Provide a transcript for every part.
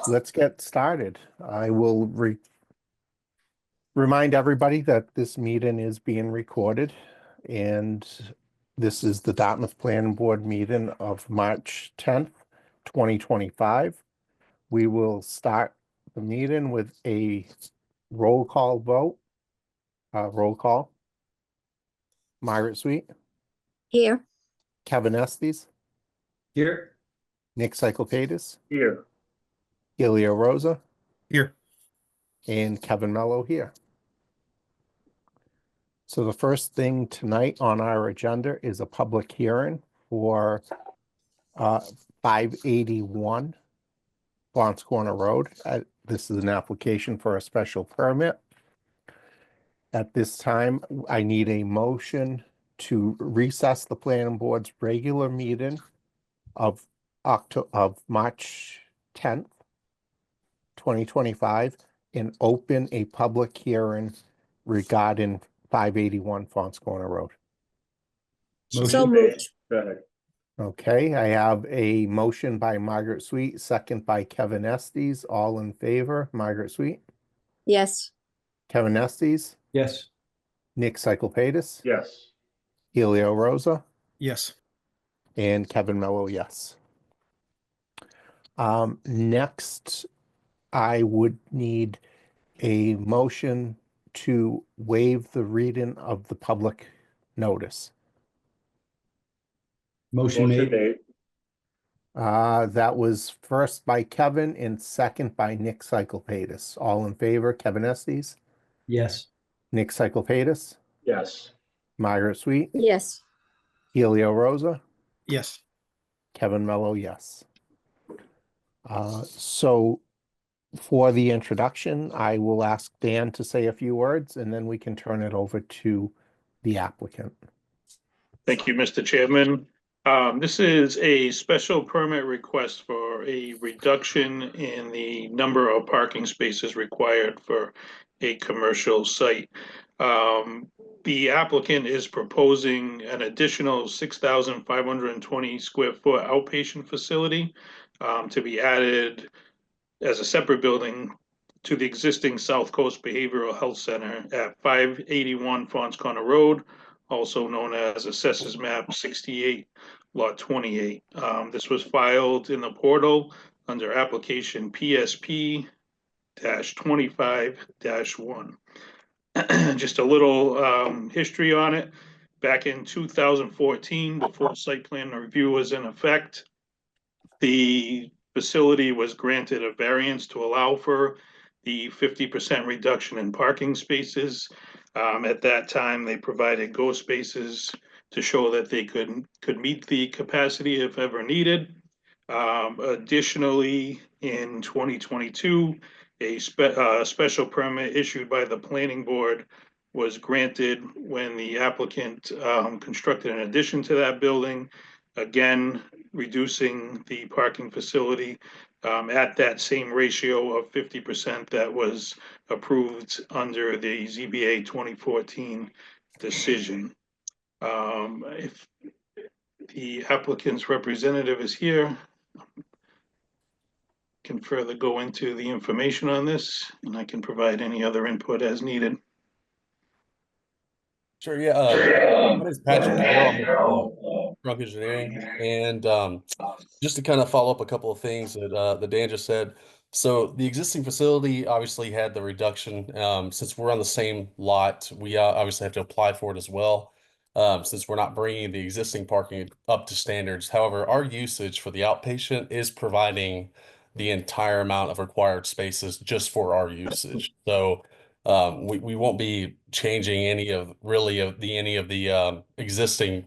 Let's get started. I will remind everybody that this meeting is being recorded, and this is the Dartmouth Planning Board meeting of March 10th, 2025. We will start the meeting with a roll call vote. Roll call. Margaret Sweet, Here. Kevin Estes, Here. Nick Cyclepatis, Here. Helio Rosa, Here. and Kevin Mello here. So the first thing tonight on our agenda is a public hearing for 581 Fons Corner Road. This is an application for a special permit. At this time, I need a motion to recess the planning board's regular meeting of March 10th, 2025, and open a public hearing regarding 581 Fons Corner Road. So moved. Okay, I have a motion by Margaret Sweet, second by Kevin Estes. All in favor, Margaret Sweet, Yes. Kevin Estes, Yes. Nick Cyclepatis, Yes. Helio Rosa, Yes. and Kevin Mello, yes. Next, I would need a motion to waive the reading of the public notice. Motion made. That was first by Kevin and second by Nick Cyclepatis. All in favor, Kevin Estes, Yes. Nick Cyclepatis, Yes. Margaret Sweet, Yes. Helio Rosa, Yes. Kevin Mello, yes. So for the introduction, I will ask Dan to say a few words and then we can turn it over to the applicant. Thank you, Mr. Chairman. This is a special permit request for a reduction in the number of parking spaces required for a commercial site. The applicant is proposing an additional 6,520 square foot outpatient facility to be added as a separate building to the existing South Coast Behavioral Health Center at 581 Fons Corner Road, also known as Assessors Map 68, Lot 28. This was filed in the portal under application PSP-25-1. Just a little history on it. Back in 2014, before site plan review was in effect, the facility was granted a variance to allow for the 50% reduction in parking spaces. At that time, they provided GO spaces to show that they could meet the capacity if ever needed. Additionally, in 2022, a special permit issued by the planning board was granted when the applicant constructed an addition to that building, again, reducing the parking facility at that same ratio of 50% that was approved under the ZBA 2014 decision. If the applicant's representative is here, can further go into the information on this, and I can provide any other input as needed. Sure, yeah. My name is Patrick Carroll. I'm with Drunk Engineering. And just to kind of follow up a couple of things that Dan just said. So the existing facility obviously had the reduction. Since we're on the same lot, we obviously have to apply for it as well, since we're not bringing the existing parking up to standards. However, our usage for the outpatient is providing the entire amount of required spaces just for our usage. So we won't be changing any of the existing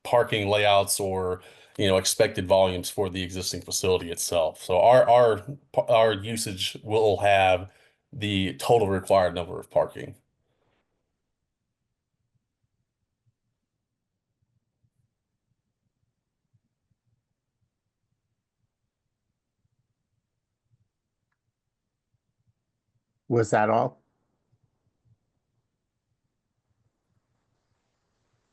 parking layouts or expected volumes for the existing facility itself. So our usage will have the total required number of parking. Was that all?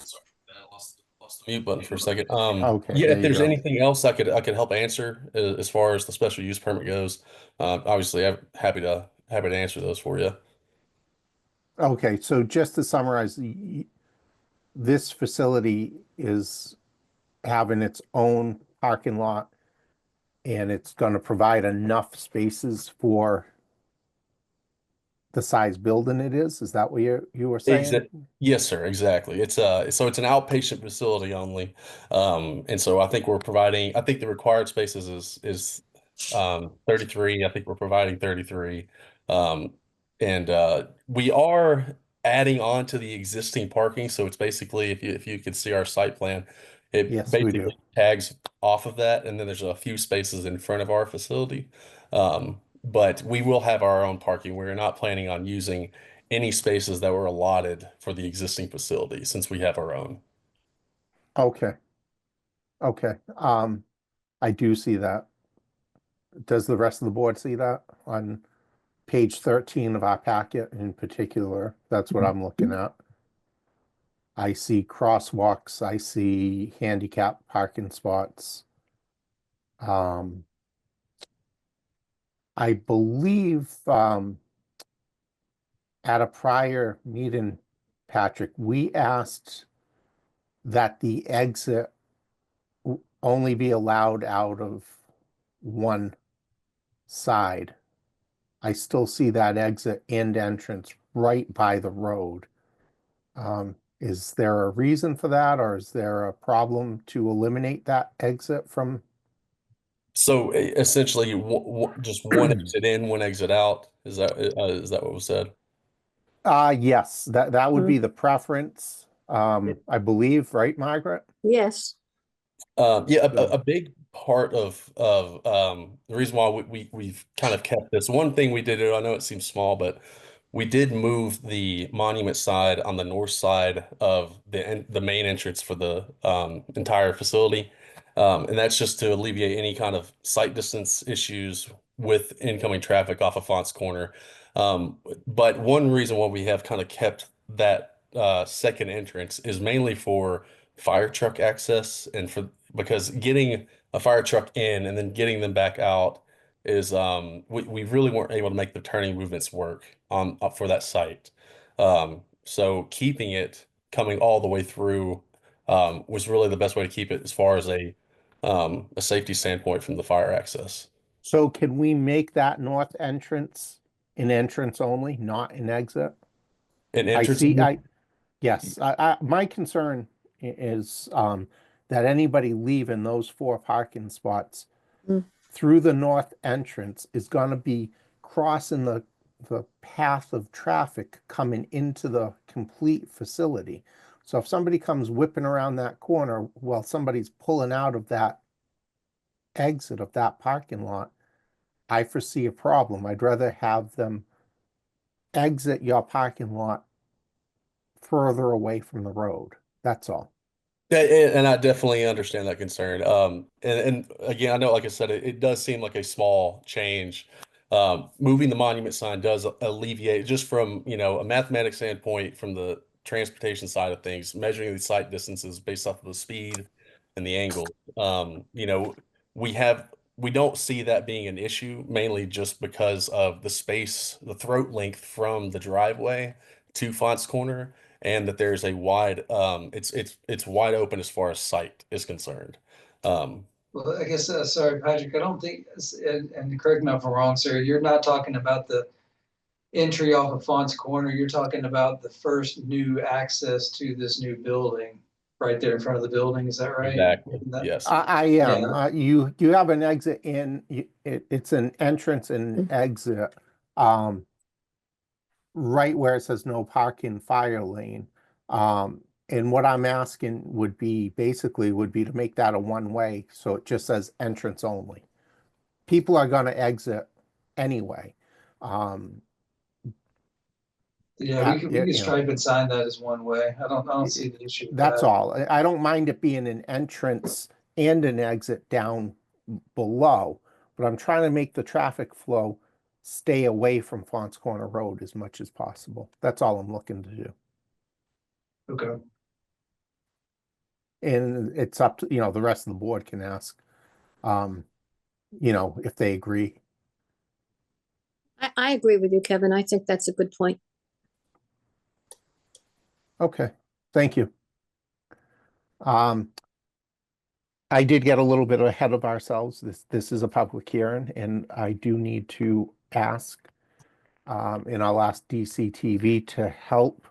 Sorry, I lost mute button for a second. Okay, Yeah, there if you there's go. anything else I could help answer as far as the special use permit goes, obviously I'm happy to answer those for you. Okay, so just to summarize, this facility is having its own parking lot and it's going to provide enough spaces for the size building it is? Is that what you were saying? Yes, sir, exactly. It's so it's an outpatient facility only. And so I think I think the required spaces is 33. I think we're providing 33. Um, and we are adding on to the existing parking. So it's basically, if you could see our site plan, it Yes, we do. basically tags off of that, and then there's a few spaces in front of our facility. But we will have our own parking. We're not planning on using any spaces that were allotted for the existing facility since we have our own. Okay. Okay. I do see that. Does the rest of the board see that on page 13 of our packet in particular? That's what I'm looking at. I see crosswalks, I see handicap parking spots. I believe at a prior meeting, Patrick, we asked that the exit only be allowed out of one side. I still see that exit and entrance right by the road. Is there a reason for that, or is there a problem to eliminate that exit from? So essentially, just one exit in, one exit out. Is that what was said? Yes, that would be the preference. I believe, right, Margaret? Yes. Yeah, a big part of the reason why we've kind of kept this one thing we did. I know it seems small, but we did move the monument side on the north side of the main entrance for the entire facility, and that's just to alleviate any kind of sight distance issues with incoming traffic off of Fonts Corner. But one reason why we have kind of kept that second entrance is mainly for fire truck access and because getting a fire truck in and then getting them back out is we really weren't able to make the turning movements work on for that site. So keeping it coming all the way through was really the best way to keep it as far as a safety standpoint from the fire access. So can we make that north entrance an entrance only, not an exit? An I entrance. see, yes, my concern is that anybody leaving those 4 parking spots Mm. through the north entrance is going to be crossing the path of traffic coming into the complete facility. So if somebody comes whipping around that corner while somebody's pulling out of that exit of that parking lot, I foresee a problem. I'd rather have them exit your parking lot further away from the road. That's all. Yeah, and I definitely understand that concern. And again, I know, like I said, it does seem like a small change. Moving the monument sign does alleviate just from, a mathematics standpoint, from the transportation side of things, measuring the sight distances based off of the speed and the angle. We don't see that being an issue, mainly just because of the space, the throat length from the driveway to Fonts Corner, and that there's a wide it's wide open as far as sight is concerned. Well, I guess, sorry, Patrick, I don't think, and correct me if I'm wrong, sir, you're not talking about the entry off of Fonts Corner. You're talking about the first new access to this new building right there in front of the building. Is that right? Exactly. Yes. I am. You have an exit in. It's an entrance and exit. Right where it says no parking fire lane. And what I'm asking would be to make that a one-way, so it just says entrance only. People are gonna exit anyway. Yeah, we can stripe and sign that as one way. I don't see the issue with That's that. all. I don't mind it being an entrance and an exit down below, but I'm trying to make the traffic flow stay away from Fonts Corner Road as much as possible. That's all I'm looking to do. Okay. And it's up to, the rest of the board can ask, if they agree. I agree with you, Kevin. I think that's a good point. Okay, thank you. I did get a little bit ahead of ourselves. This is a public hearing, and I do need to ask, and I'll ask DCTV to help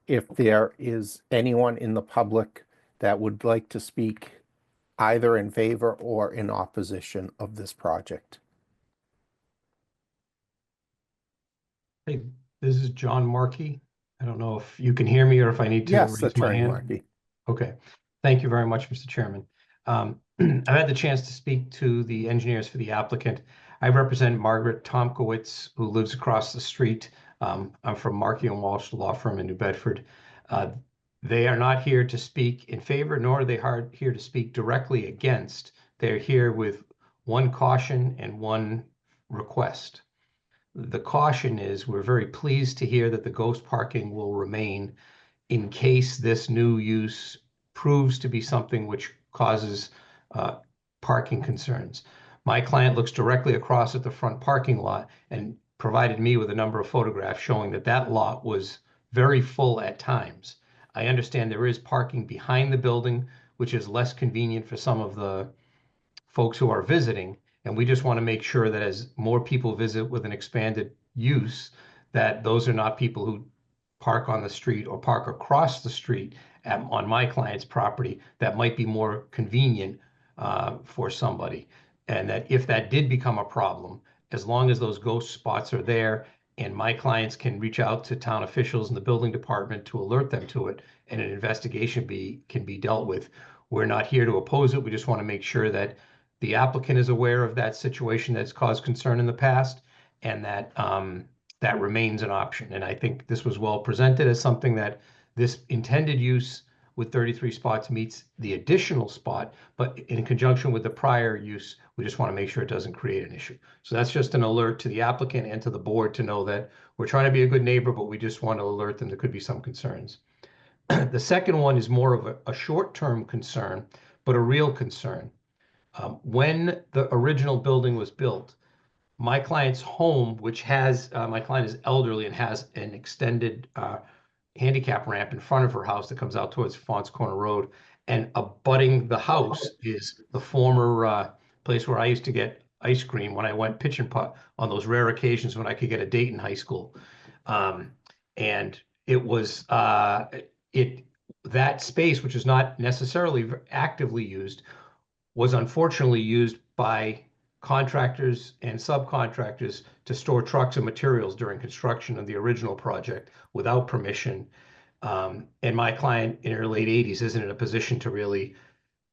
if there is anyone in the public that would like to speak either in favor or in opposition of this project. Hey, this is John Markey. I don't know if you can hear me or if I need to Yes, raise my Attorney hand. Markey. Okay, thank you very much, Mr. Chairman. I've had the chance to speak to the engineers for the applicant. I represent Margaret Tomkowitz, who lives across the street. I'm from Markey and Walsh Law Firm in New Bedford. They are not here to speak in favor, nor are they here to speak directly against. They're here with one caution and one request. The caution is we're very pleased to hear that the ghost parking will remain in case this new use proves to be something which causes parking concerns. My client looks directly across at the front parking lot and provided me with a number of photographs showing that that lot was very full at times. I understand there is parking behind the building, which is less convenient for some of the folks who are visiting. And we just want to make sure that as more people visit with an expanded use, that those are not people who park on the street or park across the street on my client's property that might be more convenient for somebody. And that if that did become a problem, as long as those ghost spots are there and my clients can reach out to town officials in the building department to alert them to it and an investigation can be dealt with. We're not here to oppose it. We just want to make sure that the applicant is aware of that situation that's caused concern in the past and that that remains an option. And I think this was well presented as something that this intended use with 33 spots meets the additional spot, but in conjunction with the prior use, we just want to make sure it doesn't create an issue. So that's just an alert to the applicant and to the board to know that we're trying to be a good neighbor, but we just want to alert them there could be some concerns. The second one is more of a short-term concern, but a real concern. When the original building was built, my client's home, which has, my client is elderly and has an extended handicap ramp in front of her house that comes out towards Fons Corner Road. And abutting the house is the former place where I used to get ice cream when I went pitch and putt on those rare occasions when I could get a date in high school. And it was, that space, which is not necessarily actively used, was unfortunately used by contractors and subcontractors to store trucks and materials during construction of the original project without permission. And my client in her late 80s isn't in a position to really,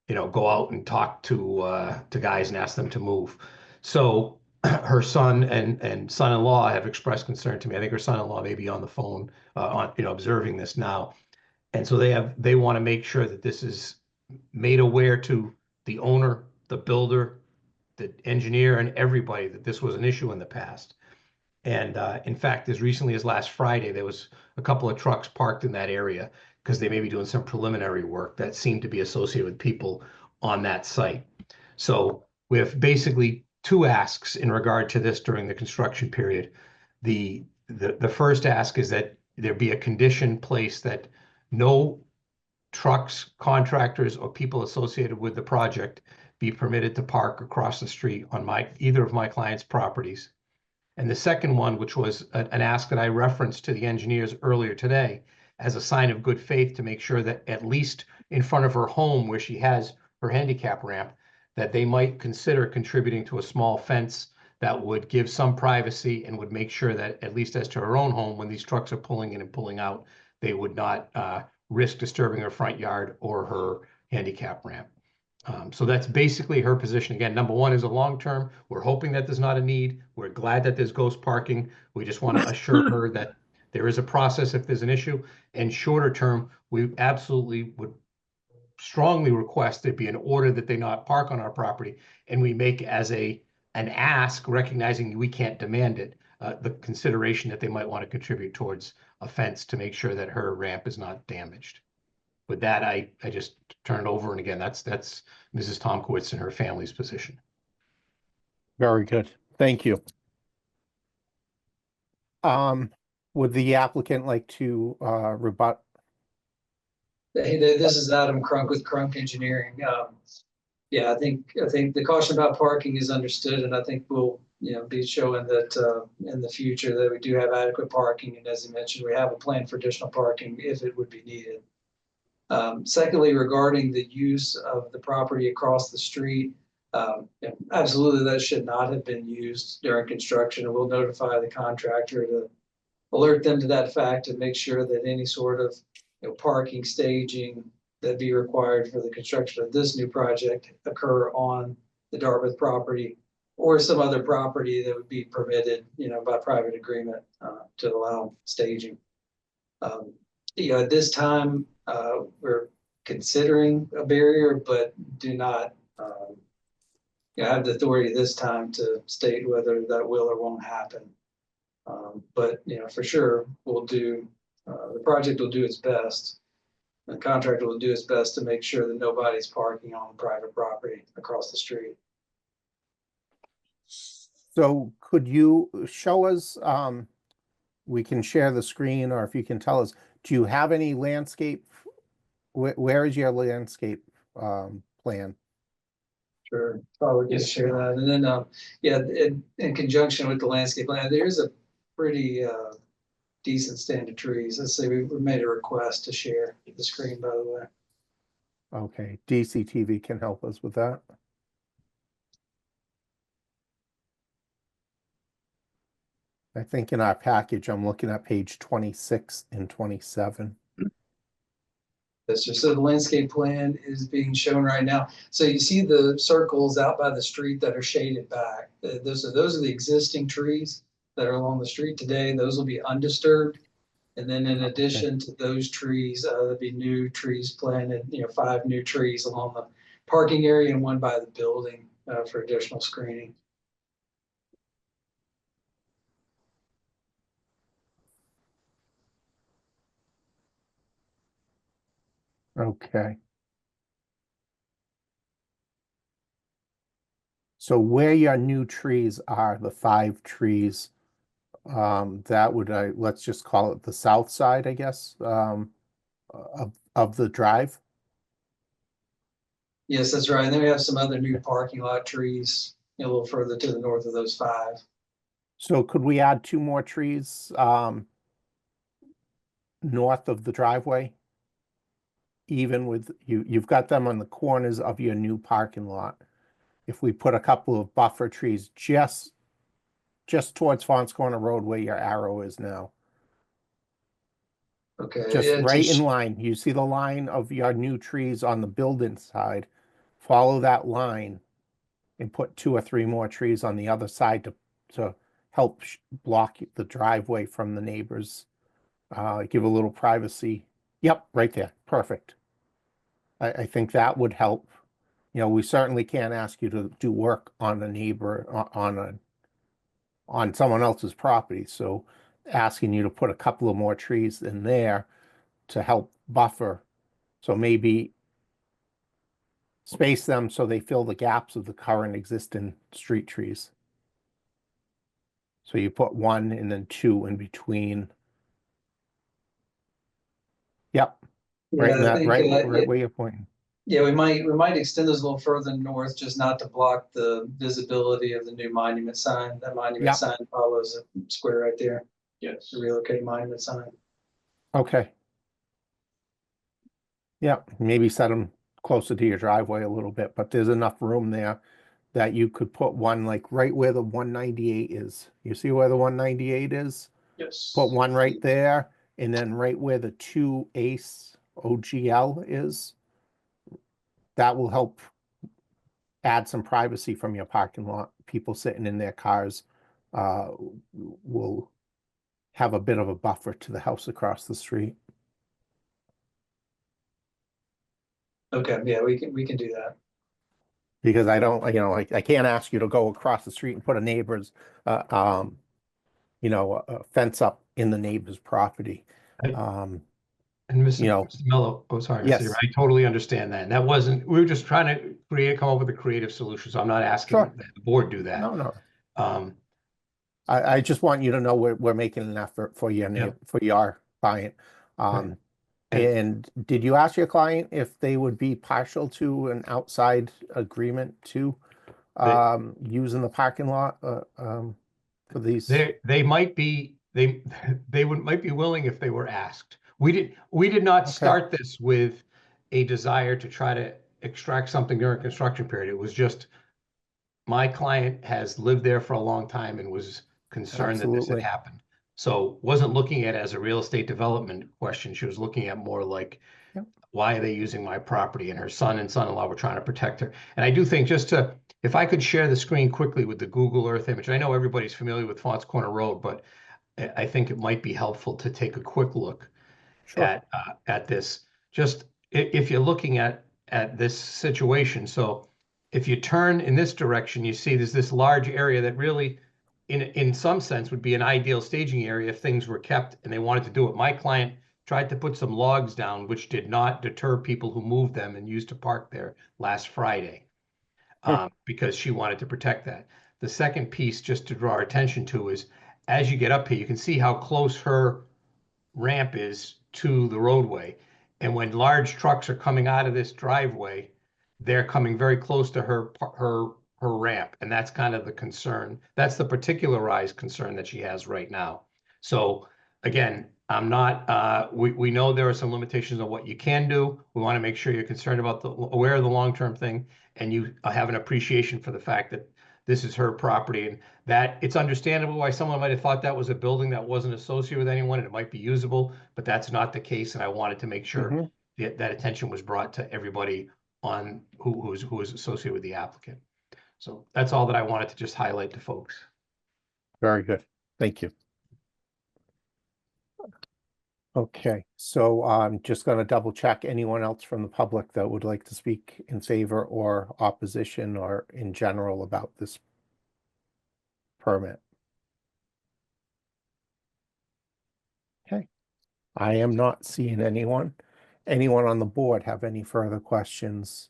go out and talk to guys and ask them to move. So her son and son-in-law have expressed concern to me. I think her son-in-law may be on the phone, observing this now. And so they want to make sure that this is made aware to the owner, the builder, the engineer, and everybody that this was an issue in the past. And in fact, as recently as last Friday, there was a couple of trucks parked in that area because they may be doing some preliminary work that seemed to be associated with people on that site. So we have basically two asks in regard to this during the construction period. The first ask is that there be a condition placed that no trucks, contractors, or people associated with the project be permitted to park across the street on either of my client's properties. And the second one, which was an ask that I referenced to the engineers earlier today as a sign of good faith to make sure that at least in front of her home where she has her handicap ramp, that they might consider contributing to a small fence that would give some privacy and would make sure that at least as to her own home, when these trucks are pulling in and pulling out, they would not risk disturbing her front yard or her handicap ramp. So that's basically her position. Again, number one is a long-term. We're hoping that there's not a need. We're glad that there's ghost parking. We just want to assure her that there is a process if there's an issue. And shorter term, we absolutely would strongly request there be an order that they not park on our property. And we make as an ask, recognizing we can't demand it, the consideration that they might want to contribute towards a fence to make sure that her ramp is not damaged. with that, I just turn it over, and again, that's Mrs. Tomkowitz and her family's position. Very good. Thank you. Would the applicant like to rebut? Hey, this is Adam Crunk with Crunk Engineering. Yeah, I think the caution about parking is understood, and I think we'll, be showing that in the future that we do have adequate parking. And as you mentioned, we have a plan for additional parking if it would be needed. Secondly, regarding the use of the property across the street, absolutely that should not have been used during construction, and we'll notify the contractor to alert them to that fact and make sure that any sort of parking, staging that be required for the construction of this new project occur on the Dartmouth property or some other property that would be permitted, by private agreement to allow staging. At this time, we're considering a barrier, but do not have the authority this time to state whether that will or won't happen. But for sure, we'll do, the project will do its best. The contractor will do its best to make sure that nobody's parking on private property across the street. So could you show us, we can share the screen, or if you can tell us, do you have any landscape? Where is your landscape plan? Sure, probably just share that. And then, in conjunction with the landscape plan, there's a pretty decent stand of trees. Let's say we made a request to share the screen, by the way. Okay, DCTV can help us with that. I think in our package, I'm looking at page 26 and 27. That's just, so the landscape plan is being shown right now. So you see the circles out by the street that are shaded back. Those are the existing trees that are along the street today. Those will be undisturbed. And then in addition to those trees, there'll be new trees planted, 5 new trees along the parking area and 1 by the building for additional screening. Okay. So where your new trees are, the 5 trees, that would, let's just call it the south side, I guess, of the drive? Yes, that's right. And then we have some other new parking lot trees a little further to the north of those 5. So could we add 2 more trees north of the driveway? Even with, you've got them on the corners of your new parking lot. If we put a couple of buffer trees just towards Fons Corner Road where your arrow is now. Okay. Just yeah, right in line. You see the line of your new trees on the building side. Follow that line and put 2 or 3 more trees on the other side to help block the driveway from the neighbors. Give a little privacy. Yep, right there. Perfect. I think that would help. We certainly can't ask you to do work on a neighbor on someone else's property. So asking you to put a couple of more trees in there to help buffer. So maybe space them so they fill the gaps of the current existing street trees. So you put 1 and then 2 in between. Yep. Right in that, right where you're pointing. Yeah, we might extend those a little further north, just not to block the visibility of the new monument sign. That monument sign follows a square right there. Yes. The relocated monument sign. Okay. Yeah, maybe set them closer to your driveway a little bit, but there's enough room there that you could put one like right where the 198 is. You see where the 198 is? Yes. Put one right there, and then right where the 2 Ace OGL is. That will help add some privacy from your parking lot. People sitting in their cars will have a bit of a buffer to the house across the street. Okay, yeah, we can do that. Because I don't, I can't ask you to go across the street and put a neighbor's, a fence up in the neighbor's property. And Mr. you know, Mr. Mello, oh, sorry, Mr. Yes. Chairman, I totally understand that. And that wasn't, we were just trying to come up with a creative solution. So I'm not asking Sure. that the board do that. no. Um, I just want you to know we're making an effort for your Yeah. for your client. And- And did you ask your client if they would be partial to an outside agreement to using the parking lot for these? they might be, might be willing if they were asked. We did not Okay. start this with a desire to try to extract something during construction period. It was just my client has lived there for a long time and was concerned that this had Absolutely. happened. So wasn't looking at it as a real estate development question. She was looking at more like, Yep. why are they using my property? And her son and son-in-law were trying to protect her. And I do think if I could share the screen quickly with the Google Earth image, I know everybody's familiar with Fons Corner Road, but I think it might be helpful to take a quick look Sure. at this. Just if you're looking at this situation. So if you turn in this direction, you see there's this large area that really, in some sense, would be an ideal staging area if things were kept and they wanted to do it. My client tried to put some logs down, which did not deter people who moved them and used to park there last Friday, because she wanted to protect that. The second piece, just to draw our attention to, is as you get up here, you can see how close her ramp is to the roadway. And when large trucks are coming out of this driveway, they're coming very close to her ramp. And that's kind of the concern. That's the particularized concern that she has right now. So again, I'm not, we know there are some limitations on what you can do. We want to make sure you're concerned about aware of the long-term thing, and you have an appreciation for the fact that this is her property, and that it's understandable why someone might have thought that was a building that wasn't associated with anyone and it might be usable, but that's not the case. And I wanted to make sure Mhm. that attention was brought to everybody on who is associated with the applicant. So that's all that I wanted to just highlight to folks. Very good. Thank you. Okay, so I'm just going to double check anyone else from the public that would like to speak in favor or opposition or in general about this permit. Okay, I am not seeing anyone. Anyone on the board have any further questions?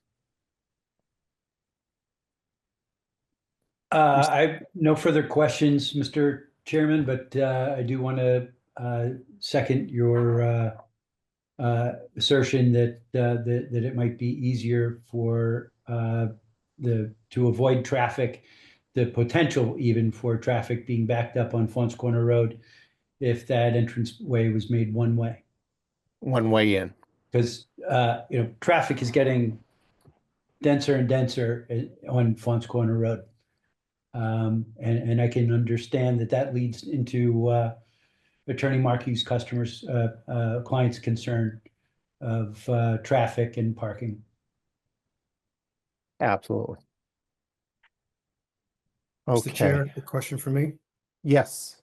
I have no further questions, Mr. Chairman, but I do want to second your assertion that it might be easier for to avoid traffic, the potential even for traffic being backed up on Fons Corner Road if that entrance way was made one way. One way in. Because traffic is getting denser and denser on Fons Corner Road. And I can understand that leads into Attorney Markey's clients' concern of traffic and parking. Absolutely. Mr. Okay, Chair, a question for me. yes,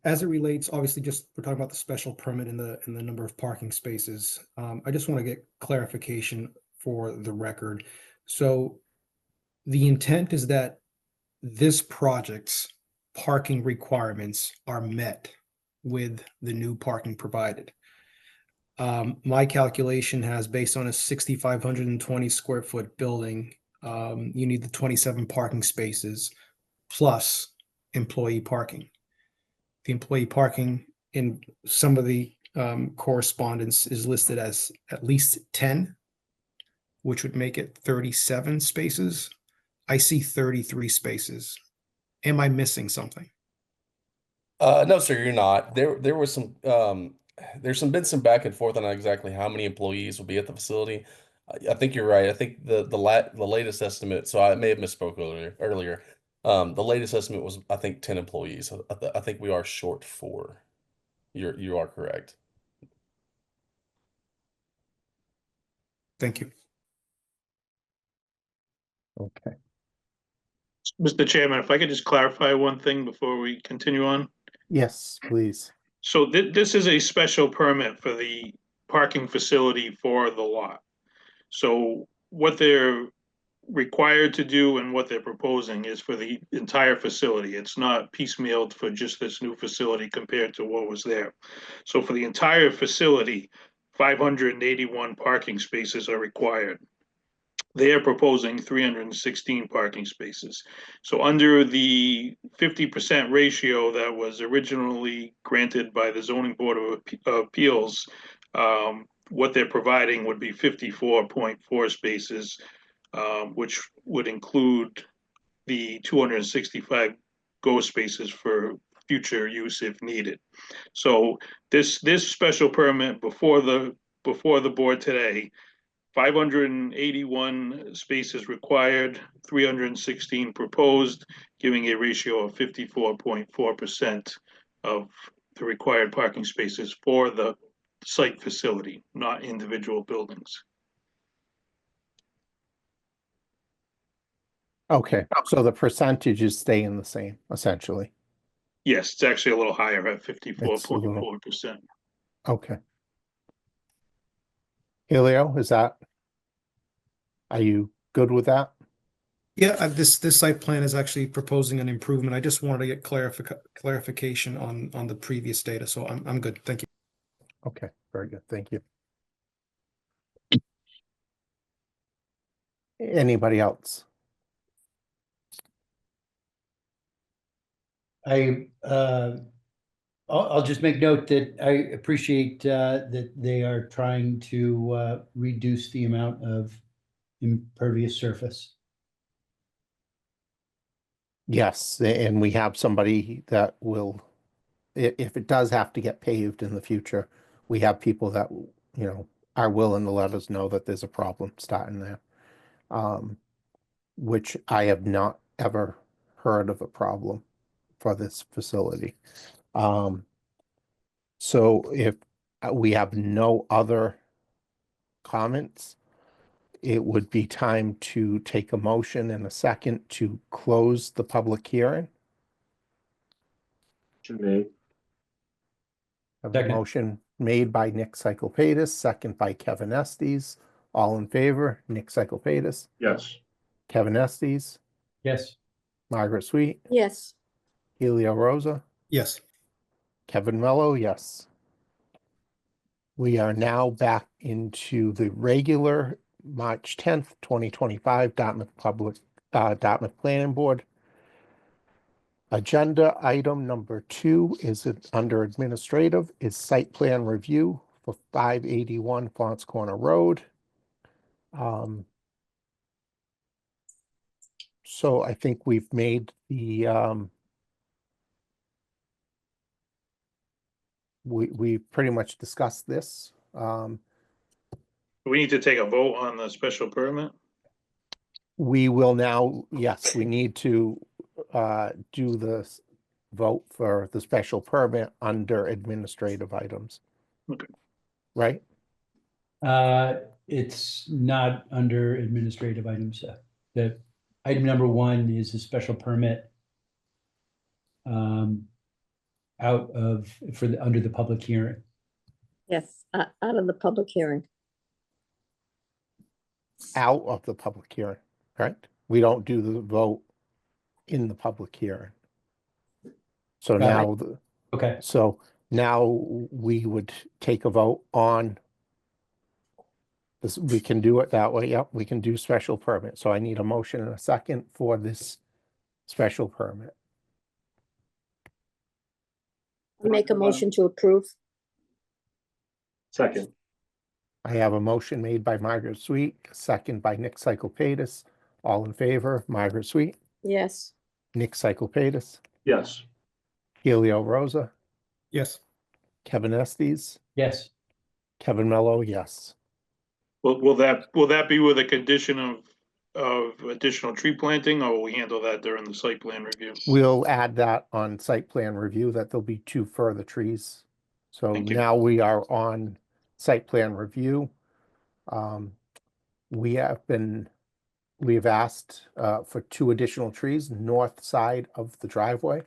As it relates, obviously, just we're talking about the special permit and the number of parking spaces. I just want to get clarification for the record. So the intent is that this project's parking requirements are met with the new parking provided. My calculation has, based on a 6,520 square foot building, you need the 27 parking spaces plus employee parking. The employee parking in some of the correspondence is listed as at least 10, which would make it 37 spaces. I see 33 spaces. Am I missing something? No, sir, you're not. There was some been some back and forth on exactly how many employees will be at the facility. I think you're right. I think the latest estimate, so I may have misspoke earlier. The latest estimate was, I think, 10 employees. I think we are short 4. You are correct. Thank you. okay. Mr. Chairman, if I could just clarify one thing before we continue on. Yes, please. So this is a special permit for the parking facility for the lot. So what they're required to do and what they're proposing is for the entire facility. It's not piecemealed for just this new facility compared to what was there. So for the entire facility, 581 parking spaces are required. They are proposing 316 parking spaces. So under the 50% ratio that was originally granted by the Zoning Board of Appeals, what they're providing would be 54.4 spaces, which would include the 265 GO spaces for future use if needed. So this special permit before the board today, 581 spaces required, 316 proposed, giving a ratio of 54.4% of the required parking spaces for the site facility, not individual buildings. Okay, so the percentage is staying the same, essentially. Yes, it's actually a little higher at 54.4%. Okay. Helio, are you good with that? Yeah, this site plan is actually proposing an improvement. I just wanted to get clarification on the previous data, so I'm good. Thank you. Okay, very good. Thank you. Anybody else? I'll just make note that I appreciate that they are trying to reduce the amount of impervious surface. Yes, and we have somebody that will, if it does have to get paved in the future, we have people that, are willing to let us know that there's a problem starting there. Which I have not ever heard of a problem for this facility. So if we have no other comments, it would be time to take a motion and a second to close the public hearing. Made. I have a Second. motion made by Nick Cyclepatis, second by Kevin Estes. All in favor, Nick Cyclepatis, Yes. Kevin Estes, Yes. Margaret Sweet, Yes, Helio Rosa, Yes. Kevin Mello, yes. We are now back into the regular March 10th, 2025 Dartmouth Planning Board. Agenda item number 2 is under administrative, is site plan review for 581 Fonts Corner Road. So I think we've made the we pretty much discussed this. We need to take a vote on the special permit. We will now, yes, we need to do the vote for the special permit under administrative items. Okay. Right? It's not under administrative items. The item number 1 is a special permit under the public hearing. yes, out of the public hearing. Out of the public hearing, correct? We don't do the vote in the public hearing. So Got it. now, Okay. so now we would take a vote on this. We can do it that way. Yep, we can do special permit. So I need a motion and a second for this special permit. Make a motion to approve. Second. I have a motion made by Margaret Sweet, a second by Nick Cyclepatis. All in favor, Margaret Sweet, Yes, Nick Cyclepatis, Yes. Helio Rosa, Yes. Kevin Estes, Yes. Kevin Mello, yes. Will that be with a condition of additional tree planting, or will we handle that during the site plan review? We'll add that on site plan review, that there'll be 2 further trees. So Thank you. now we are on site plan review. We have asked for 2 additional trees north side of the driveway,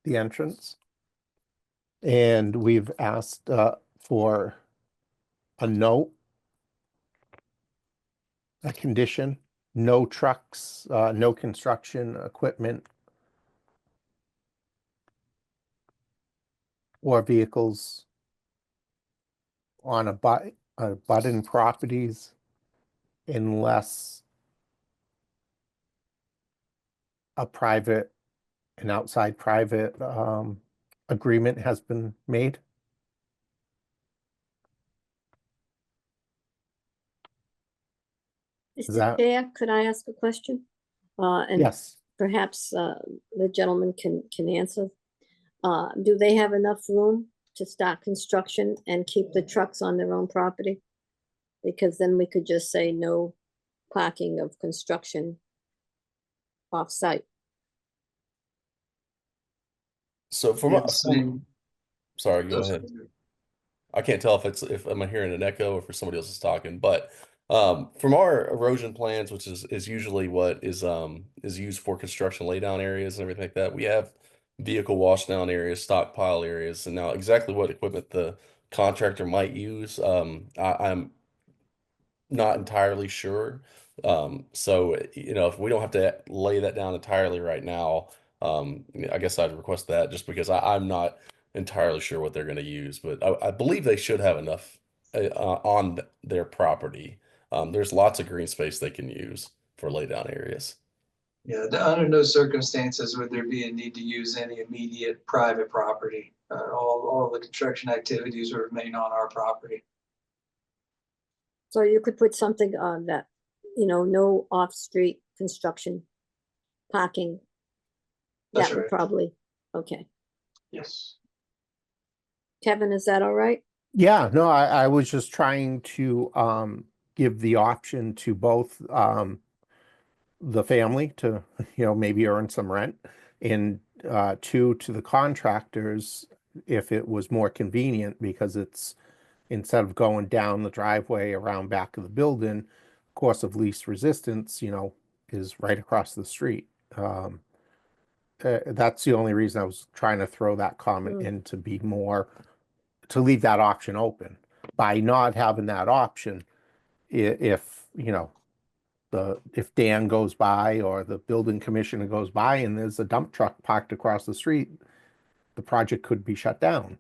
the entrance. And we've asked for a note a condition, no trucks, no construction equipment or vehicles on abutting properties unless an outside private agreement has been made. Mr. that- Chair, could I ask a question? And Yes, perhaps the gentleman can answer. Do they have enough room to start construction and keep the trucks on their own property? Because then we could just say no parking of construction off-site. So sorry, go Those- ahead. I can't tell if I'm hearing an echo or if somebody else is talking, but from our erosion plans, which is usually what is used for construction laydown areas and everything like that, we have vehicle washdown areas, stockpile areas, and now exactly what equipment the contractor might use, I'm not entirely sure. So if we don't have to lay that down entirely right now, I guess I'd request that just because I'm not entirely sure what they're going to use, but I believe they should have enough on their property. There's lots of green space they can use for laydown areas. Yeah, under no circumstances would there be a need to use any immediate private property. All the construction activities would remain on our property. So you could put something on that, no off-street construction parking. That's That would right. probably, okay. Yes. Kevin, is that all right? yeah, no, I was just trying to give the option to both the family to, maybe earn some rent, and two, to the contractors, if it was more convenient, because it's, instead of going down the driveway around back of the building, course of least resistance, is right across the street. That's the only reason I was trying to throw that comment in, to leave that option open. By not having that option, if Dan goes by or the building commissioner goes by and there's a dump truck parked across the street, the project could be shut down.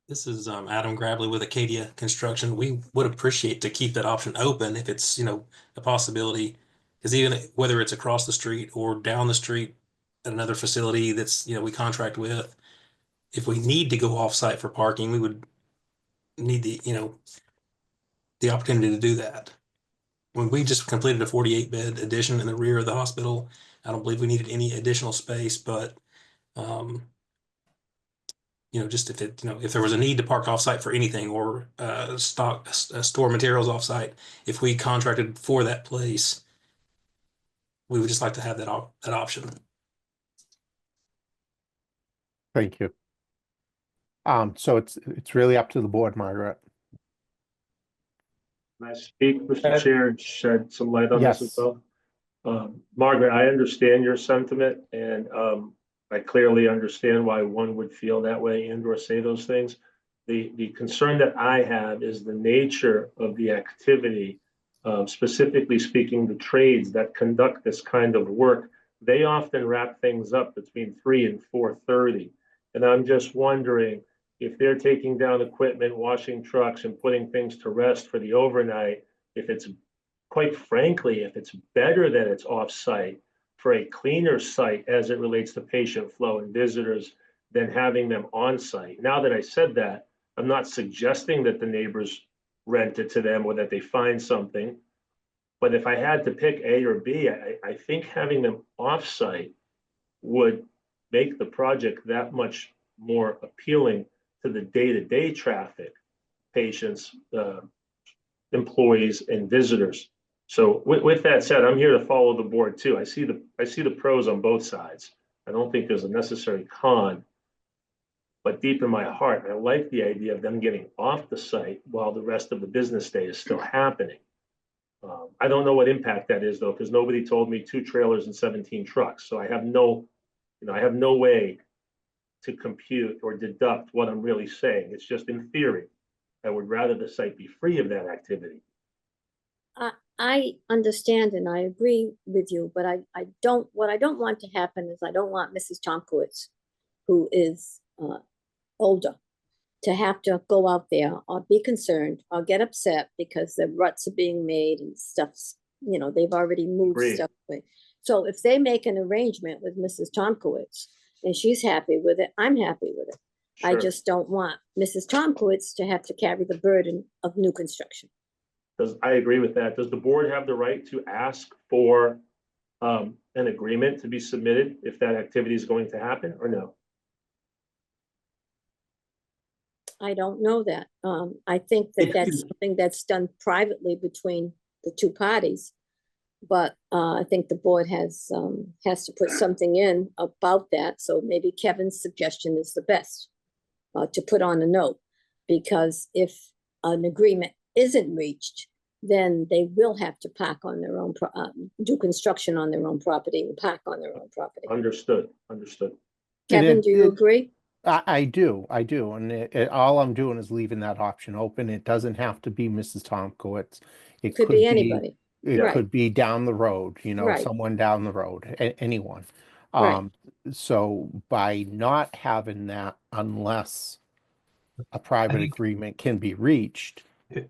This is Adam Grabley with Acadia Construction. We would appreciate to keep that option open if it's, a possibility. Because even whether it's across the street or down the street at another facility that's, we contract with, if we need to go off-site for parking, we would need the opportunity to do that. When we just completed a 48-bed addition in the rear of the hospital, I don't believe we needed any additional space, but just if there was a need to park off-site for anything or store materials off-site, if we contracted for that place, we would just like to have that option. Thank you. So it's really up to the board, Margaret. Can I speak, Mr. Chair, and shed some light on this as Yes. well? Margaret, I understand your sentiment, and I clearly understand why one would feel that way and or say those things. The concern that I have is the nature of the activity, specifically speaking, the trades that conduct this kind of work. They often wrap things up between 3 and 4:30. And I'm just wondering if they're taking down equipment, washing trucks and putting things to rest for the overnight, if it's, quite frankly, if it's better that it's off-site for a cleaner site as it relates to patient flow and visitors than having them on-site. Now that I said that, I'm not suggesting that the neighbors rent it to them or that they find something. But if I had to pick A or B, I think having them off-site would make the project that much more appealing to the day-to-day traffic, patients, employees, and visitors. So with that said, I'm here to follow the board too. I see the pros on both sides. I don't think there's a necessary con, but deep in my heart, I like the idea of them getting off the site while the rest of the business day is still happening. I don't know what impact that is though, because nobody told me 2 trailers and 17 trucks. So I have no way to compute or deduct what I'm really saying. It's just in theory. I would rather the site be free of that activity. I understand and I agree with you, but what I don't want to happen is I don't want Mrs. Tomkowitz, who is older, to have to go out there or be concerned or get upset because the ruts are being made and stuff's, they've already moved Agreed. stuff away. So if they make an arrangement with Mrs. Tomkowitz and she's happy with it, I'm happy with it. I Sure. just don't want Mrs. Tomkowitz to have to carry the burden of new construction. I agree with that. Does the board have the right to ask for an agreement to be submitted if that activity is going to happen or no? I don't know that. I think that that's something that's done privately between the two parties. But I think the board has to put something in about that. So maybe Kevin's suggestion is the best to put on a note. Because if an agreement isn't reached, then they will have to park on their own, do construction on their own property and park on their own property. Understood. Kevin, do you agree? I do, and all I'm doing is leaving that option open. It doesn't have to be Mrs. Tomkowitz. It Could be anybody. It Right. could be down the road, Right. someone down the road, anyone. Right. So by not having that, unless a private think- agreement can be reached, It-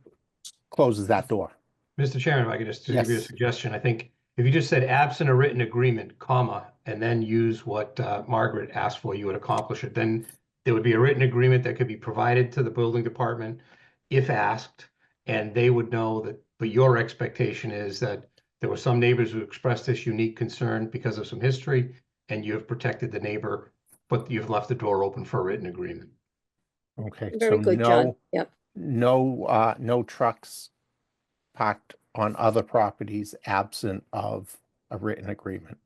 closes that door. Mr. Chairman, if I could just give you a Yes. suggestion, I think if you just said absent a written agreement, comma, and then use what Margaret asked for, you would accomplish it. Then there would be a written agreement that could be provided to the building department if asked, and they would know that, but your expectation is that there were some neighbors who expressed this unique concern because of some history, and you have protected the neighbor, but you've left the door open for a written agreement. Okay, Very so good, John. Yep. no trucks parked on other properties absent of a written agreement.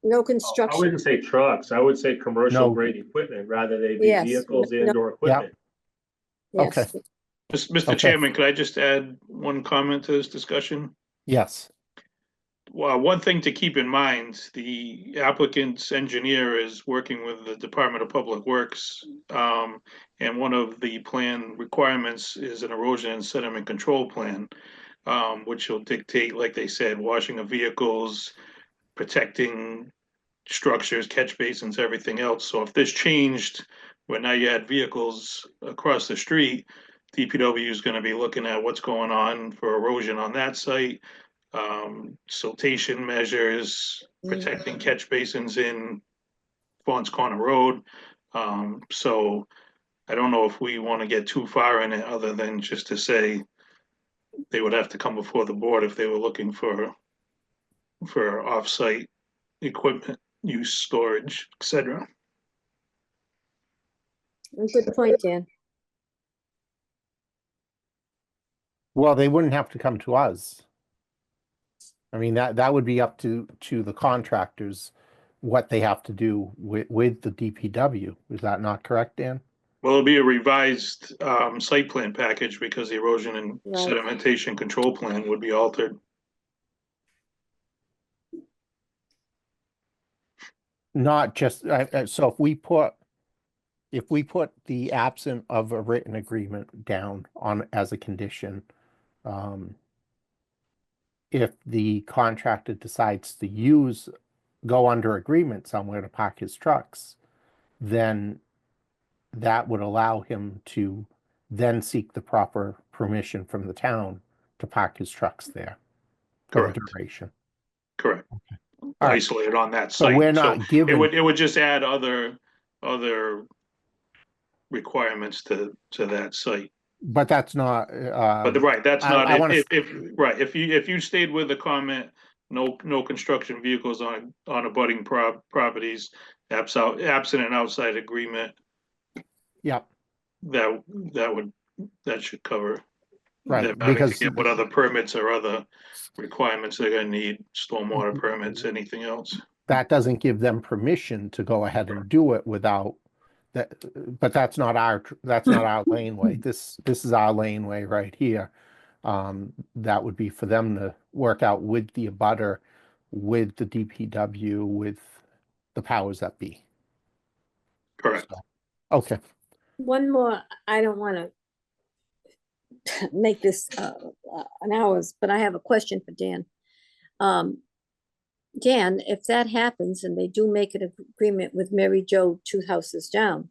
No I construction. wouldn't say trucks. I would say commercial No. grade equipment, rather they be Yes. vehicles No. and or equipment. Yes. Okay. Mr. Okay. Chairman, could I just add one comment to this discussion? Yes, Well, one thing to keep in mind, the applicant's engineer is working with the Department of Public Works. And one of the plan requirements is an erosion and sediment control plan, which will dictate, like they said, washing of vehicles, protecting structures, catch basins, everything else. So if this changed, where now you had vehicles across the street, DPW is gonna be looking at what's going on for erosion on that site. Siltation measures, protecting catch basins in Fons Corner Road. So I don't know if we want to get too far in it, other than just to say they would have to come before the board if they were looking for off-site equipment use, storage, etc. Good point, Dan. well, they wouldn't have to come to us. I mean, that would be up to the contractors, what they have to do with the DPW. Is that not correct, Dan? Well, it'll be a revised site plan package because the erosion and Right. sedimentation control plan would be altered. Not just, so if we put the absent of a written agreement down on as a condition, if the contractor decides to go under agreement somewhere to park his trucks, then that would allow him to then seek the proper permission from the town to park his trucks there for the Correct. duration. Correct. All right. Isolated on that So site. we're not It giving, would just add other requirements to that site. but that's not, But right, that's I not, wanna- if you stayed with the comment, no construction vehicles on abutting properties, absent an outside agreement, yeah, that should cover. right, them having to because get what other permits or other requirements they're gonna need, stormwater permits, anything else. that doesn't give them permission to go ahead and do it without that, but that's not our laneway. This is our laneway right here. That would be for them to work out with the abutter, with the DPW, with the powers that be. Correct. Okay, One more, I don't want to make this an hour's, but I have a question for Dan. Dan, if that happens and they do make an agreement with Mary Jo 2 houses down,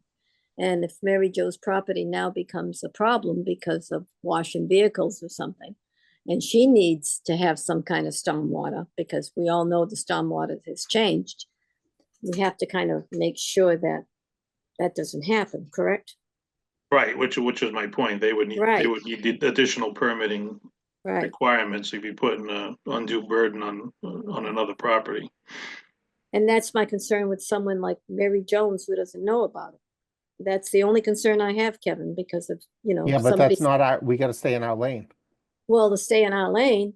and if Mary Jo's property now becomes a problem because of washing vehicles or something, and she needs to have some kind of stormwater, because we all know the stormwater has changed, we have to kind of make sure that that doesn't happen, correct? Right, which is my point. They would need the additional permitting Right. requirements if you put an undue burden on another property. And that's my concern with someone like Mary Jones who doesn't know about it. That's the only concern I have, Kevin, because of, you know, Yeah, but somebody, that's not our, we gotta stay in our lane. well, to stay in our lane.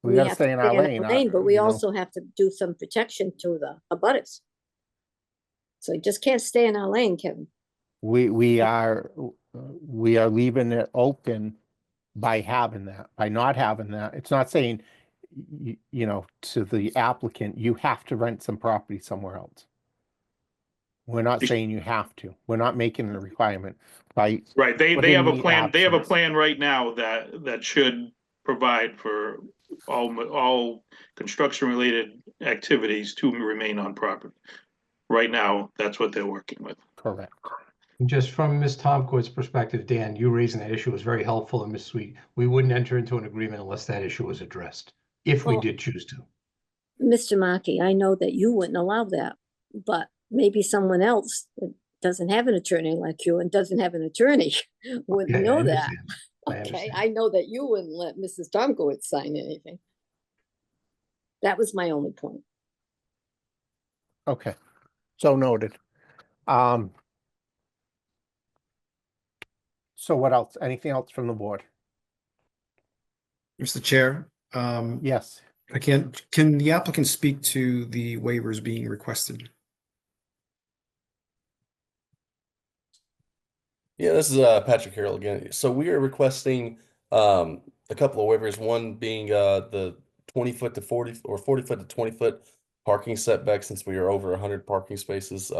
We gotta have to stay in our lane. But we you know. also have to do some protection to the abutters. So you just can't stay in our lane, Kevin. We are leaving it open by having that, by not having that. It's not saying, you know, to the applicant, you have to rent some property somewhere else. We're not saying you have to. We're not making a requirement by. Right, they putting have a the plan, they have a absence. plan right now that should provide for all construction related activities to remain on property. Right now, that's what they're working with. Correct. Just from Ms. Tomkowitz's perspective, Dan, you raising that issue was very helpful, and Ms. Sweet, we wouldn't enter into an agreement unless that issue was addressed, if we Well, did choose to. Mr. Markey, I know that you wouldn't allow that, but maybe someone else that doesn't have an attorney like you and doesn't have an attorney wouldn't Okay, I know that. understand. I Okay, understand. I know that you wouldn't let Mrs. Tomkowitz sign anything. That was my only point. Okay, so noted. So what else? Anything else from the board? Mr. Chair, Yes. can the applicant speak to the waivers being requested? Yeah, this is Patrick Harrell again. So we are requesting a couple of waivers, one being the 20-foot to 40 or 40-foot to 20-foot parking setback, since we are over 100 parking spaces.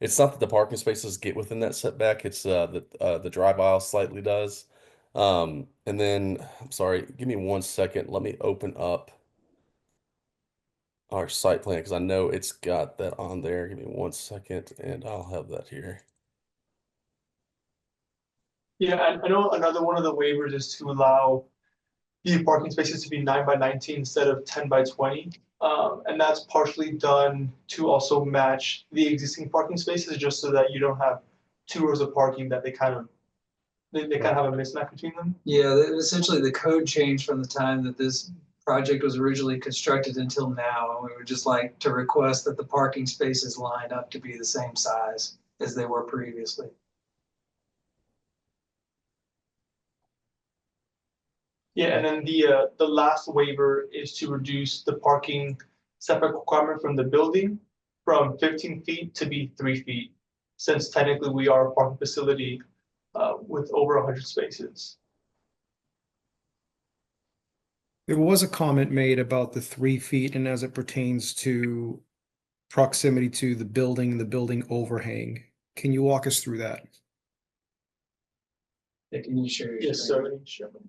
It's not that the parking spaces get within that setback, it's the drive aisle slightly does. And then, I'm sorry, give me 1 second. Let me open up our site plan because I know it's got that on there. Give me 1 second and I'll have that here. Yeah, and I know another one of the waivers is to allow the parking spaces to be 9 by 19 instead of 10 by 20. And that's partially done to also match the existing parking spaces, just so that you don't have 2 rows of parking that they kind of have a mismatch between them. Yeah, essentially the code changed from the time that this project was originally constructed until now. And we would just like to request that the parking spaces line up to be the same size as they were previously. Yeah, and then the last waiver is to reduce the parking setback requirement from the building from 15 feet to be 3 feet, since technically we are a parking facility with over 100 spaces. There was a comment made about the 3 feet and as it pertains to proximity to the building overhang. Can you walk us through that? Yeah, can you share your Yes, screen? sir.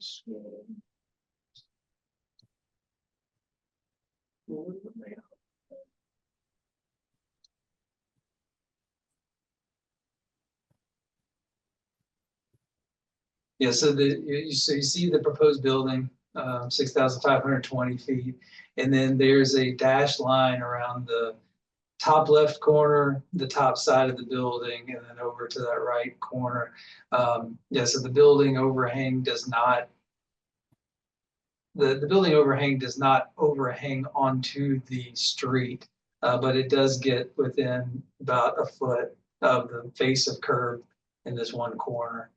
Yeah, so you see the proposed building, 6,520 feet. And then there's a dashed line around the top left corner, the top side of the building, and then over to that right corner. Yeah, so the building overhang does not, the building overhang does not overhang onto the street, but it does get within about a foot of the face of curb in this one corner.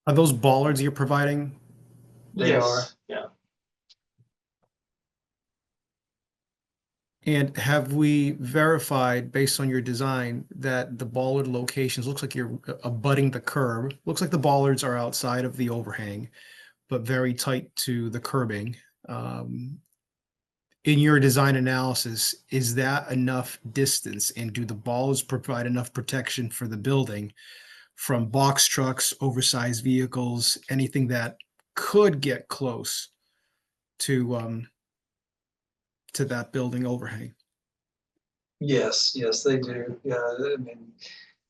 Are those bollards you're providing? They Yes, are. yeah. And have we verified, based on your design, that the bollard locations, looks like you're abutting the curb, looks like the bollards are outside of the overhang, but very tight to the curbing. in your design analysis, is that enough distance? And do the balls provide enough protection for the building from box trucks, oversized vehicles, anything that could get close to that building overhang? Yes, they do. Yeah, I mean,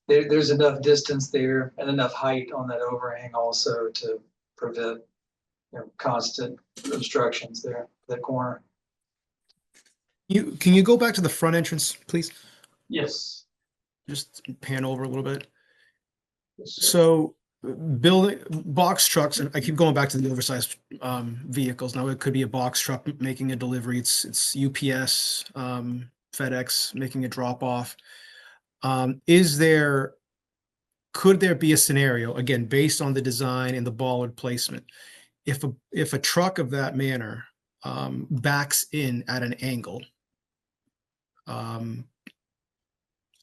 there's enough distance there and enough height on that overhang also to prevent, constant obstructions there, that corner. Can you go back to the front entrance, please? Yes. Just pan over a little bit. Yes, sir. So building box trucks, and I keep going back to the oversized vehicles. Now it could be a box truck making a delivery. It's UPS, FedEx making a drop off. Could there be a scenario, again, based on the design and the bollard placement, if a truck of that manner backs in at an angle?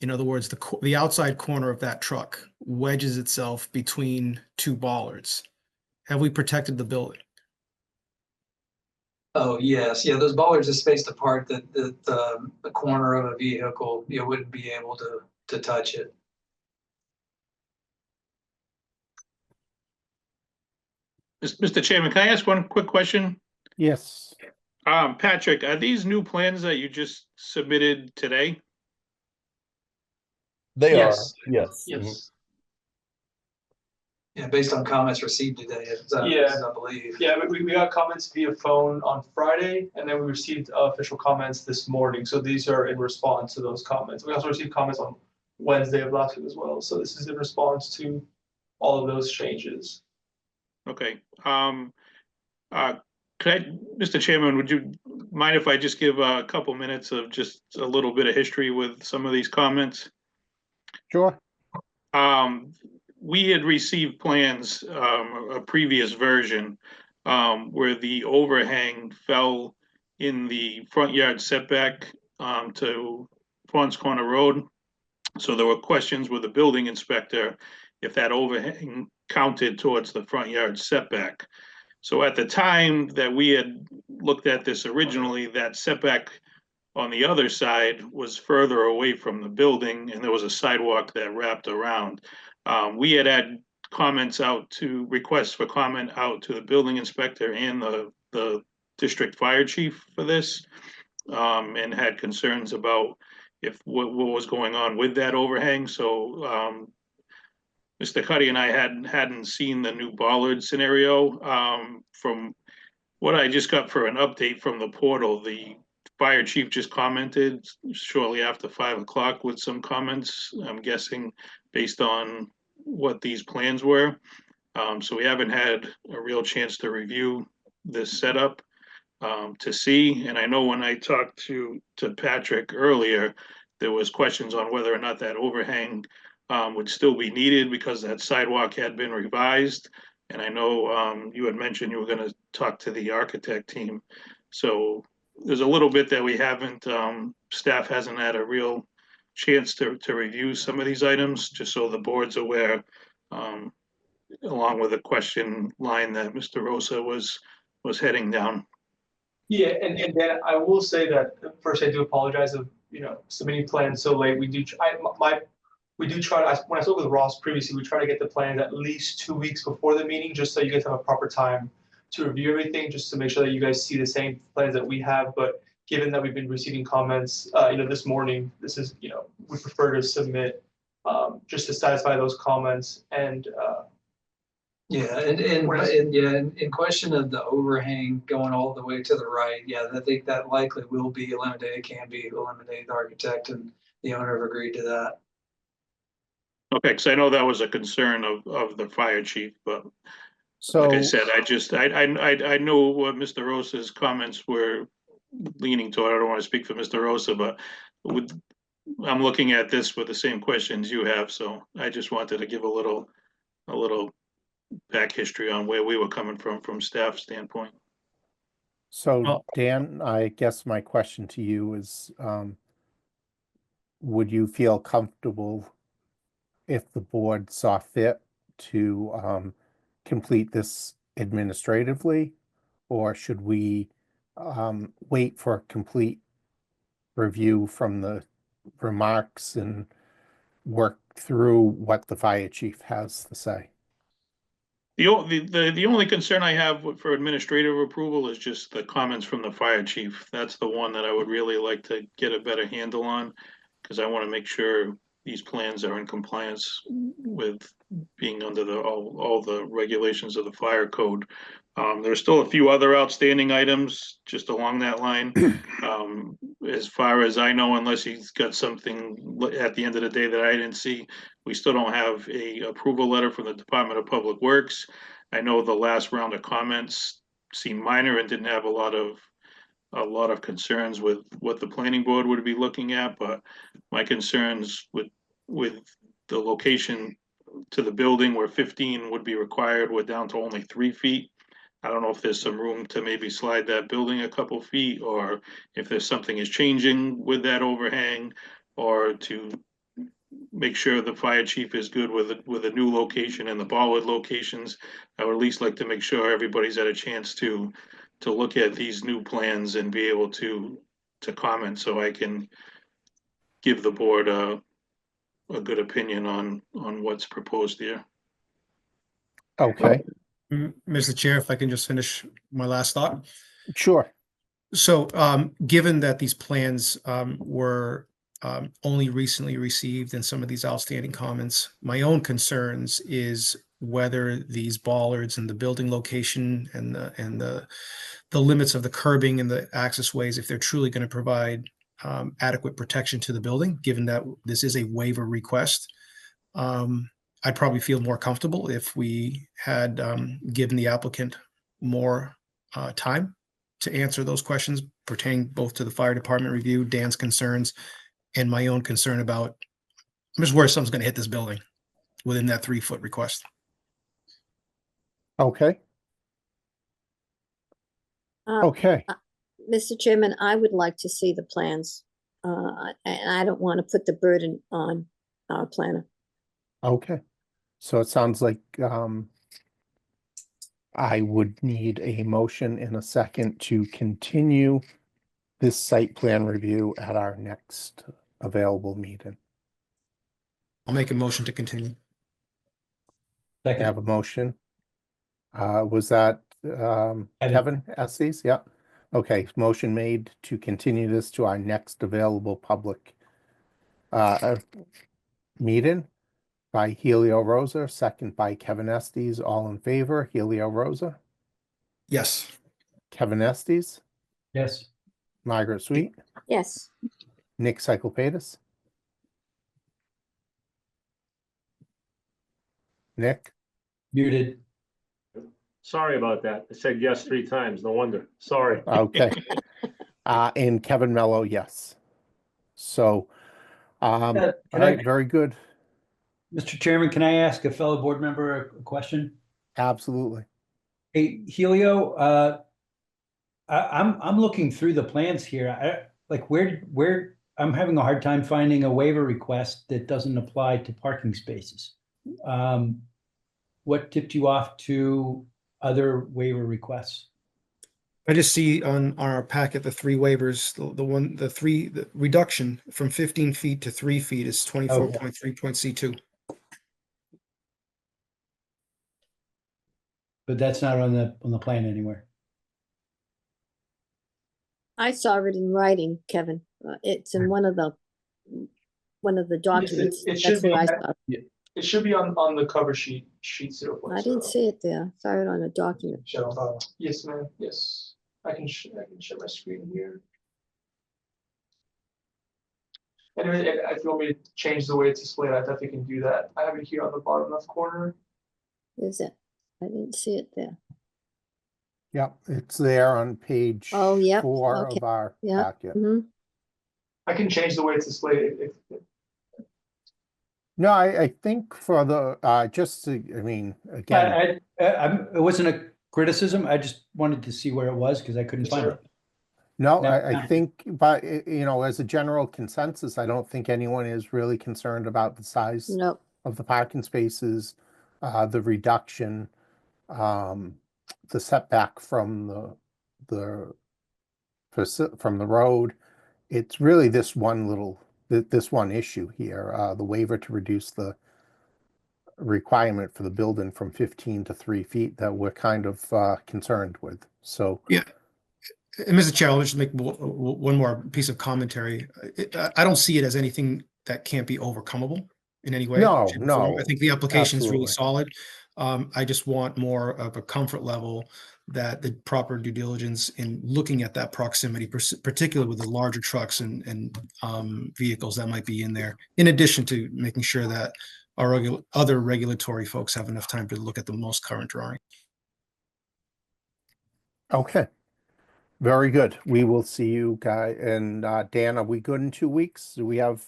In other words, the outside corner of that truck wedges itself between two bollards. Have we protected the building? Oh, yes. Yeah, those bollards are spaced apart that the corner of a vehicle, you wouldn't be able to touch it. Mr. Chairman, can I ask one quick question? Yes, Patrick, are these new plans that you just submitted today? They Yes. are, yes. Yes. Yeah, based on comments received today, Yeah. I believe. Yeah, we got comments via phone on Friday, and then we received official comments this morning. So these are in response to those comments. We also received comments on Wednesday of last week as well. So this is in response to all of those changes. Okay. Mr. Chairman, would you mind if I just give a couple minutes of just a little bit of history with some of these comments? sure. We had received plans, a previous version, where the overhang fell in the front yard setback, to Fons Corner Road. So there were questions with the building inspector if that overhang counted towards the front yard setback. So at the time that we had looked at this originally, that setback on the other side was further away from the building, and there was a sidewalk that wrapped around. We had requests for comment out to the building inspector and the district fire chief for this, and had concerns about what was going on with that overhang. So Mr. Cuddy and I hadn't seen the new bollard scenario. From what I just got for an update from the portal, the fire chief just commented shortly after 5 o'clock with some comments, I'm guessing based on what these plans were. So we haven't had a real chance to review this setup to see. And I know when I talked to Patrick earlier, there was questions on whether or not that overhang would still be needed because that sidewalk had been revised. And I know you had mentioned you were going to talk to the architect team. So there's a little bit that we haven't, staff hasn't had a real chance to review some of these items, just so the board's aware, along with the question line that Mr. Rosa was heading down. Yeah, and then I will say that first I do apologize of submitting plans so late. We do try to, when I spoke with Ross previously, we try to get the plans at least 2 weeks before the meeting, just so you guys have a proper time to review everything, just to make sure that you guys see the same plans that we have. But given that we've been receiving comments, this morning, this is, we prefer to submit just to satisfy those comments. And Yeah, in question of the overhang going all the way to the right, yeah, I think that likely will be eliminated, can be eliminated. The architect and the owner have agreed to that. Okay, because I know that was a concern of the fire chief, but So, like I said, I know what Mr. Rosa's comments were leaning toward. I don't want to speak for Mr. Rosa, but I'm looking at this with the same questions you have, so I just wanted to give a little back history on where we were coming from staff standpoint. so Dan, I guess my question to you is, would you feel comfortable if the board saw fit to complete this administratively? Or should we wait for a complete review from the remarks and work through what the fire chief has to say. The only concern I have for administrative approval is just the comments from the fire chief. That's the one that I would really like to get a better handle on, because I want to make sure these plans are in compliance with being under all the regulations of the fire code. There's still a few other outstanding items just along that line. As far as I know, unless he's got something at the end of the day that I didn't see, we still don't have a approval letter from the Department of Public Works. I know the last round of comments seemed minor and didn't have a lot of concerns with what the planning board would be looking at, but my concerns with the location to the building where 15 would be required, we're down to only 3 feet. I don't know if there's some room to maybe slide that building a couple feet, or if there's something is changing with that overhang, or to make sure the fire chief is good with a new location and the bollard locations. I would at least like to make sure everybody's had a chance to look at these new plans and be able to comment, so I can give the board a good opinion on what's proposed here. Okay, Mr. Chair, if I can just finish my last thought. sure. So, given that these plans were only recently received and some of these outstanding comments, my own concerns is whether these bollards and the building location and the limits of the curbing and the access ways, if they're truly going to provide adequate protection to the building, given that this is a waiver request. I'd probably feel more comfortable if we had given the applicant more time to answer those questions pertaining both to the fire department review, Dan's concerns, and my own concern about, I'm just worried something's going to hit this building within that 3-foot request. Okay, okay. Mr. Chairman, I would like to see the plans. And I don't want to put the burden on our planner. Okay, so it sounds like I would need a motion in a second to continue this site plan review at our next available meeting. I'll make a motion to continue. I have a motion. Was that Kevin Estes? Yeah. Okay, motion made to continue this to our next available public meeting by Helio Rosa, second by Kevin Estes. All in favor, Helio Rosa, Yes. Kevin Estes, Yes. Margaret Sweet, Yes, Nick Cyclepatis. Nick, Muted. Sorry about that. I said yes 3 times. No wonder. Sorry. okay. And Kevin Mello, yes. So, all can right, I- very good. Mr. Chairman, can I ask a fellow board member a question? Absolutely. Hey, Helio, I'm looking through the plans here. Where I'm having a hard time finding a waiver request that doesn't apply to parking spaces. What tipped you off to other waiver requests? I just see on our packet the 3 waivers, the reduction from 15 feet to 3 feet is 24.3.C2. But that's not on the plan anywhere. I saw it in writing, Kevin. It's in one of the documents. it should That's where be. I saw it. It should be on the cover sheet 0.0. I didn't see it there. I saw it on a document. Yes, ma'am. Yes, I can share my screen here. Anyway, if you want me to change the way it's displayed, I definitely can do that. I have it here on the bottom left corner. Is it? I didn't see it there. Yep, it's there on page Oh, yep, 4 okay, of our yep. packet. Mhm. I can change the way it's displayed if No, I think for the, just to, I mean, again, It wasn't a criticism. I just wanted to see where it was because I couldn't find it. no, No, I no. think, but, you know, as a general consensus, I don't think anyone is really concerned about the size Nope. of the parking spaces, the reduction, the setback from the from the road. It's really this one this one issue here, the waiver to reduce the requirement for the building from 15 to 3 feet that we're kind of concerned with. So Yeah. And Mr. Chair, I'll just make one more piece of commentary. I don't see it as anything that can't be overcomable in any way. No, shape, or form. no, I think the application is really absolutely. solid. I just want more of a comfort level that the proper due diligence in looking at that proximity, particularly with the larger trucks and vehicles that might be in there, in addition to making sure that our other regulatory folks have enough time to look at the most current drawing. Okay. Very good. We will see you guys. And Dan, are we good in 2 weeks? Do we have?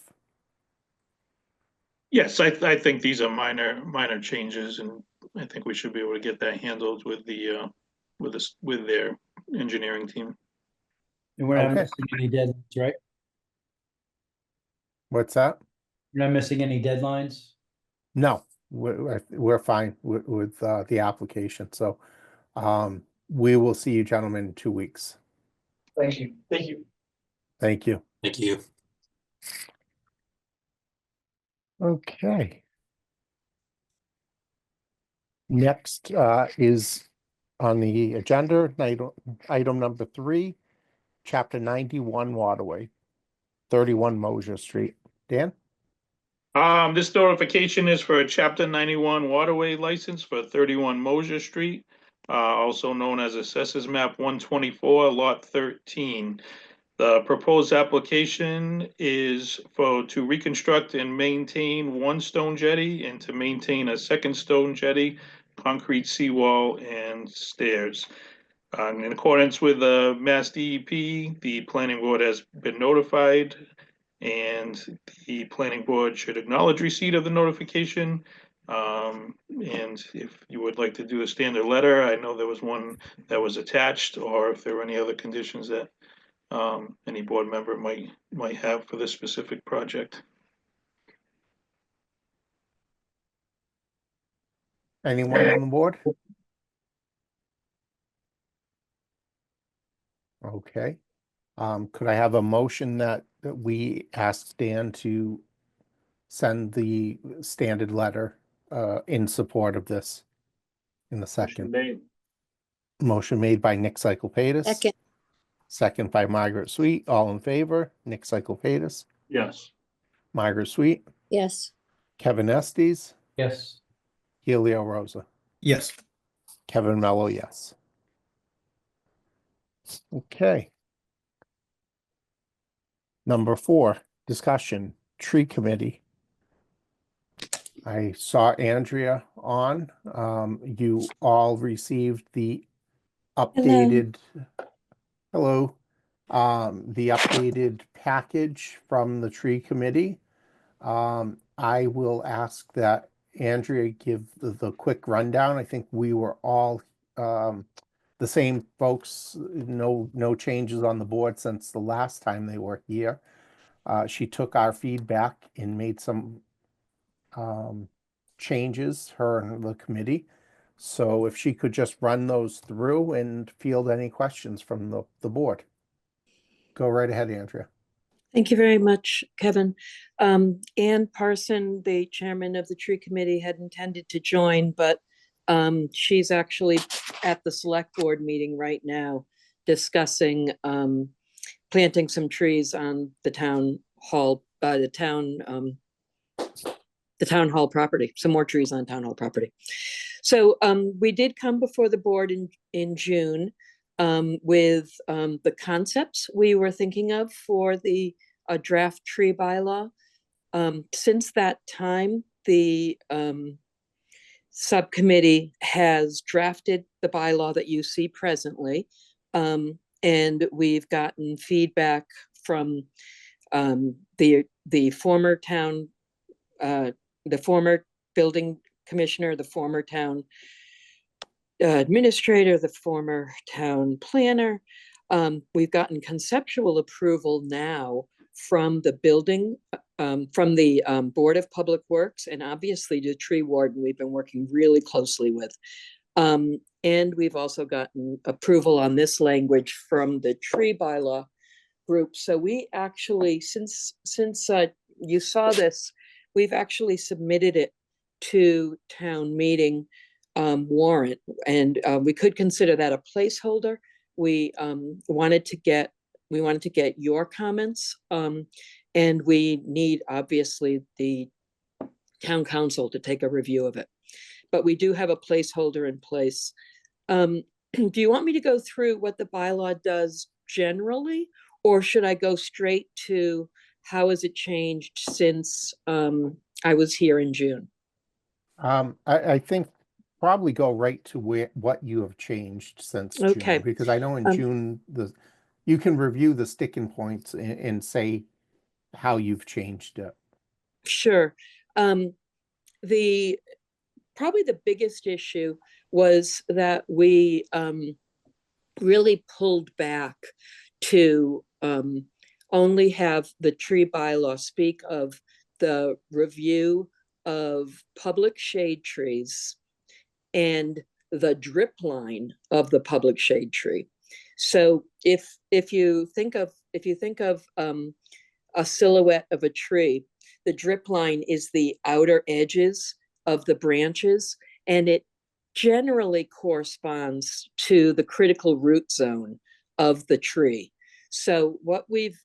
Yes, I think these are minor changes, and I think we should be able to get that handled with with their engineering team. And we're not Okay. missing any deadlines, right? What's that? We're not missing any deadlines? No, we're fine with the application. So we will see you gentlemen in 2 weeks. Thank you. Thank you. Thank you. Thank you. Okay. Next is on the agenda, item number 3, Chapter 91 Waterway, 31 Mosier Street. Dan? This notification is for a Chapter 91 waterway license for 31 Mosier Street, also known as Assessors Map 124, Lot 13. The proposed application is to reconstruct and maintain one stone jetty and to maintain a second stone jetty, concrete seawall, and stairs. In accordance with the Mass DEP, the planning board has been notified, and the planning board should acknowledge receipt of the notification. And if you would like to do a standard letter, I know there was one that was attached, or if there are any other conditions that any board member might have for this specific project. Anyone on the board? Okay. Could I have a motion that we ask Dan to send the standard letter in support of this in the second? Motion made by Nick Cyclepatis. Second, Second by Margaret Sweet. All in favor? Nick Cyclepatis, Yes. Margaret Sweet, yes, Kevin Estes, Yes. Helio Rosa, Yes. Kevin Mello, yes. Okay. Number 4, discussion, tree committee. I saw Andrea on. You all received the updated, hello, the updated package from the tree committee. I will ask that Andrea give the quick rundown. I think we were all the same folks, no changes on the board since the last time they were here. She took our feedback and made some changes, her and the committee. So if she could just run those through and field any questions from the board. Go right ahead, Andrea. Thank you very much, Kevin. Ann Parson, the chairman of the tree committee, had intended to join, but she's actually at the select board meeting right now discussing planting some trees on the town hall, the town hall property, some more trees on town hall property. So we did come before the board in June with the concepts we were thinking of for the draft tree bylaw. Since that time, the subcommittee has drafted the bylaw that you see presently, and we've gotten feedback from the former town, the former building commissioner, the former town administrator, the former town planner. We've gotten conceptual approval now from the building, from the Board of Public Works, and obviously the tree warden we've been working really closely with. And we've also gotten approval on this language from the tree bylaw group. So we actually, since you saw this, we've actually submitted it to town meeting warrant, and we could consider that a placeholder. We wanted to get your comments, and we need obviously the town council to take a review of it. But we do have a placeholder in place. Do you want me to go through what the bylaw does generally, or should I go straight to how has it changed since I was here in June? I think probably go right to what you have changed since June, Okay. because I know in June, you can review the sticking points and say how you've changed it. Sure. Probably the biggest issue was that we really pulled back to only have the tree bylaw speak of the review of public shade trees and the drip line of the public shade tree. So if you think of a silhouette of a tree, the drip line is the outer edges of the branches, and it generally corresponds to the critical root zone of the tree. So what we've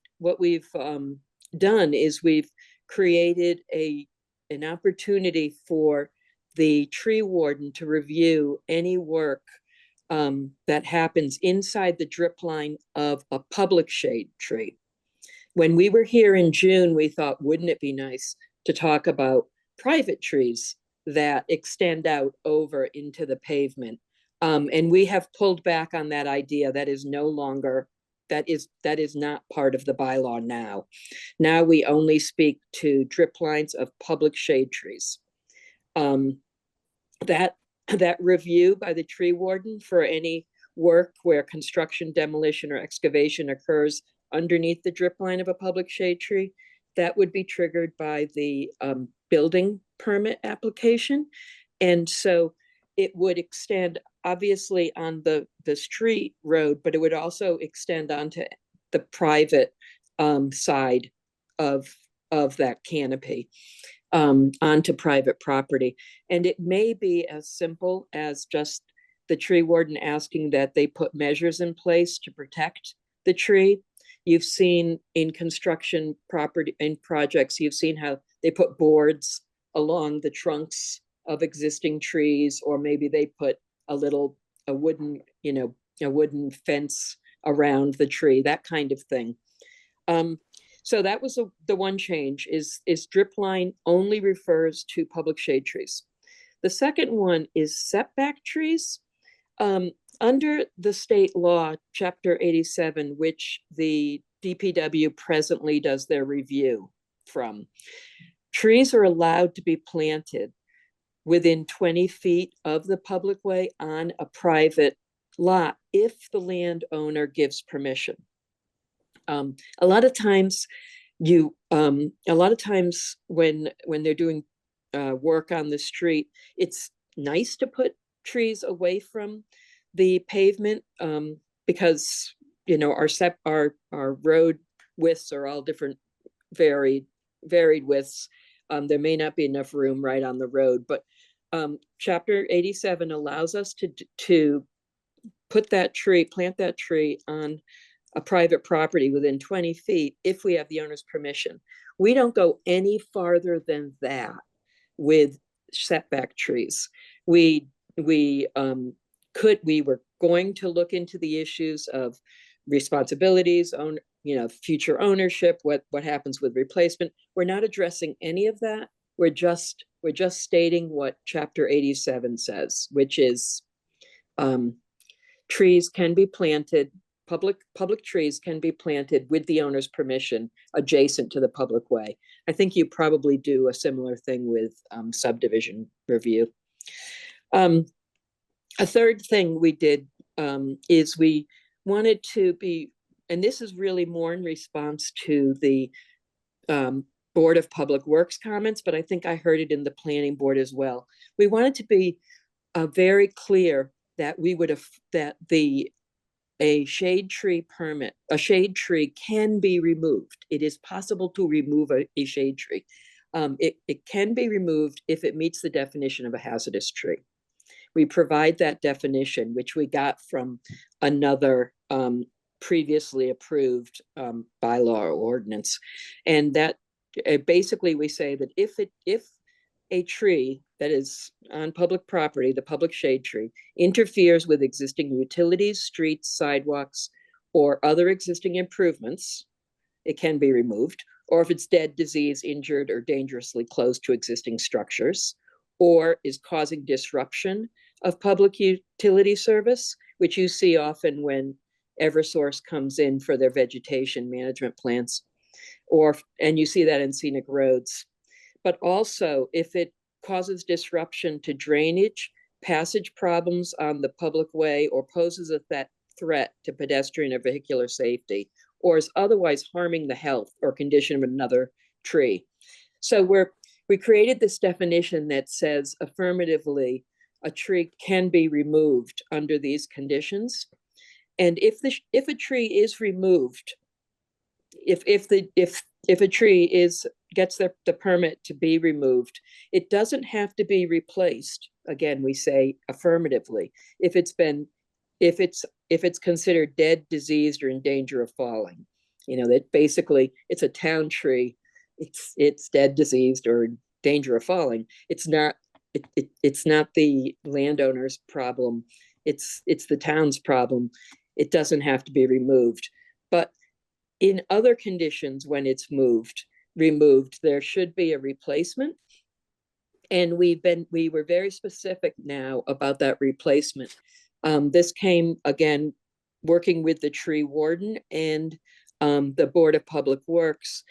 done is we've created an opportunity for the tree warden to review any work that happens inside the drip line of a public shade tree. When we were here in June, we thought, wouldn't it be nice to talk about private trees that extend out into the pavement? And we have pulled back on that idea. That is no longer, that is not part of the bylaw now. Now we only speak to drip lines of public shade trees. That review by the tree warden for any work where construction, demolition, or excavation occurs underneath the drip line of a public shade tree, that would be triggered by the building permit application. And so it would extend obviously on the street road, but it would also extend onto the private side of that canopy, onto private property. And it may be as simple as just the tree warden asking that they put measures in place to protect the tree. You've seen in construction property and projects, you've seen how they put boards along the trunks of existing trees, or maybe they put a wooden fence around the tree, that kind of thing. So that was the one change, is drip line only refers to public shade trees. The second one is setback trees. Under the state law, Chapter 87, which the DPW presently does their review from, trees are allowed to be planted within 20 feet of the public way on a private lot if the landowner gives permission. A lot of times when they're doing work on the street, it's nice to put trees away from the pavement, because our road widths are all different, varied widths. There may not be enough room right on the road, but Chapter 87 allows us to plant that tree on a private property within 20 feet if we have the owner's permission. We don't go any farther than that with setback trees. We were going to look into the issues of responsibilities, future ownership, what happens with replacement. We're not addressing any of that. We're just stating what Chapter 87 says, which is trees can be planted, public trees can be planted with the owner's permission adjacent to the public way. I think you probably do a similar thing with subdivision review. A third thing we did is we wanted to be, and this is really more in response to the Board of Public Works comments, but I think I heard it in the planning board as well. We wanted to be very clear that we would have, that a shade tree permit, a shade tree can be removed. It is possible to remove a shade tree. It can be removed if it meets the definition of a hazardous tree. We provide that definition, which we got from another previously approved bylaw or ordinance. And that basically we say that if a tree that is on public property, the public shade tree, interferes with existing utilities, streets, sidewalks, or other existing improvements, it can be removed. Or if it's dead, diseased, injured, or dangerously close to existing structures, or is causing disruption of public utility service, which you see often when Eversource comes in for their vegetation management plans, and you see that in scenic roads. But also if it causes disruption to drainage, passage problems on the public way, or poses a threat to pedestrian or vehicular safety, or is otherwise harming the health or condition of another tree. So we created this definition that says affirmatively a tree can be removed under these conditions. And if a tree is removed, if a tree gets the permit to be removed, it doesn't have to be replaced. Again, we say affirmatively, if it's considered dead, diseased, or in danger of falling. That basically it's a town tree, it's dead, diseased, or in danger of falling. It's not the landowner's problem, it's the town's problem. It doesn't have to be removed. But in other conditions, when it's removed, there should be a replacement. And we were very specific now about that replacement. This came, again, working with the tree warden and the Board of Public Works,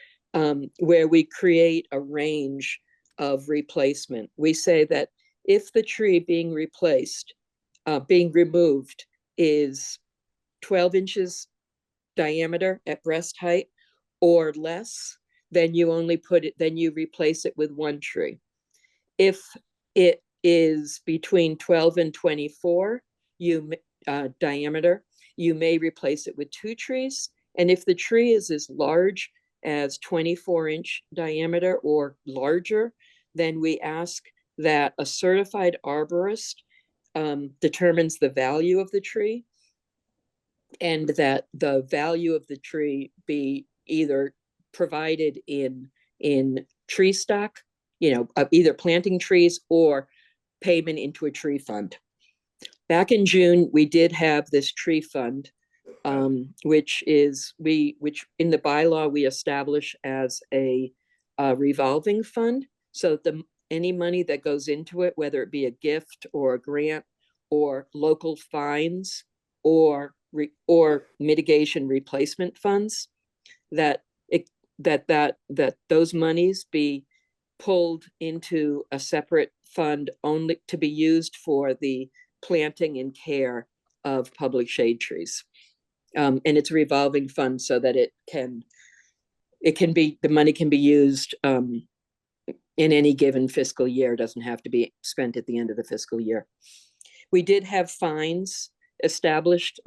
where we create a range of replacement. We say that if the tree being removed is 12 inches diameter at breast height or less, then you replace it with one tree. If it is between 12 and 24 diameter, you may replace it with two trees. And if the tree is as large as 24-inch diameter or larger, then we ask that a certified arborist determines the value of the tree, and that the value of the tree be either provided in tree stock, either planting trees or payment into a tree fund. Back in June, we did have this tree fund, which in the bylaw we establish as a revolving fund. So any money that goes into it, whether it be a gift or a grant or local fines or mitigation replacement funds, that those monies be pulled into a separate fund only to be used for the planting and care of public shade trees. And it's a revolving fund so that the money can be used in any given fiscal year. It doesn't have to be spent at the end of the fiscal year. We did have fines established.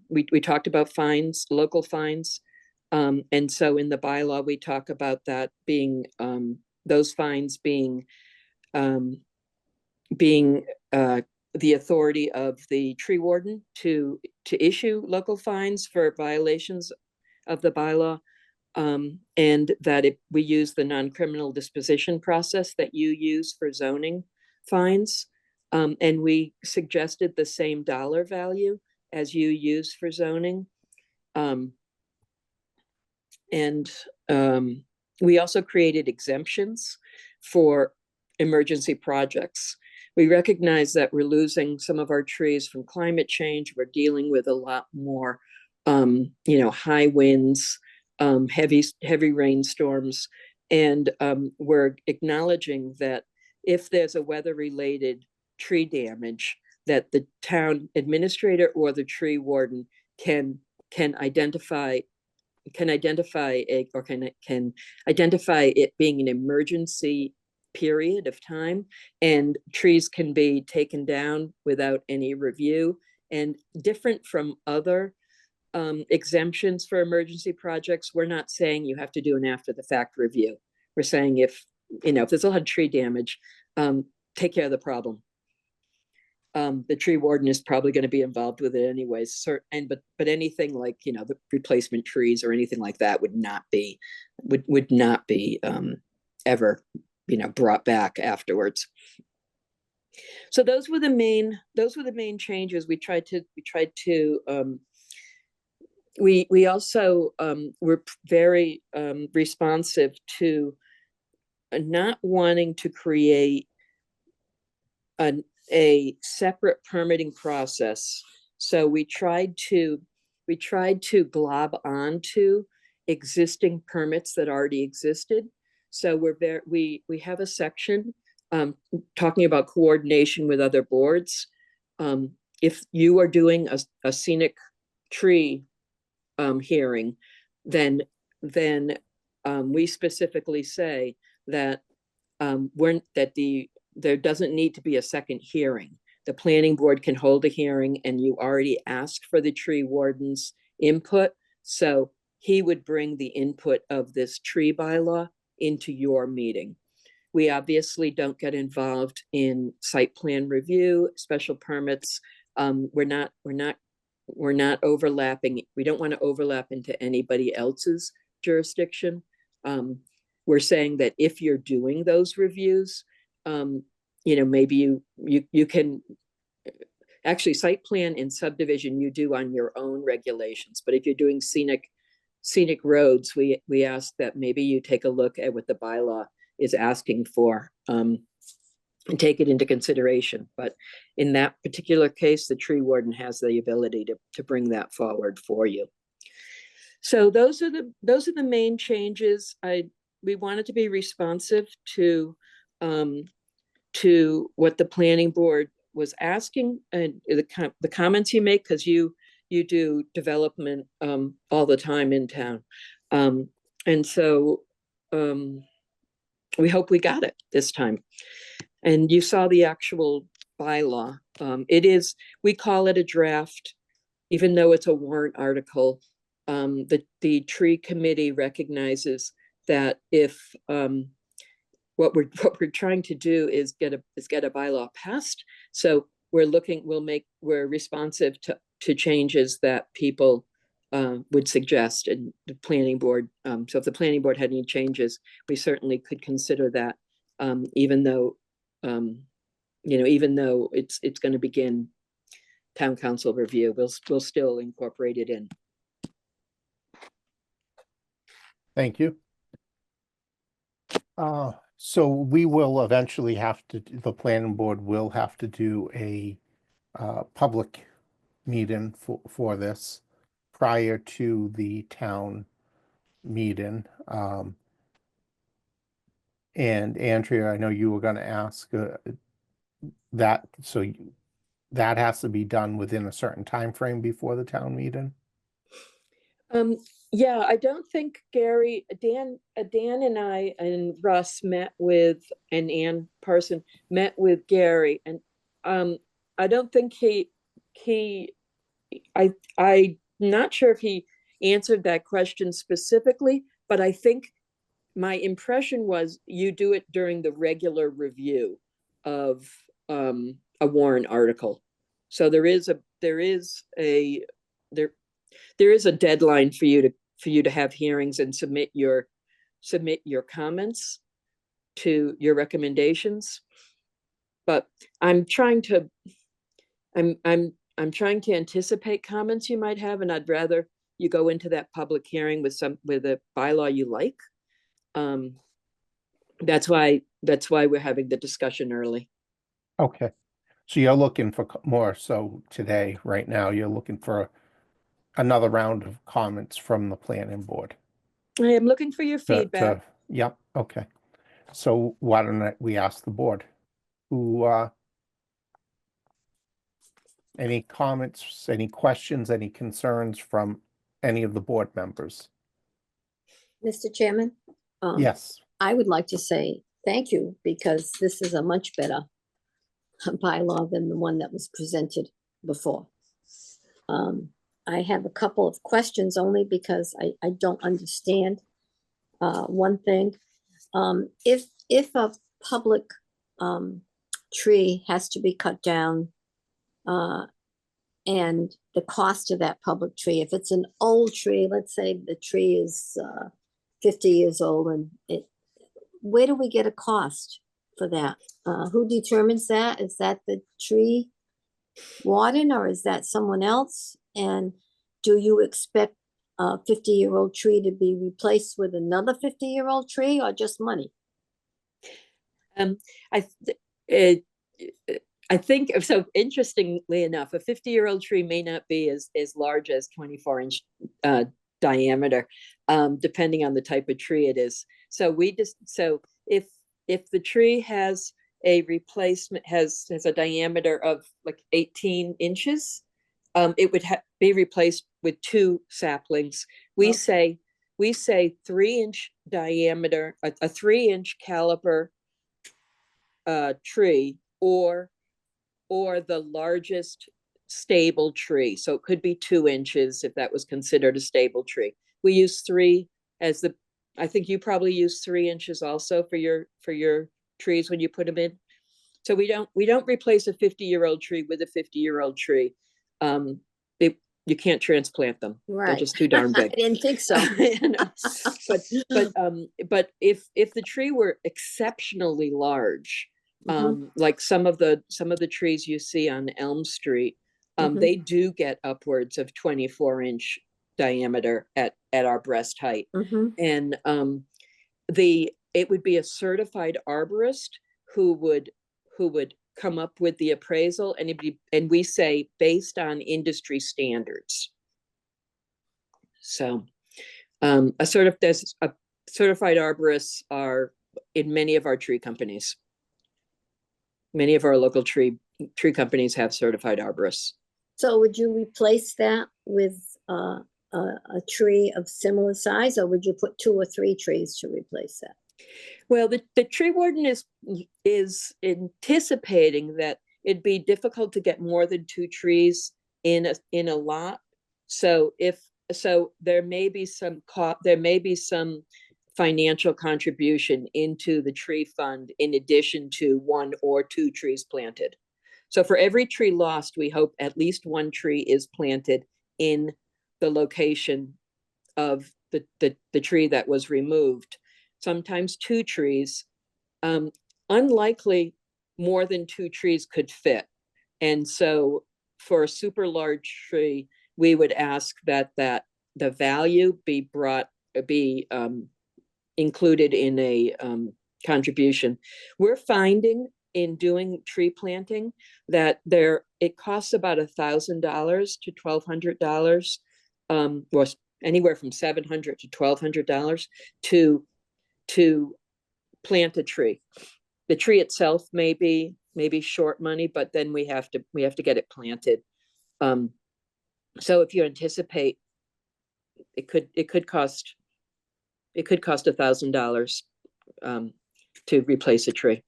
We talked about fines, local fines. And so in the bylaw, we talk about that being, those fines being the authority of the tree warden to issue local fines for violations of the bylaw, and that we use the non-criminal disposition process that you use for zoning fines. And we suggested the same dollar value as you use for zoning. We also created exemptions for emergency projects. We recognize that we're losing some of our trees from climate change. We're dealing with a lot more, high winds, heavy rainstorms. And we're acknowledging that if there's a weather-related tree damage, that the town administrator or the tree warden can identify it being an emergency period of time, and trees can be taken down without any review. And different from other exemptions for emergency projects, we're not saying you have to do an after the fact review. We're saying if there's a lot of tree damage, take care of the problem. The tree warden is probably going to be involved with it anyways. But anything like, the replacement trees or anything like that would not be ever, brought back afterwards. So those were the main changes. We also were very responsive to not wanting to create a separate permitting process. So we tried to glob onto existing permits that already existed. So we have a section talking about coordination with other boards. If you are doing a scenic tree hearing, then we specifically say that there doesn't need to be a second hearing. The planning board can hold a hearing, and you already asked for the tree warden's input. So he would bring the input of this tree bylaw into your meeting. We obviously don't get involved in site plan review, special permits. We're not overlapping. We don't want to overlap into anybody else's jurisdiction. We're saying that if you're doing those reviews, maybe you can actually site plan and subdivision you do on your own regulations. But if you're doing scenic roads, we ask that maybe you take a look at what the bylaw is asking for and take it into consideration. But in that particular case, the tree warden has the ability to bring that forward for you. So those are the main changes. We wanted to be responsive to what the planning board was asking and the comments you make, because you do development all the time in town. And so we hope we got it this time. And you saw the actual bylaw. We call it a draft, even though it's a warrant article. The tree committee recognizes that if what we're trying to do is get a bylaw passed. So we're responsive to changes that people would suggest, and the planning board. So if the planning board had any changes, we certainly could consider that, even though it's going to begin town council review, we'll still incorporate it in. Thank you. So we will eventually the planning board will have to do a public meeting for this prior to the town meeting. And Andrea, I know you were going to ask that, so that has to be done within a certain time frame before the town meeting? Yeah, I don't think Dan and I and Russ met with, and Ann Parson met with Gary, and I don't think I'm not sure if he answered that question specifically, but I think my impression was you do it during the regular review of a warrant article. So there is a deadline for you to have hearings and submit your comments to your recommendations. But I'm trying to anticipate comments you might have, and I'd rather you go into that public hearing with a bylaw you like. That's why we're having the discussion early. Okay. So you're looking for more, so today, right now, you're looking for another round of comments from the planning board. I am looking for your feedback. Yep, okay. So why don't we ask the board? Any comments, any questions, any concerns from any of the board members? Mr. Chairman? Yes. I would like to say thank you, because this is a much better bylaw than the one that was presented before. I have a couple of questions only because I don't understand one thing. If a public tree has to be cut down, and the cost of that public tree, if it's an old tree, let's say the tree is 50 years old, and where do we get a cost for that? Who determines that? Is that the tree warden, or is that someone else? And do you expect a 50-year-old tree to be replaced with another 50-year-old tree, or just money? I think so. Interestingly enough, a 50-year-old tree may not be as large as 24-inch diameter, depending on the type of tree it is. So if the tree has a replacement, has a diameter of like 18 inches, it would be replaced with 2 saplings. We say 3-inch diameter, a 3-inch caliber tree, or the largest stable tree. So it could be 2 inches if that was considered a stable tree. We use 3 as I think you probably use 3 inches also for your trees when you put them in. So we don't replace a 50-year-old tree with a 50-year-old tree. You can't transplant them. Right. They're just too darn big. I didn't think so. But if the tree were exceptionally large, Mhm. like some of the trees you see on Elm Street, they do get upwards of 24-inch diameter at our breast height. And it would be a certified arborist who would come up with the appraisal, and we say based on industry standards. So there's a certified arborists are in many of our tree companies. Many of our local tree companies have certified arborists. So would you replace that with a tree of similar size, or would you put 2 or 3 trees to replace that? Well, the tree warden is anticipating that it'd be difficult to get more than 2 trees in a lot. So there may be some financial contribution into the tree fund in addition to 1 or 2 trees planted. So for every tree lost, we hope at least 1 tree is planted in the location of the tree that was removed. Sometimes 2 trees. Unlikely more than 2 trees could fit. And so for a super large tree, we would ask that the value be included in a contribution. We're finding in doing tree planting that it costs about $1,000 to $1,200, or anywhere from $700 to $1,200 to plant a tree. The tree itself may be short money, but then we have to get it planted. So if you anticipate, it could cost $1,000 to replace a tree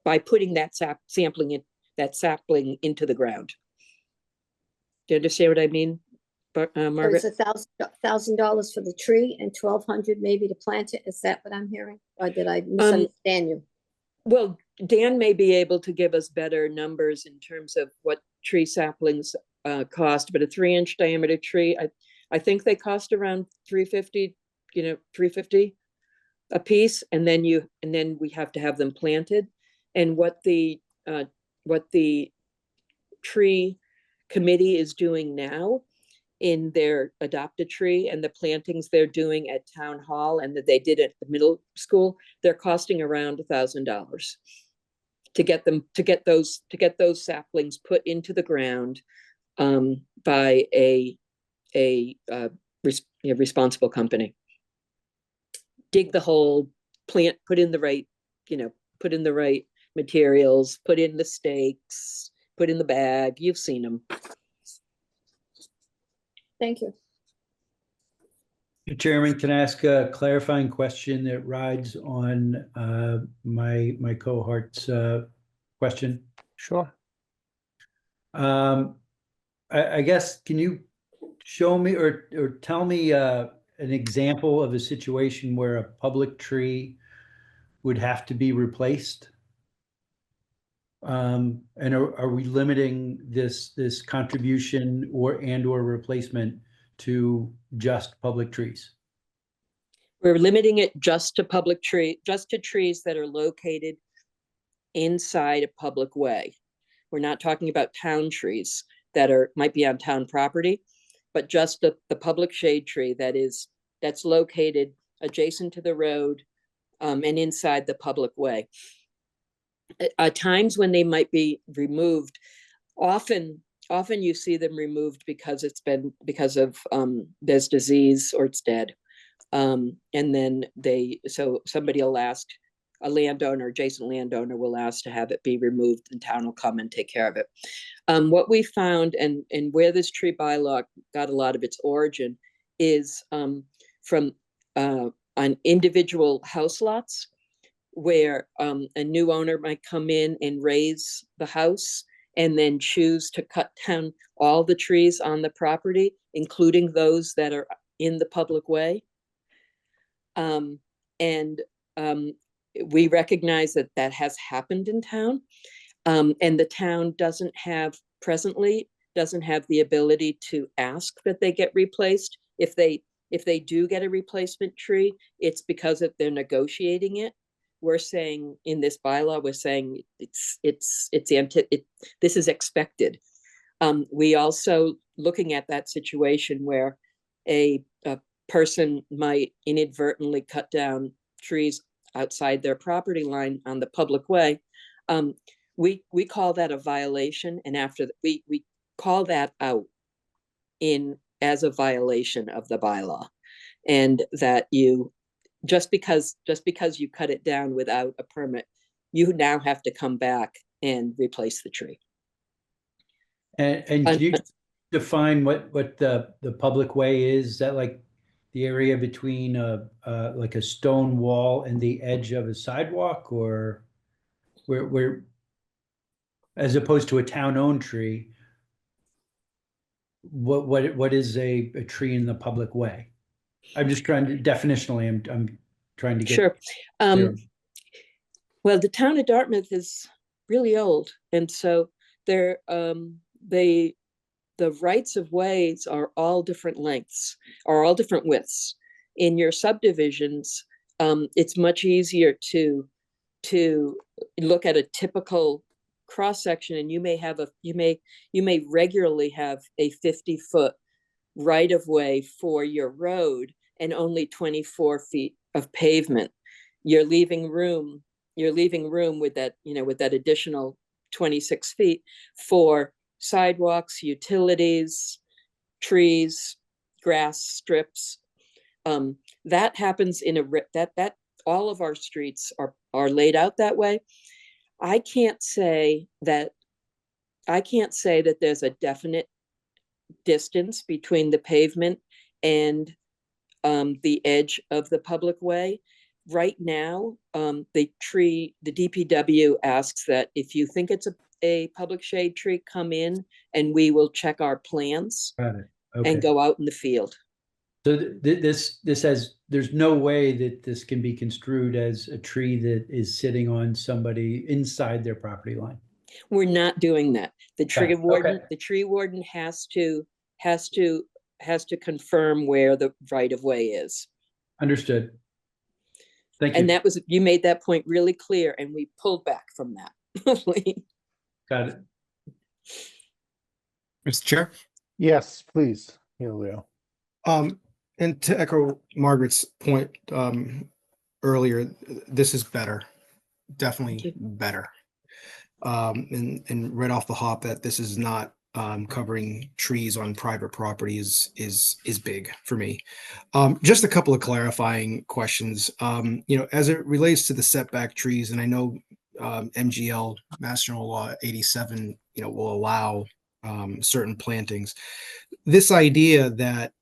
by putting that sapling into the ground. Do you understand what I mean, Margaret? So it's $1,000 for the tree and $1,200 maybe to plant it. Is that what I'm hearing, or did I misunderstand you? Well, Dan may be able to give us better numbers in terms of what tree saplings cost, but a 3-inch diameter tree, I think they cost around $350, $350 a piece, and then we have to have them planted. And what the tree committee is doing now in their Adopt a Tree and the plantings they're doing at Town Hall and that they did at the middle school, they're costing around $1,000 to get those saplings put into the ground by a responsible company. Dig the hole, plant, put in the right materials, put in the stakes, put in the bag. You've seen them. Thank you. Mr. Chairman, can I ask a clarifying question that rides on my cohort's question? Sure. I guess, can you show me or tell me an example of a situation where a public tree would have to be replaced? And are we limiting this contribution or replacement to just public trees? We're limiting it just to just to trees that are located inside a public way. We're not talking about town trees that might be on town property, but just the public shade tree that's located adjacent to the road and inside the public way. At times when they might be removed, often you see them removed because there's disease or it's dead. And then somebody will ask, a landowner, adjacent landowner will ask to have it be removed, and town will come and take care of it. What we found and where this tree bylaw got a lot of its origin is from on individual house lots where a new owner might come in and raise the house and then choose to cut down all the trees on the property, including those that are in the public way. We recognize that has happened in town, and the town presently doesn't have the ability to ask that they get replaced. If they do get a replacement tree, it's because they're negotiating it. We're saying in this bylaw, we're saying this is expected. We also looking at that situation where a person might inadvertently cut down trees outside their property line on the public way. We call that a violation, and after we call that out as a violation of the bylaw, and that you just because you cut it down without a permit, you now have to come back and replace the tree. And can you define what the public way is? Is that like the area between like a stone wall and the edge of a sidewalk, or where as opposed to a town-owned tree, what is a tree in the public way? I'm just trying to definitionally, I'm trying to get Sure. clear. Well, the town of Dartmouth is really old, and so the rights of ways are all different lengths, are all different widths. In your subdivisions, it's much easier to look at a typical cross section, and you may regularly have a 50-foot right of way for your road and only 24 feet of pavement. You're leaving room with that, with that additional 26 feet for sidewalks, utilities, trees, grass strips. That happens that all of our streets are laid out that way. I can't say that there's a definite distance between the pavement and the edge of the public way. Right now, the DPW asks that if you think it's a public shade tree, come in and we will check our plans. Got it. Okay. And go out in the field. So there's no way that this can be construed as a tree that is sitting on somebody inside their property line. We're not doing that. The tree warden, Okay. the tree warden has to confirm where the right of way is. Understood. Thank you. And you made that point really clear, and we pulled back from that. Got it. Mr. Chair? Yes, please, Helio. And to echo Margaret's point earlier, this is better, definitely better. And right off the hop, that this is not covering trees on private property is big for me. Just a couple of clarifying questions. As it relates to the setback trees, and I know MGL Mass General Law 87, will allow certain plantings. This idea that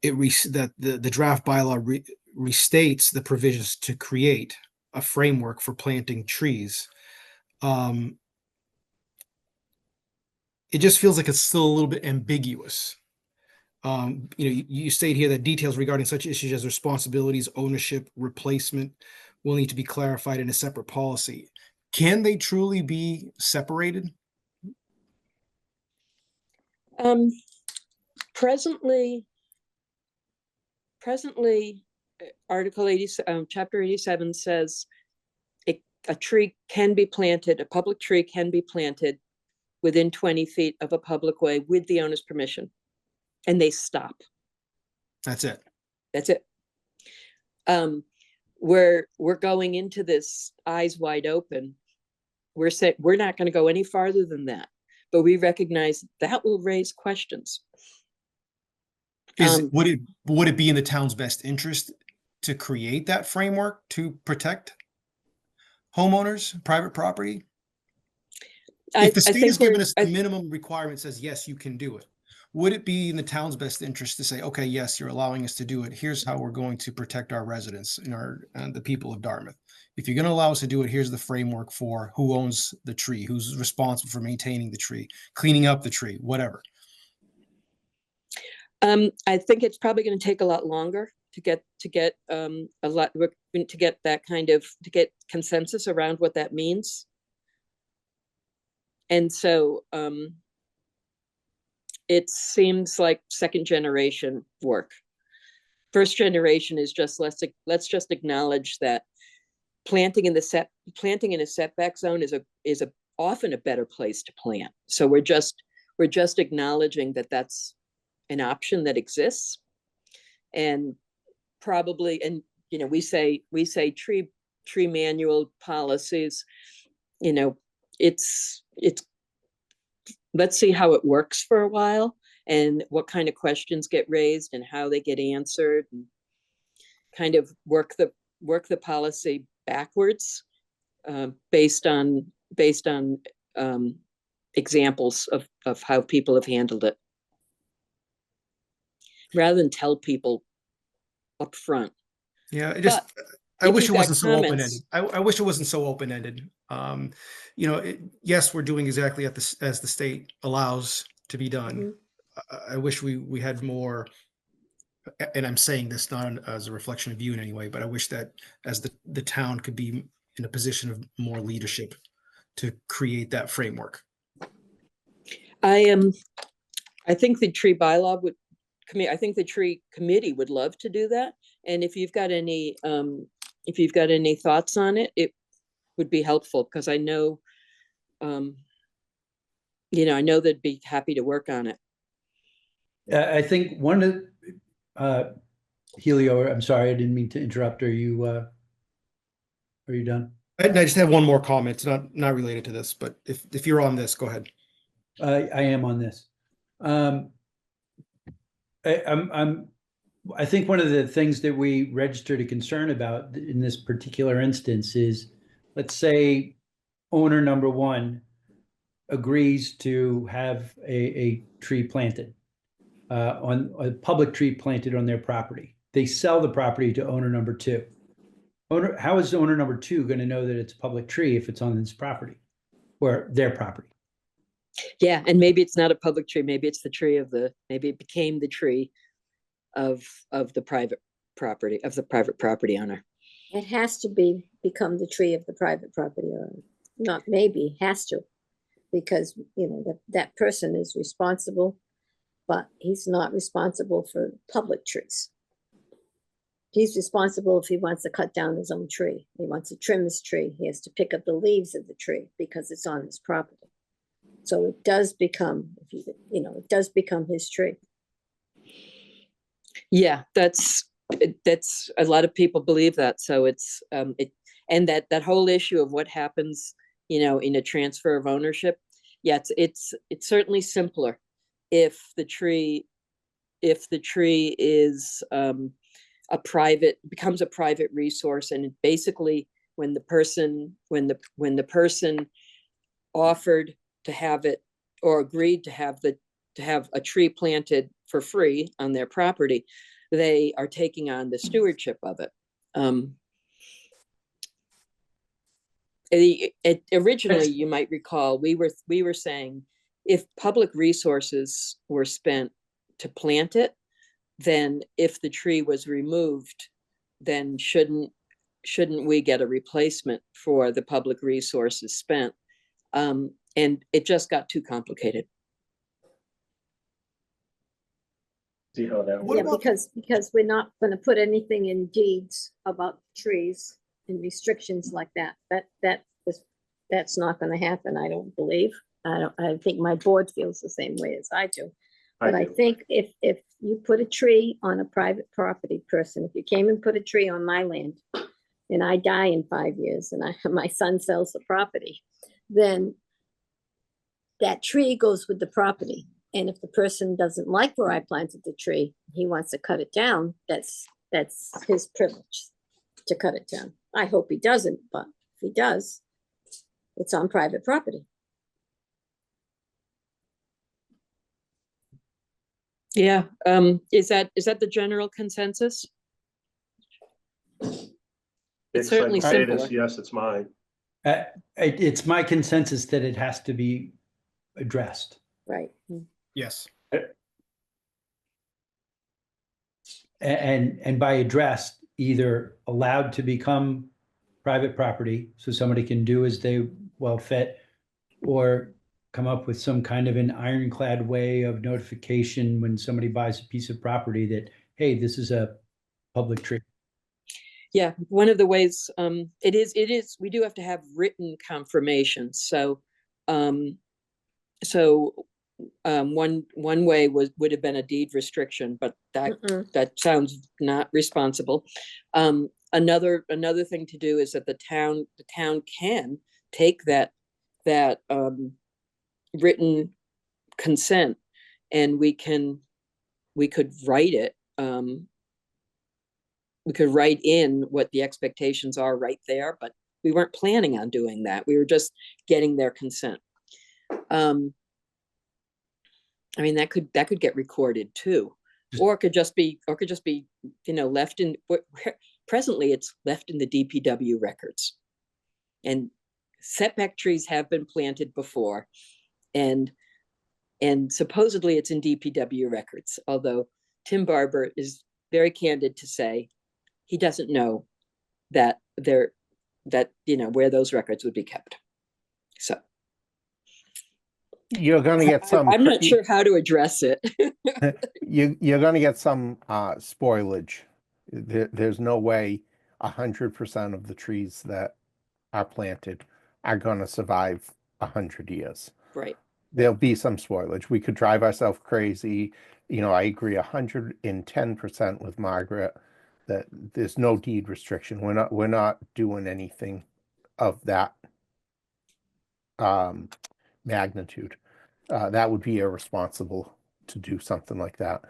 that the draft bylaw restates the provisions to create a framework for planting trees. It just feels like it's still a little bit ambiguous. You state here that details regarding such issues as responsibilities, ownership, replacement will need to be clarified in a separate policy. Can they truly be separated? Presently, Article 80, Chapter 87 says a tree can be planted, a public tree can be planted within 20 feet of a public way with the owner's permission, and they stop. That's it. That's it. We're going into this eyes wide open. We're saying we're not going to go any farther than that, but we recognize that will raise questions. Would it be in the town's best interest to create that framework to protect homeowners, private property? If the state has given us the minimum requirement, says yes, you can do it, would it be in the town's best interest to say, okay, yes, you're allowing us to do it. Here's how we're going to protect our residents and the people of Dartmouth. If you're going to allow us to do it, here's the framework for who owns the tree, who's responsible for maintaining the tree, cleaning up the tree, whatever. I think it's probably going to take a lot longer to get consensus around what that means. And so it seems like second generation work. First generation is just let's just acknowledge that planting in a setback zone is often a better place to plant. So we're just acknowledging that that's an option that exists, and probably, and we say tree manual policies. It's let's see how it works for a while and what kind of questions get raised and how they get answered, and kind of work the policy backwards based on examples of how people have handled it, rather than tell people up front. Yeah, I wish it wasn't so open-ended. I wish it wasn't so open-ended. Yes, we're doing exactly as the state allows to be done. I wish we had more, and I'm saying this not as a reflection of you in any way, but I wish that as the town could be in a position of more leadership to create that framework. I think the tree bylaw I think the tree committee would love to do that. And if you've got any thoughts on it, it would be helpful, because I know, I know they'd be happy to work on it. I think one of Helio, I'm sorry, I didn't mean to interrupt. Are you done? I just have one more comment. It's not related to this, but if you're on this, go ahead. I am on this. I think one of the things that we registered a concern about in this particular instance is, let's say owner number one agrees to have a tree planted, on a public tree planted on their property. They sell the property to owner number two. How is owner number two going to know that it's a public tree if it's on his property or their property? Yeah, and maybe it's not a public tree. Maybe it's the tree maybe it became the tree of the private property owner. It has to become the tree of the private property owner. Not maybe, has to, because that person is responsible, but he's not responsible for public trees. He's responsible if he wants to cut down his own tree. He wants to trim his tree. He has to pick up the leaves of the tree because it's on his property. So it does become, it does become his tree. Yeah, that's a lot of people believe that. So it's and that whole issue of what happens, in a transfer of ownership. Yeah, it's certainly simpler if the tree is becomes a private resource, and it basically when the person offered to have it, or agreed to have a tree planted for free on their property, they are taking on the stewardship of it. Originally, you might recall, we were saying if public resources were spent to plant it, then if the tree was removed, then shouldn't we get a replacement for the public resources spent? And it just got too complicated. See how that What Yeah, works. because we're not gonna put anything in deeds about trees and restrictions like that. That's not gonna happen, I don't believe. I think my board feels the same way as I do. But I do. think if you put a tree on a private property person, if you came and put a tree on my land and I die in 5 years and my son sells the property, then that tree goes with the property. And if the person doesn't like where I planted the tree, he wants to cut it down, that's his privilege to cut it down. I hope he doesn't, but if he does, it's on private property. Yeah, is that the general consensus? It's certainly like simpler. Davis, yes, it's mine. It's my consensus that it has to be addressed. Right. Yes. And by addressed, either allowed to become private property, so somebody can do as they well fit, or come up with some kind of an ironclad way of notification when somebody buys a piece of property that, hey, this is a public tree. Yeah, one of the ways, it is, we do have to have written confirmation. So, one way would have been a deed restriction, but that sounds not responsible. Another thing to do is that the town can take that written consent, and we could write it. We could write in what the expectations are right there, but we weren't planning on doing that. We were just getting their consent. I mean, that could get recorded too, or it could just be, left in, presently it's left in the DPW records. And setback trees have been planted before, and supposedly it's in DPW records, although Tim Barber is very candid to say he doesn't know that where those records would be kept. So You're gonna get some. I'm not sure how to address it. You're gonna get some spoilage. There's no way 100% of the trees that are planted are gonna survive 100 years. Right. There'll be some spoilage. We could drive ourselves crazy. I agree 110% with Margaret that there's no deed restriction. We're not doing anything of that magnitude. That would be irresponsible to do something like that.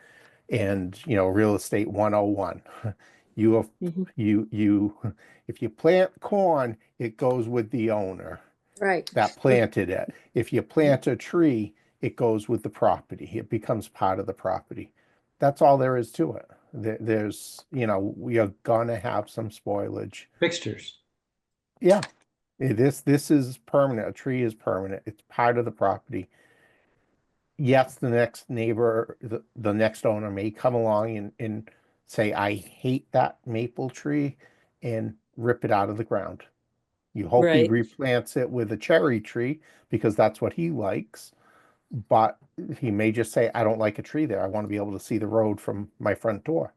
And real estate 101. If you plant corn, it goes with the owner Right. that planted it. If you plant a tree, it goes with the property. It becomes part of the property. That's all there is to it. There's, we are gonna have some spoilage. Fixtures. Yeah, this is permanent. A tree is permanent. It's part of the property. Yes, the next neighbor, the next owner may come along and say, I hate that maple tree, and rip it out of the ground. You hope he Right. replants it with a cherry tree because that's what he likes. But he may just say, I don't like a tree there. I want to be able to see the road from my front door,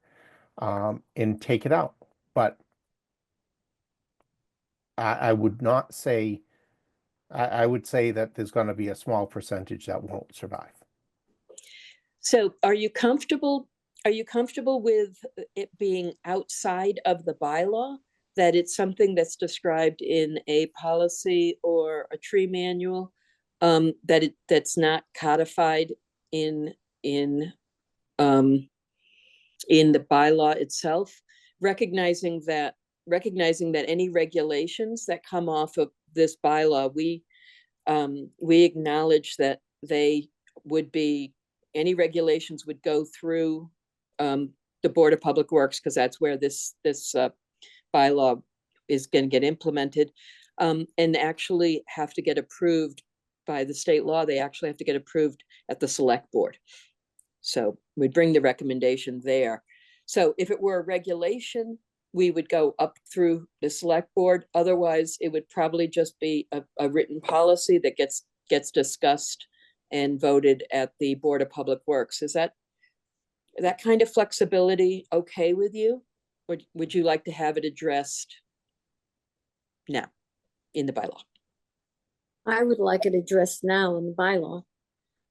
and take it out. But I would not say, I would say that there's going to be a small percentage that won't survive. So are you comfortable with it being outside of the bylaw, that it's something that's described in a policy or a tree manual, that's not codified in the bylaw itself, recognizing that any regulations that come off of this bylaw, we acknowledge that any regulations would go through the the Board of Public Works, because that's where this bylaw is going to get implemented, and actually have to get approved by the state law. They actually have to get approved at the select board. So we'd bring the recommendation there. So if it were a regulation, we would go up through the select board. Otherwise, it would probably just be a written policy that gets discussed and voted at the Board of Public Works. Is that kind of flexibility okay with you? Or would you like to have it addressed now in the bylaw? I would like it addressed now in the bylaw.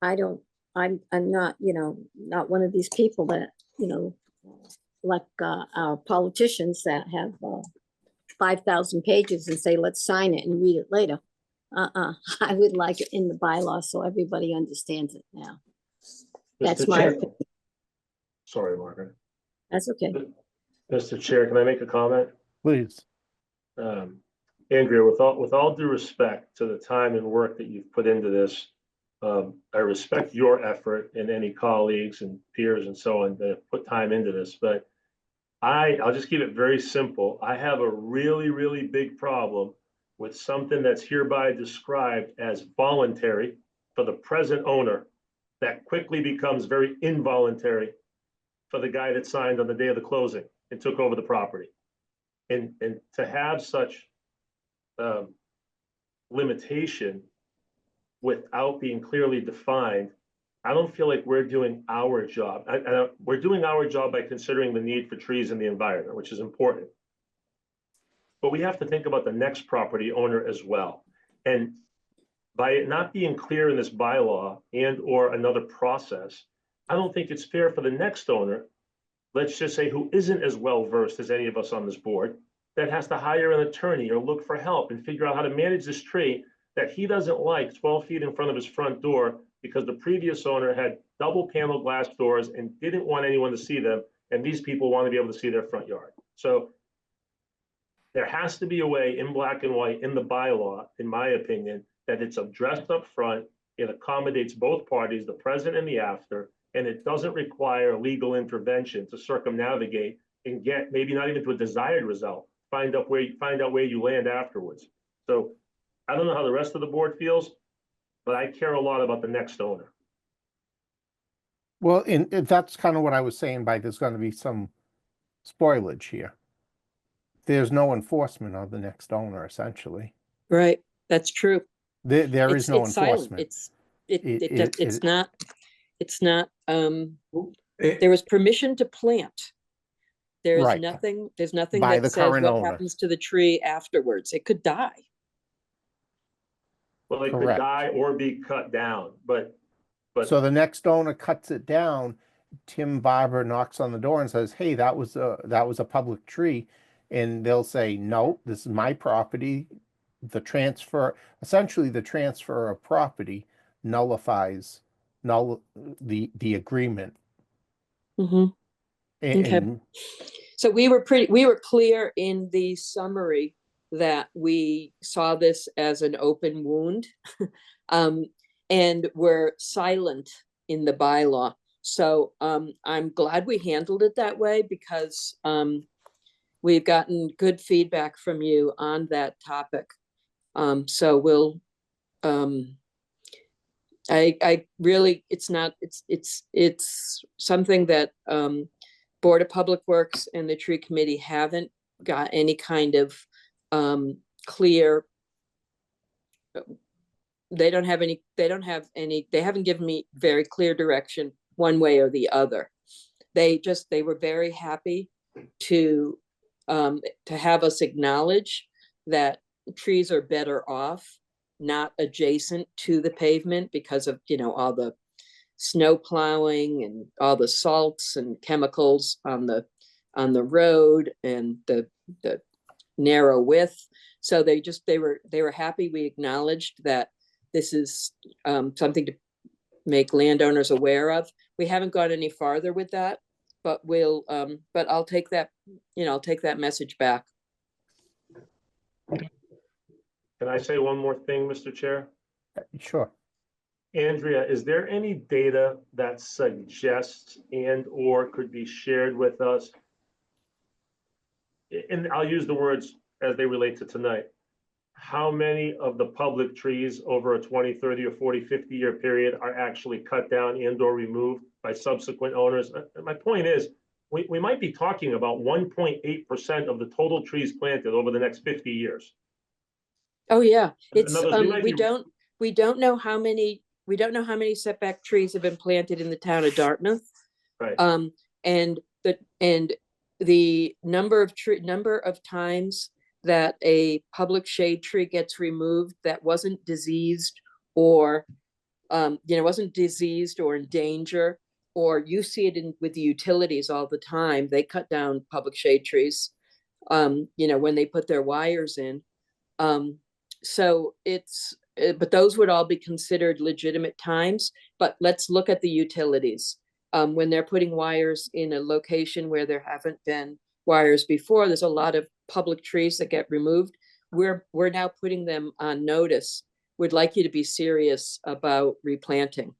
I'm not, not one of these people that, like our politicians that have 5,000 pages and say, let's sign it and read it later. I would like it in the bylaw so everybody understands it now. That's Mr. my Chair- opinion. Sorry, Margaret. That's okay. Mr. Chair, can I make a comment? Please. Andrea, with all due respect to the time and work that you've put into this, I respect your effort and any colleagues and peers and so on that put time into this, but I'll just keep it very simple. I have a really, really big problem with something that's hereby described as voluntary for the present owner that quickly becomes very involuntary for the guy that signed on the day of the closing and took over the property. And to have such limitation without being clearly defined, I don't feel like we're doing our job. We're doing our job by considering the need for trees in the environment, which is important. But we have to think about the next property owner as well. And by it not being clear in this bylaw and or another process, I don't think it's fair for the next owner, let's just say who isn't as well versed as any of us on this board, that has to hire an attorney or look for help and figure out how to manage this tree that he doesn't like 12 feet in front of his front door because the previous owner had double panel glass doors and didn't want anyone to see them. And these people want to be able to see their front yard. So there has to be a way in black and white in the bylaw, in my opinion, that it's addressed up front. It accommodates both parties, the present and the after, and it doesn't require legal intervention to circumnavigate and get maybe not even to a desired result. Find out where you land afterwards. So I don't know how the rest of the board feels, but I care a lot about the next owner. Well, and that's kind of what I was saying by there's going to be some spoilage here. There's no enforcement of the next owner, essentially. Right, that's true. There is no It's silent. enforcement. It's not, there was permission to plant. There is Right. nothing, there's nothing By that the says current what owner. happens to the tree afterwards. It could die. Well, it could Correct. die or be cut down, but So the next owner cuts it down. Tim Barber knocks on the door and says, "Hey, that was a public tree," and they'll say, "No, this is my property." The transfer of property nullifies the agreement. Mhm. Okay. And So we were clear in the summary that we saw this as an open wound. And we're silent in the bylaw. So I'm glad we handled it that way because we've gotten good feedback from you on that topic. So we'll, I really, it's something that Board of Public Works and the Tree Committee haven't got any kind of clear, they haven't given me very clear direction one way or the other. They were very happy to have us acknowledge that trees are better off not adjacent to the pavement because of, all the snow plowing and all the salts and chemicals on the road and the narrow width. So they were happy we acknowledged that this is something to make landowners aware of. We haven't gone any farther with that, but but I'll take that, I'll take that message back. can I say one more thing, Mr. Chair? sure. Andrea, is there any data that suggests and or could be shared with us? And I'll use the words as they relate to tonight. How many of the public trees over a 20, 30, or 40, 50-year period are actually cut down and or removed by subsequent owners? My point is, we might be talking about 1.8% of the total trees planted over the next 50 years. Oh, yeah, In it's, other words, we might we be- don't know how many, we don't know how many setback trees have been planted in the town of Dartmouth. Right. And the number of times that a public shade tree gets removed that wasn't diseased or, wasn't diseased or in danger, or you see it with the utilities all the time. They cut down public shade trees, when they put their wires in. So but those would all be considered legitimate times. But let's look at the utilities. When they're putting wires in a location where there haven't been wires before, there's a lot of public trees that get removed. We're now putting them on notice. We'd like you to be serious about replanting.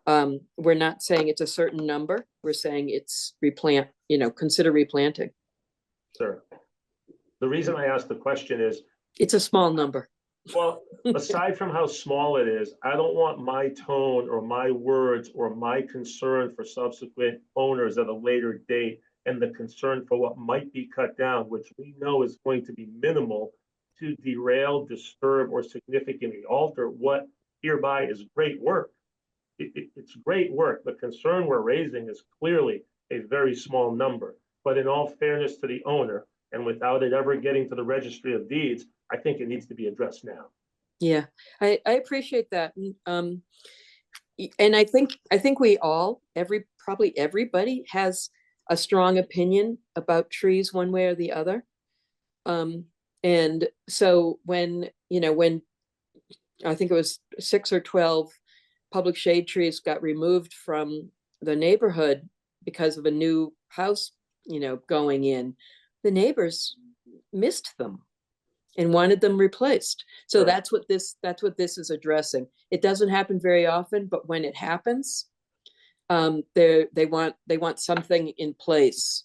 We're not saying it's a certain number. We're saying it's consider replanting. Sure. The reason I asked the question is, It's a small number. well, aside from how small it is, I don't want my tone or my words or my concern for subsequent owners at a later date and the concern for what might be cut down, which we know is going to be minimal, to derail, disturb, or significantly alter what hereby is great work. It's great work. The concern we're raising is clearly a very small number, but in all fairness to the owner, and without it ever getting to the registry of deeds, I think it needs to be addressed now. Yeah, I appreciate that. And I think we all, probably everybody has a strong opinion about trees one way or the other. And so when I think it was 6 or 12 public shade trees got removed from the neighborhood because of a new house, going in, the neighbors missed them and wanted them replaced. So Right. that's what this is addressing. It doesn't happen very often, but when it happens, they want something in place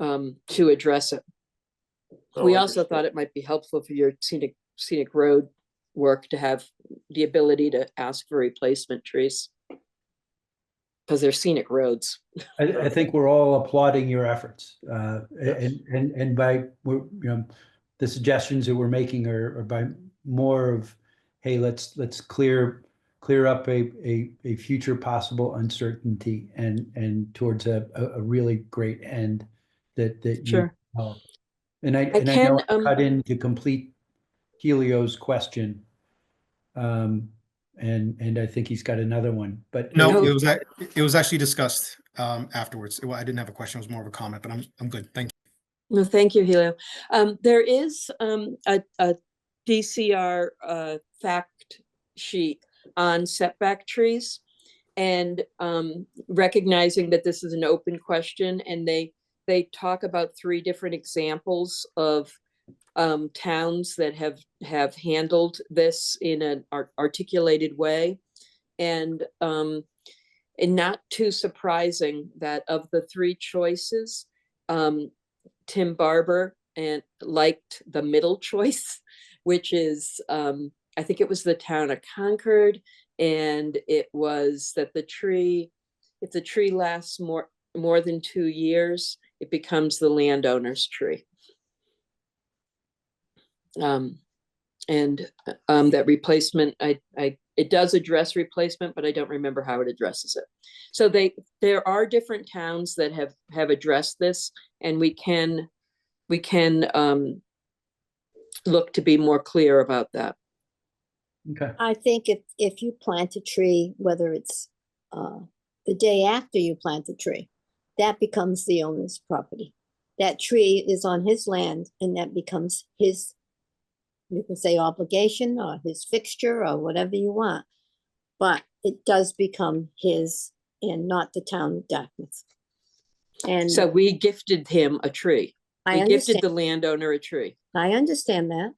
to address it. Oh, We also understood. thought it might be helpful for your scenic road work to have the ability to ask for replacement trees, because they're scenic roads. I think we're all applauding your efforts, and by the suggestions that we're making are by more of, hey, let's clear up a future possible uncertainty and towards a really great end that you Sure. help. And I can, know I cut in to complete Helio's question. And I think he's got another one, but No, No. it was actually discussed afterwards. Well, I didn't have a question. It was more of a comment, but I'm good. Thank you. No, thank you, Helio. There is a DCR fact sheet on setback trees, and recognizing that this is an open question, and they talk about 3 different examples of towns that have handled this in an articulated way, and not too surprising that of the 3 choices, Tim Barber liked the middle choice, which is I think it was the town of Concord, and it was that if the tree lasts more than 2 years, it becomes the landowner's tree. And that replacement, it does address replacement, but I don't remember how it addresses it. So there are different towns that have addressed this, and we can look to be more clear about that. okay. I think if you plant a tree, whether it's the day after you plant the tree, that becomes the owner's property. That tree is on his land, and that becomes his, you can say obligation, or his fixture, or whatever you want. But it does become his and not the town of Dartmouth. And So we gifted him a tree. I We gifted understand, the landowner a tree. I understand that.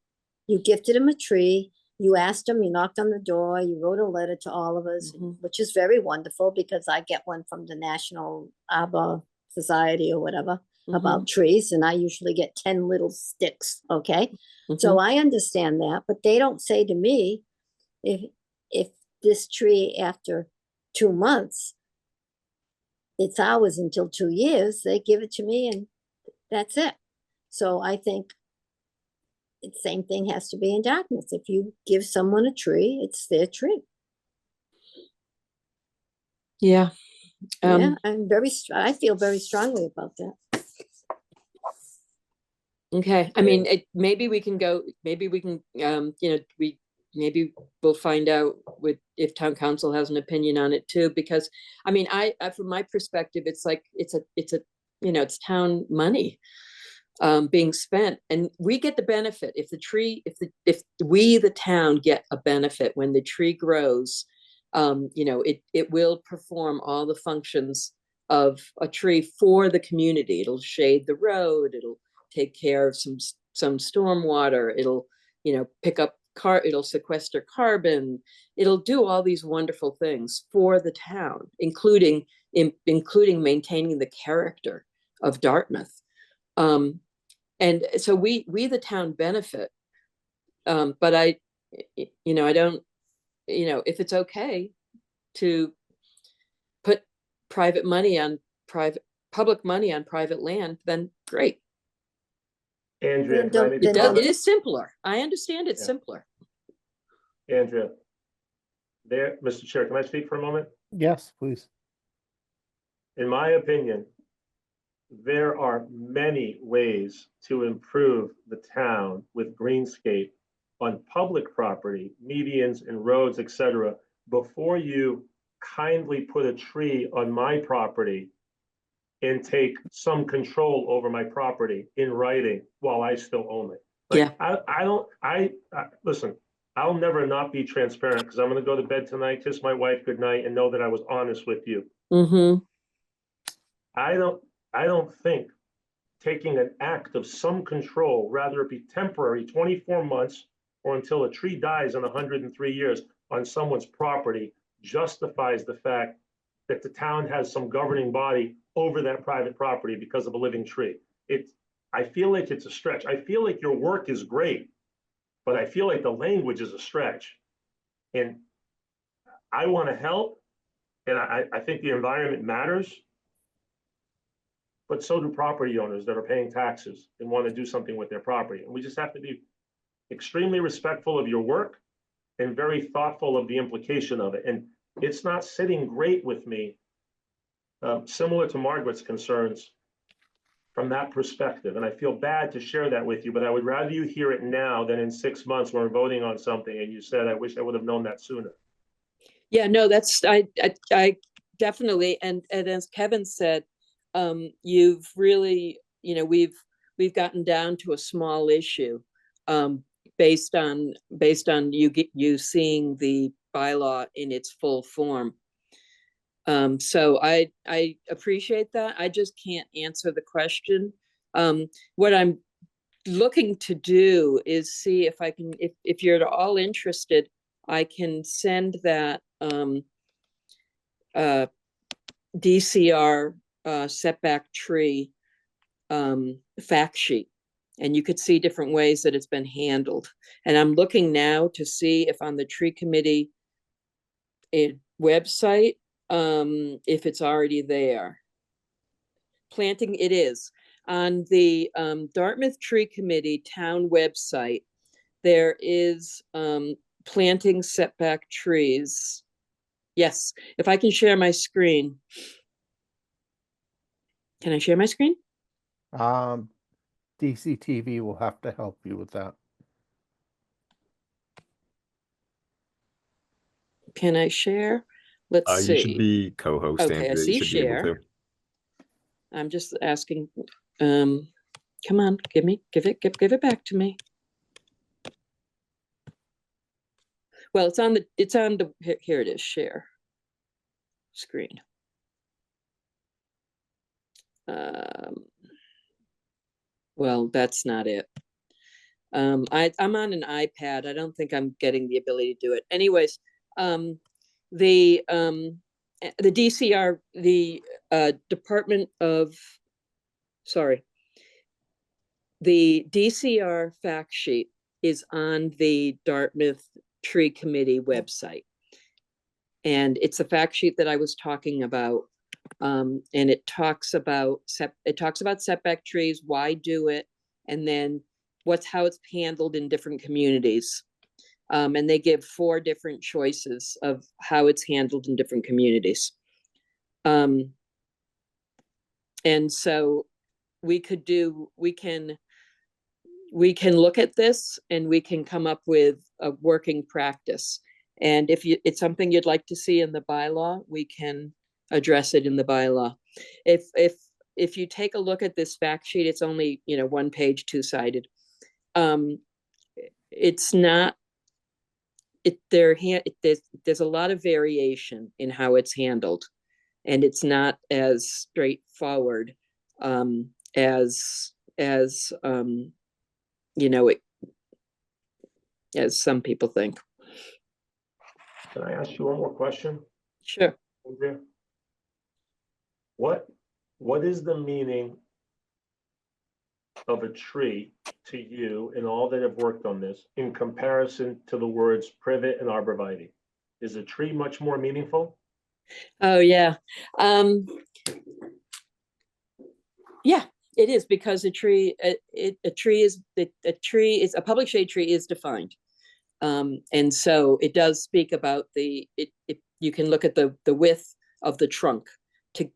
You gifted him a tree, You asked them, you knocked on the door, you wrote a letter to all of us, Mhm. which is very wonderful because I get one from the National Arbor Society or whatever about trees, and I usually get 10 little sticks, okay? So I understand that, but they don't say to me, if this tree after 2 months, it's ours until 2 years, they give it to me and that's it. So I think the same thing has to be in Dartmouth. If you give someone a tree, it's their tree. Yeah. Yeah, I feel very strongly about that. Okay, I mean, maybe we can go, maybe we can, maybe we'll find out if town council has an opinion on it too, because, I mean, I from my perspective, it's like, it's town money being spent, and we get the benefit if if we, the town, get a benefit when the tree grows, it will perform all the functions of a tree for the community. It'll shade the road, it'll take care of some stormwater, it'll it'll sequester carbon, it'll do all these wonderful things for the town, including maintaining the character of Dartmouth. And so we the town benefit, but I don't, if it's okay to put public money on private land, then great. Andrea, Then can I don't- make then a don't- It comment? is simpler. I understand it's Yeah. simpler. Andrea, Mr. Chair, can I speak for a moment? Yes, please. In my opinion, there are many ways to improve the town with greenscape on public property, medians and roads, etc., before you kindly put a tree on my property and take some control over my property in writing while I still own it. Yeah. Listen, I'll never not be transparent because I'm going to go to bed tonight, kiss my wife goodnight, and know that I was honest with you. Mm-hmm. I don't think taking an act of some control, rather it be temporary, 24 months, or until a tree dies in 103 years on someone's property, justifies the fact that the town has some governing body over that private property because of a living tree. I feel like it's a stretch. I feel like your work is great, but I feel like the language is a stretch. And I want to help, and I think the environment matters, but so do property owners that are paying taxes and want to do something with their property. And we just have to be extremely respectful of your work and very thoughtful of the implication of it. And it's not sitting great with me, similar to Margaret's concerns from that perspective. And I feel bad to share that with you, but I would rather you hear it now than in 6 months when we're voting on something and you said, I wish I would have known that sooner. Yeah, no, that's, I definitely, and as Kevin said, you've really, we've gotten down to a small issue, based on you seeing the bylaw in its full form. So I appreciate that. I just can't answer the question. What I'm looking to do is see if I can, if you're at all interested, I can send that DCR setback tree fact sheet, and you could see different ways that it's been handled. And I'm looking now to see if on the tree committee website, if it's already there. Planting, it is. On the Dartmouth Tree Committee town website, there is planting setback trees. Yes, if I can share my screen. Can I share my screen? DCTV will have to help you with that. Can I share? Let's see. You should be co-host, Okay, I Andrea. see You should be able share. to. I'm just asking, come on, give it back to me. Well, it's on the, here it is, share screen. Well, that's not it. I'm on an iPad. I don't think I'm getting the ability to do it. Anyways, the DCR, the Department of, sorry, the DCR fact sheet is on the Dartmouth Tree Committee website. And it's a fact sheet that I was talking about. And it talks about setback trees, why do it, and then how it's handled in different communities. And they give 4 different choices of how it's handled in different communities. And so we can look at this and we can come up with a working practice. And if it's something you'd like to see in the bylaw, we can address it in the bylaw. If you take a look at this fact sheet, it's only, 1 page, 2-sided. It's not, there's a lot of variation in how it's handled, and it's not as straightforward as as some people think. Can I ask you one more question? Sure. Andrea? What is the meaning of a tree to you and all that have worked on this in comparison to the words privet and arborvitae? Is a tree much more meaningful? Oh, yeah. Yeah, it is, because a public shade tree is defined. And so it does speak about you can look at the width of the trunk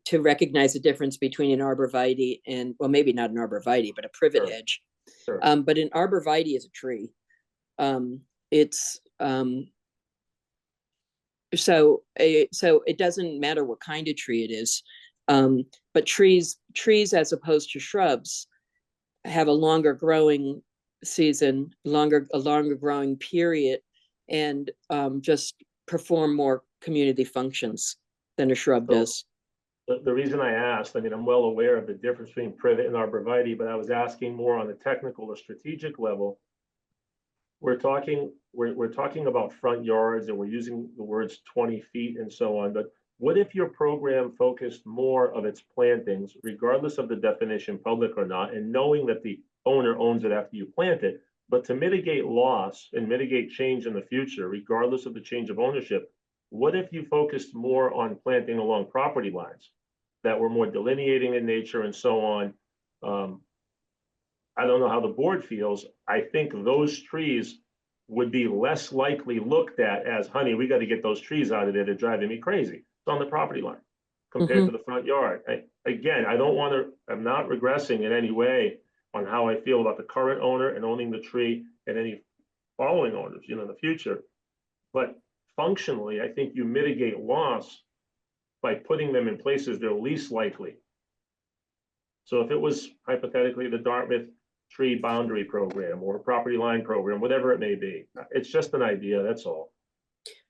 to recognize the difference between an arborvitae and, well, maybe not an arborvitae, but a privet hedge. Sure. But an arborvitae is a tree. So it doesn't matter what kind of tree it is. But trees as opposed to shrubs have a longer growing season, a longer growing period, and just perform more community functions than a shrub does. The reason I asked, I'm well aware of the difference between privet and arborvitae, but I was asking more on the technical or strategic level. We're talking about front yards, and we're using the words 20 feet and so on, but what if your program focused more of its plantings, regardless of the definition, public or not, and knowing that the owner owns it after you plant it, but to mitigate loss and mitigate change in the future, regardless of the change of ownership, what if you focused more on planting along property lines that were more delineating in nature and so on? I don't know how the board feels. I think those trees would be less likely looked at as, honey, we got to get those trees out of there. They're driving me crazy. It's on the property line compared to the front yard. I'm not regressing in any way on how I feel about the current owner and owning the tree and any following owners, in the future. But functionally, I think you mitigate loss by putting them in places they're least likely. So if it was hypothetically the Dartmouth tree boundary program or property line program, whatever it may be, it's just an idea, that's all.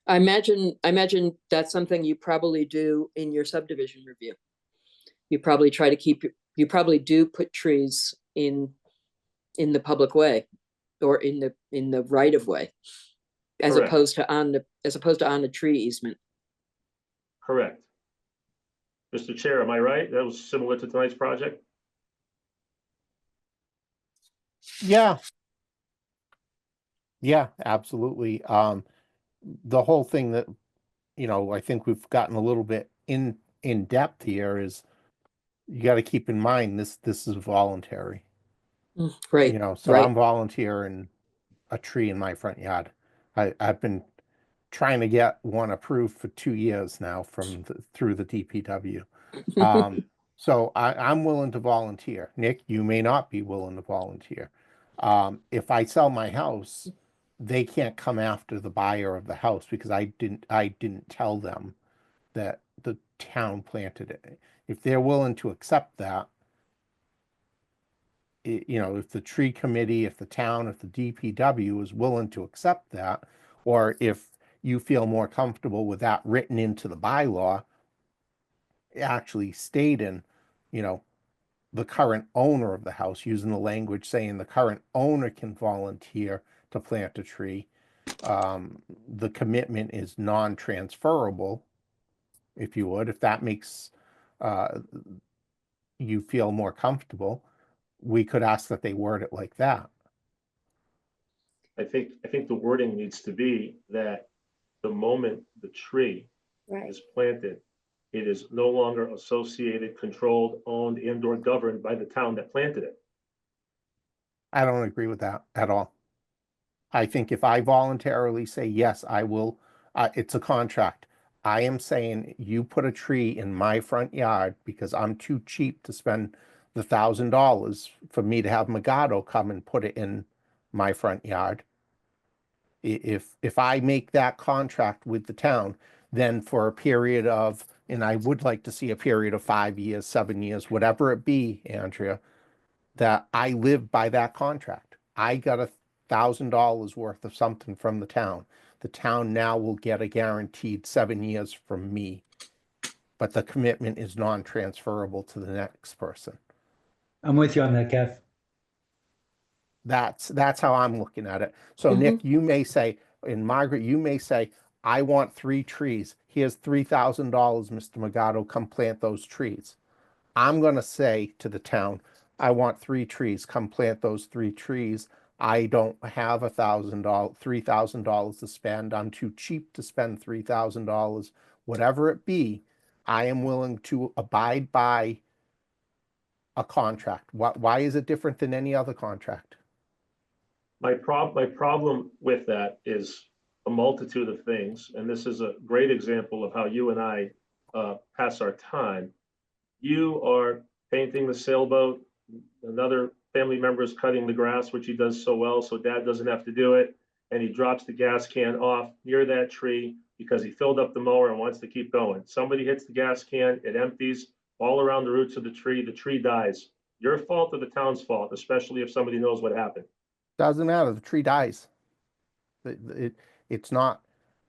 I imagine that's something you probably do in your subdivision review. You probably you probably do put trees in the public way or in the right of way, as Correct. opposed to on the tree easement. Correct. Mr. Chair, am I right? That was similar to tonight's project? Yeah. Yeah, absolutely. The whole thing that, I think we've gotten a little bit in depth here is you got to keep in mind this is voluntary. Right. So right. I'm volunteering a tree in my front yard. I've been trying to get one approved for 2 years now through the DPW. So I'm willing to volunteer. Nick, you may not be willing to volunteer. If I sell my house, they can't come after the buyer of the house because I didn't tell them that the town planted it. If they're willing to accept that, if the tree committee, if the town, if the DPW is willing to accept that, or if you feel more comfortable with that written into the bylaw, actually stating, the current owner of the house, using the language saying the current owner can volunteer to plant a tree. The commitment is non-transferable, if you would, if that makes you feel more comfortable, we could ask that they word it like that. I think the wording needs to be that the moment the tree Right. is planted, it is no longer associated, controlled, owned, and or governed by the town that planted it. I don't agree with that at all. I think if I voluntarily say, yes, I will, it's a contract. I am saying you put a tree in my front yard because I'm too cheap to spend the $1,000 for me to have Megado come and put it in my front yard. If I make that contract with the town, then for a period of, and I would like to see a period of 5 years, 7 years, whatever it be, Andrea, that I live by that contract. I got $1,000 worth of something from the town. The town now will get a guaranteed 7 years from me, but the commitment is non-transferable to the next person. I'm with you on that, Kev. That's how I'm looking at it. So Nick, you may say, and Margaret, you may say, I want 3 trees. Here's $3,000, Mr. Megado, come plant those trees. I'm going to say to the town, I want 3 trees, come plant those 3 trees. I don't have $3,000 to spend. I'm too cheap to spend $3,000, whatever it be. I am willing to abide by a contract. Why is it different than any other contract? My problem with that is a multitude of things, and this is a great example of how you and I pass our time. You are painting the sailboat, another family member is cutting the grass, which he does so well, so dad doesn't have to do it, and he drops the gas can off near that tree because he filled up the mower and wants to keep going. Somebody hits the gas can, it empties all around the roots of the tree dies. Your fault or the town's fault, especially if somebody knows what happened. Doesn't matter. The tree dies. It's not.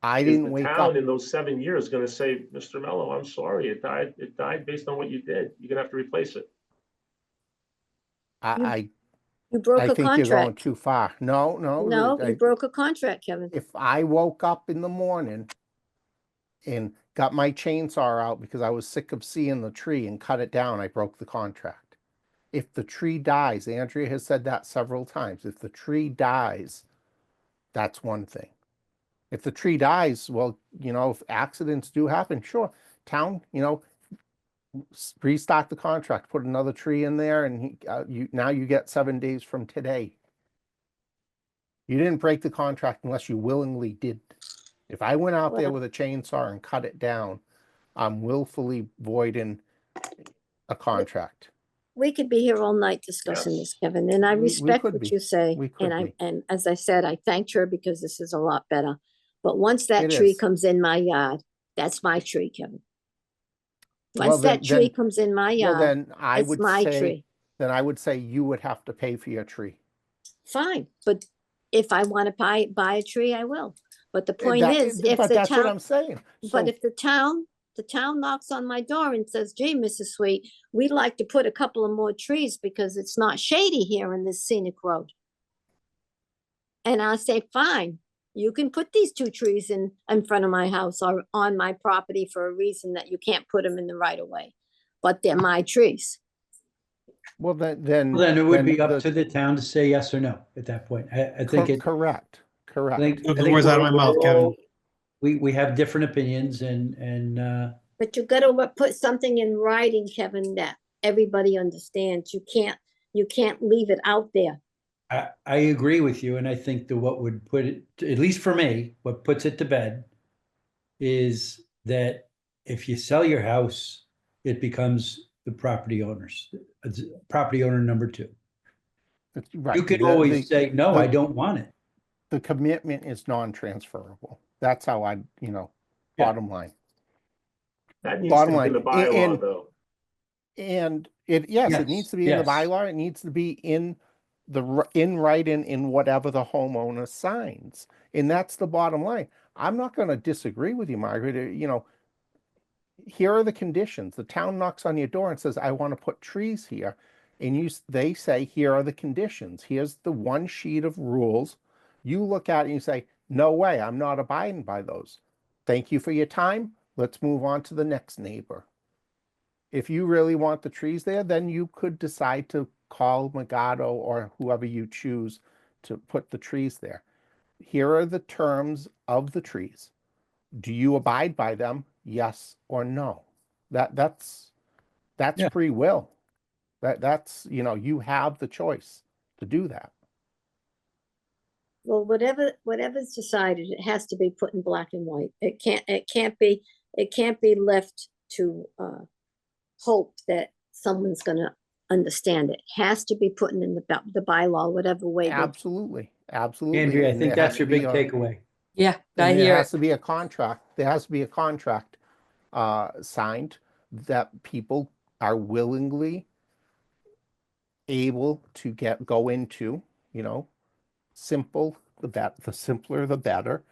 I didn't wake up. The town in those 7 years going to say, Mr. Mello, I'm sorry, it died based on what you did. You're gonna have to replace it. You broke I a think you're going contract. too far. No. No, you broke a contract, Kevin. If I woke up in the morning and got my chainsaw out because I was sick of seeing the tree and cut it down, I broke the contract. If the tree dies, Andrea has said that several times, if the tree dies, that's one thing. If the tree dies, well, if accidents do happen, sure, town, restart the contract, put another tree in there, and now you get 7 days from today. You didn't break the contract unless you willingly did. If I went out there with a chainsaw and cut it down, I'm willfully voiding a contract. We could be here all night discussing this, Kevin, and I We respect could what be. you say. We could be. And as I said, I thanked her because this is a lot better. But once that It tree is. comes in my yard, that's my tree, Kevin. Well, Once that tree then- comes in my Well, yard, then I it's would my say, tree. then I would say you would have to pay for your tree. Fine, but if I want to buy a tree, I will. But the point is, if But the that's what town, I'm saying. but So- if the town knocks on my door and says, gee, Mrs. Sweet, we'd like to put a couple of more trees because it's not shady here in this scenic road. And I say, fine, you can put these 2 trees in front of my house or on my property for a reason that you can't put them in the right of way. But they're my trees. Well, then It would be then up to the town to say yes or no at that point. I think it. correct. I think Took the words out of my mouth, Kevin. We have different opinions and But you gotta put something in writing, Kevin, that everybody understands. You can't leave it out there. I agree with you, and I think that what would put it, at least for me, what puts it to bed is that if you sell your house, it becomes the property owner's, property owner number 2. Right. You could always say, no, I don't want it. The commitment is non-transferable. That's how bottom line. That needs Bottom to be in the line, bylaw, though. And it needs to be in the bylaw. It needs to be in writing in whatever the homeowner signs. And that's the bottom line. I'm not going to disagree with you, Margaret. Here are the conditions. The town knocks on your door and says, I want to put trees here. and they say, here are the conditions. Here's the one sheet of rules. You look at it and you say, no way, I'm not abiding by those. Thank you for your time. Let's move on to the next neighbor. If you really want the trees there, then you could decide to call Magado or whoever you choose to put the trees there. Here are the terms of the trees. Do you abide by them? Yes or no? That's Yeah. free will. That's, you have the choice to do that. Well, whatever's decided, it has to be put in black and white. It can't be left to hope that someone's gonna understand it. Has to be put in the bylaw, whatever way. Absolutely. Absolutely. Andrea, I And think there that's has your to be big takeaway. Yeah, I And there hear has it. to be a contract. There has to be a contract signed that people are willingly able to go into, simple, the simpler, the better.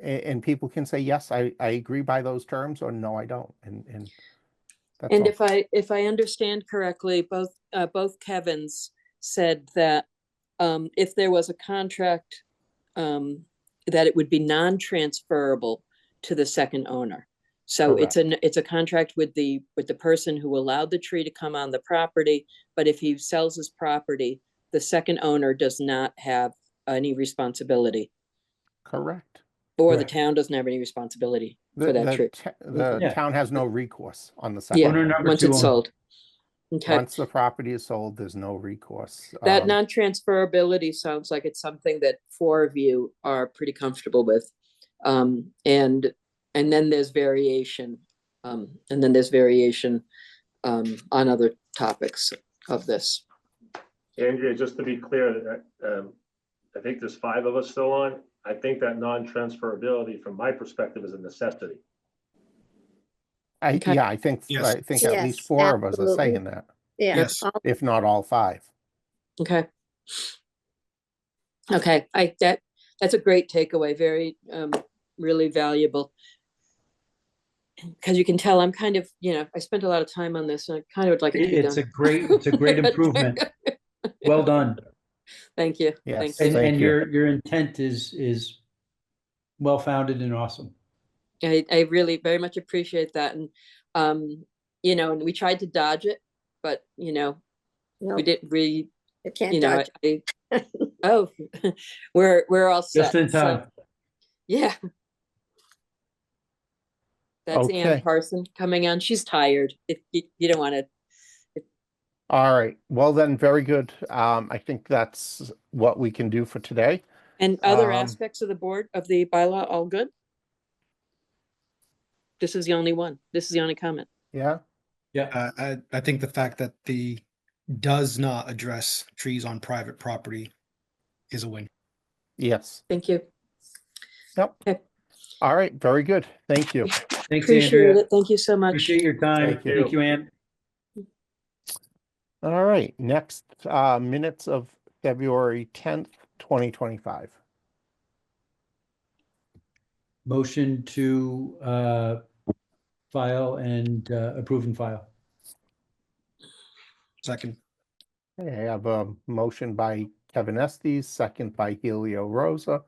And people can say, yes, I agree by those terms, or no, I don't. And that's And all. if I understand correctly, both Kevins said that if there was a contract, that it would be non-transferable to the second owner. So it's a contract with the person who allowed the tree to come on the property, but if he sells his property, the second owner does not have any responsibility, Correct. or the Correct. town doesn't have any responsibility for that tree. The Yeah. town has no recourse on the second. Yeah, Owner owner. number once two it's owner. sold. Okay, Once the property is sold, there's no recourse. that non-transferability sounds like it's something that four of you are pretty comfortable with. And then there's variation, on other topics of this. Andrea, just to be clear, I think there's 5 of us still on. I think that non-transferability, from my perspective, is a necessity. Okay. I think Yes. at least Yes, 4 of us are absolutely. saying that, Yeah. Yes. if not all 5. Okay. Okay, that's a great takeaway, very, really valuable. Because you can tell I'm kind of, I spent a lot of time on this and I kind of would like it to be It's done. a great improvement. Well done. Thank you. Yes. Thank you. And Thank you. your intent is well-founded and awesome. I really very much appreciate that. And, and we tried to dodge it, but, No, we didn't really, you can't dodge. oh, we're all set. Just in So, time. yeah. That's Ann Okay. Parson coming on. She's tired. If you don't want to. All right. Well then, very good. I think that's what we can do for today. And other Um, aspects of the board, of the bylaw, all good? This is the only one. This is the only comment. Yeah. Yeah. I think the fact that the does not address trees on private property is a win. Yes. Thank you. Yep. Okay. All right. Very good. Thank you. Thanks, Appreciate Andrea. it. Thank you so much. Appreciate your time. Thank you. Thank you, Ann. All right. Next, minutes of February 10th, 2025. Motion to file and approve and file. Second. Okay, I have a motion by Kevin Estes, second by Helio Rosa.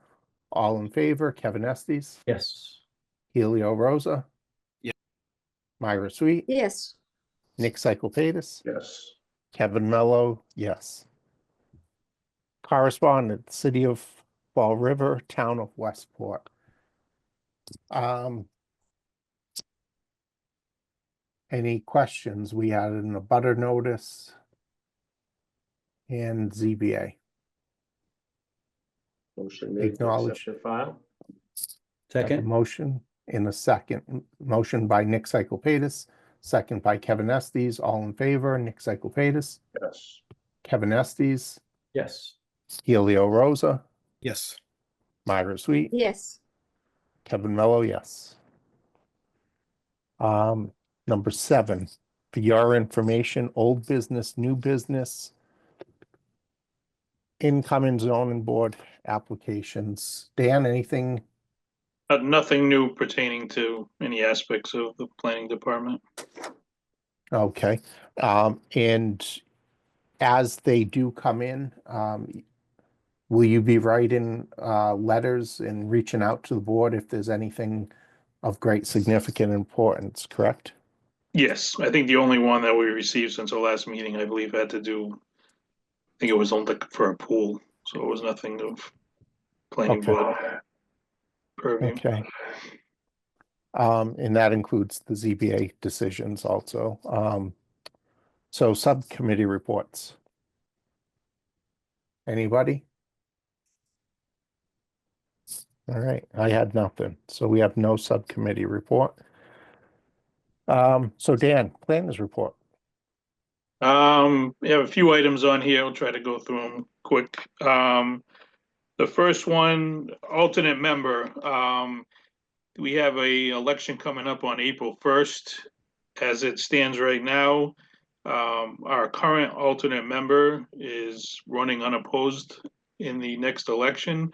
All in favor, Kevin Estes, Yes. Helio Rosa. Yeah. Myra Sweet, Yes, Nick Cyclepatis, Yes. Kevin Mello, yes. Correspondent, City of Fall River, Town of Westport. Any questions? We had an abutter notice and ZBA. Motion made to Acknowledge. accept and file. Have a Second. motion in a second. Motion by Nick Cyclepatis, second by Kevin Estes. All in favor, Nick Cyclepatis, Yes. Kevin Estes, Yes. Helio Rosa, Yes. Myra Sweet, yes. Kevin Mello, yes. Number 7, for your information, old business, new business, incoming zoning board applications. Dan, anything? Nothing new pertaining to any aspects of the planning department. Okay, and as they do come in, will you be writing letters and reaching out to the board if there's anything of great significant importance, correct? Yes, I think the only one that we received since our last meeting, I believe, had to do, I think it was only for a pool, so it was nothing of planning Okay. board purview. Okay. And that includes the ZBA decisions also. So subcommittee reports. Anybody? All right, I had nothing. So we have no subcommittee report. So Dan, planners report. We have a few items on here. I'll try to go through them quick. The first one, alternate member. We have a election coming up on April 1st. As it stands right now, our current alternate member is running unopposed in the next election.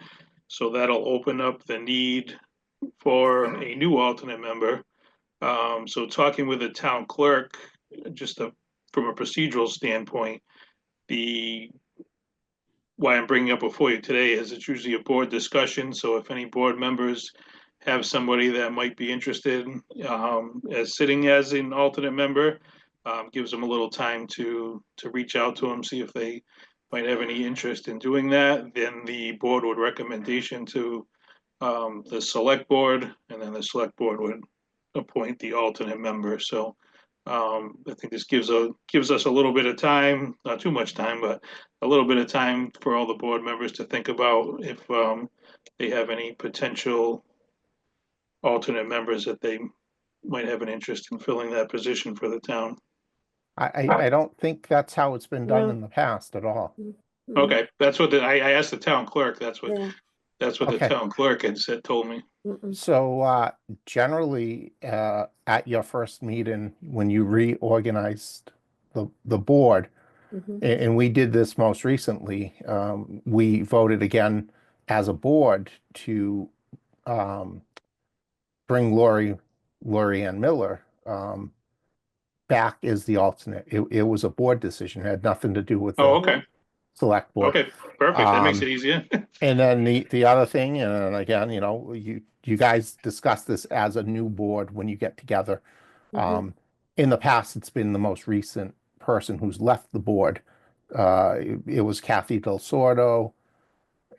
So that'll open up the need for a new alternate member. So talking with the town clerk, from a procedural standpoint, why I'm bringing up before you today is it's usually a board discussion. So if any board members have somebody that might be interested as sitting as an alternate member, gives them a little time to reach out to them, see if they might have any interest in doing that. Then the board would recommendation to the select board, and then the select board would appoint the alternate member. So I think this gives us a little bit of time, not too much time, but a little bit of time for all the board members to think about if they have any potential alternate members that they might have an interest in filling that position for the town. I don't think that's how it's been done No. in the past at all. Okay, that's what I asked the town clerk. That's what Yeah. the Okay. town clerk had told me. So generally, at your first meeting, when you reorganized the board, and we did this most recently, we voted again as a board to bring Lori Ann Miller back as the alternate. It was a board decision. It had nothing to do with Oh, the okay. select board. Okay, perfect. That makes it easier. And then the other thing, and again, you guys discuss this as a new board when you get together. In the past, it's been the most recent person who's left the board. It was Kathy Del Sordo.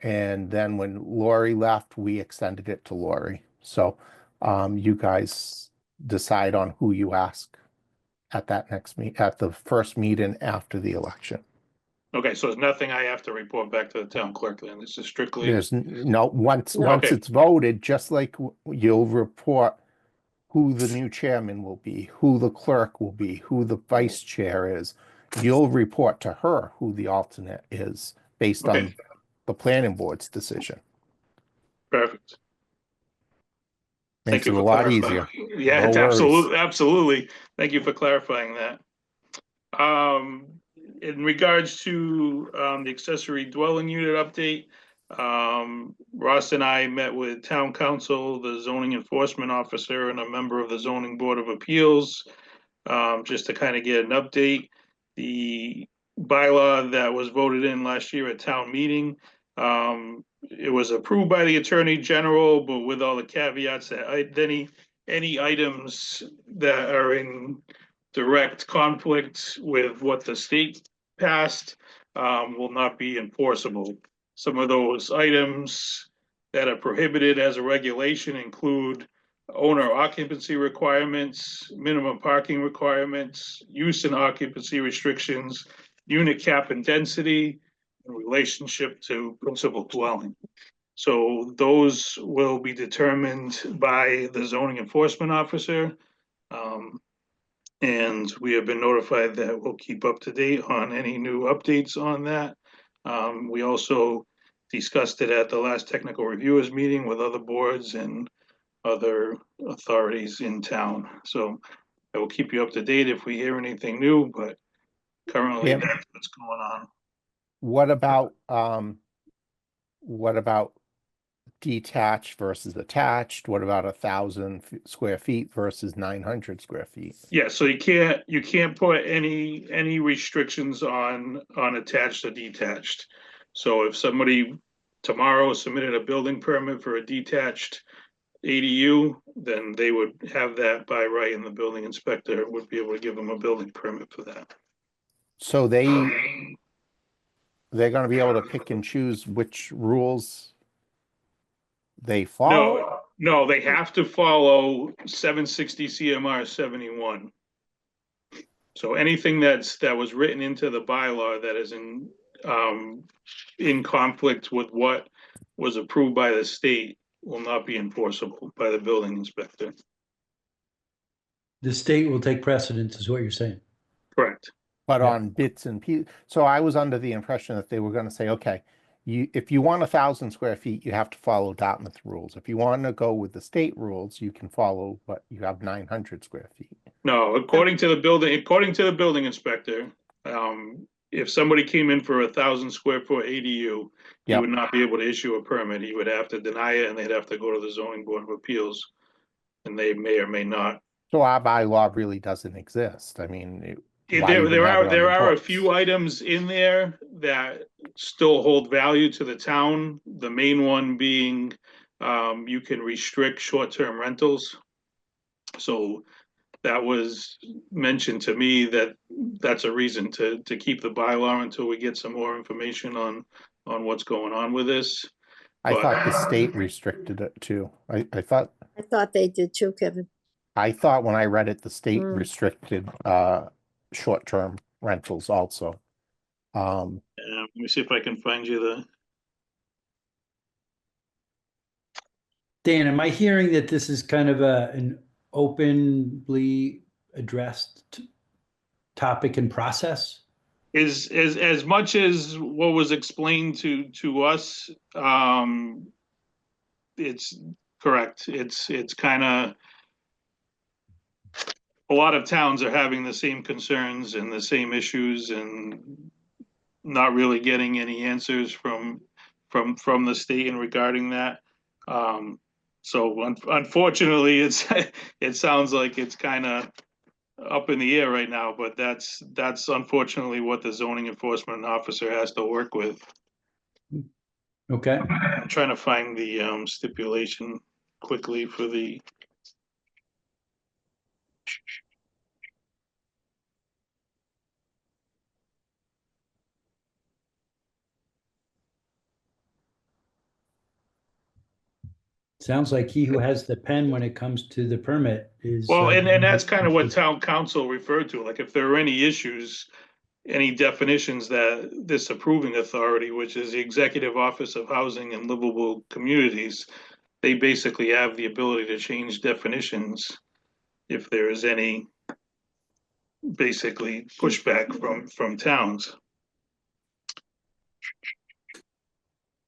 And then when Lori left, we extended it to Lori. So you guys decide on who you ask at that at the first meeting after the election. Okay, so there's nothing I have to report back to the town clerk then. This is strictly. There's no, once Okay. it's voted, just like you'll report who the new chairman will be, who the clerk will be, who the vice chair is, you'll report to her who the alternate is based Okay. on the planning board's decision. Perfect. Makes Thank you it a for lot clarifying. easier. Yeah, No it's worries. absolutely. Thank you for clarifying that. In regards to the accessory dwelling unit update, Ross and I met with town council, the zoning enforcement officer, and a member of the zoning board of appeals, just to kind of get an update. The bylaw that was voted in last year at town meeting, it was approved by the Attorney General, but with all the caveats that any items that are in direct conflict with what the state passed will not be enforceable. Some of those items that are prohibited as a regulation include owner occupancy requirements, minimum parking requirements, use and occupancy restrictions, unit cap and density, in relationship to principal dwelling. So those will be determined by the zoning enforcement officer. And we have been notified that we'll keep up to date on any new updates on that. We also discussed it at the last technical reviewers meeting with other boards and other authorities in town. So I will keep you up to date if we hear anything new, but currently Yeah. that's what's going on. What about detached versus attached? What about 1,000 square feet versus 900 square feet? Yeah, so you can't put any restrictions on attached or detached. So if somebody tomorrow submitted a building permit for a detached ADU, then they would have that by right, and the building inspector would be able to give them a building permit for that. So they're gonna be able to pick and choose which rules they follow? No, they have to follow 760 CMR 71. So anything that was written into the bylaw that is in conflict with what was approved by the state will not be enforceable by the building inspector. The state will take precedence, is what you're saying. Correct. But Yeah. on bits and pieces. So I was under the impression that they were gonna say, okay, if you want 1,000 square feet, you have to follow Dartmouth rules. If you want to go with the state rules, you can follow, but you have 900 square feet. No, according to the building inspector, if somebody came in for 1,000 square foot ADU, he Yep. would not be able to issue a permit. He would have to deny it, and they'd have to go to the zoning board of appeals, and they may or may not. So our bylaw really doesn't exist. I mean, why There even have it on there the are a books? few items in there that still hold value to the town. The main one being, you can restrict short-term rentals. So that was mentioned to me that that's a reason to keep the bylaw until we get some more information on what's going on with this. I But- thought the state restricted it too. I thought they did too, Kevin. when I read it, the state Mm. restricted short-term rentals also. Let me see if I can find you the. Dan, am I hearing that this is kind of an openly addressed topic and process? Is as much as what was explained to us, it's correct. It's kind of, a lot of towns are having the same concerns and the same issues and not really getting any answers from the state in regarding that. So unfortunately, it sounds like it's kind of up in the air right now, but that's unfortunately what the zoning enforcement officer has to work with. Okay. I'm trying to find the stipulation quickly for the. Sounds like he who has the pen when it comes to the permit is. Well, and that's kind of what town council referred to, like if there are any issues, any definitions that this approving authority, which is the Executive Office of Housing and Livable Communities, they basically have the ability to change definitions if there is any basically pushback from towns.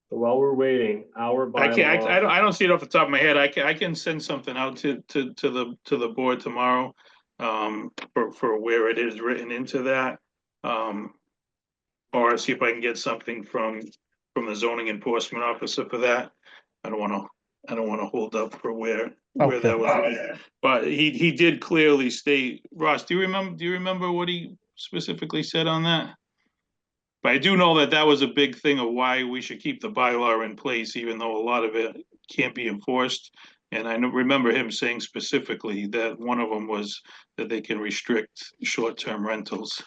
While we're waiting, our I can't, bylaw, I don't see it off the top of my head. I can send something out to the board tomorrow, for where it is written into that. Or see if I can get something from the zoning enforcement officer for that. I don't wanna hold up for where Okay. that was written. But he did clearly state, Ross, do you remember what he specifically said on that? But I do know that was a big thing of why we should keep the bylaw in place, even though a lot of it can't be enforced. And I remember him saying specifically that one of them was that they can restrict short-term rentals.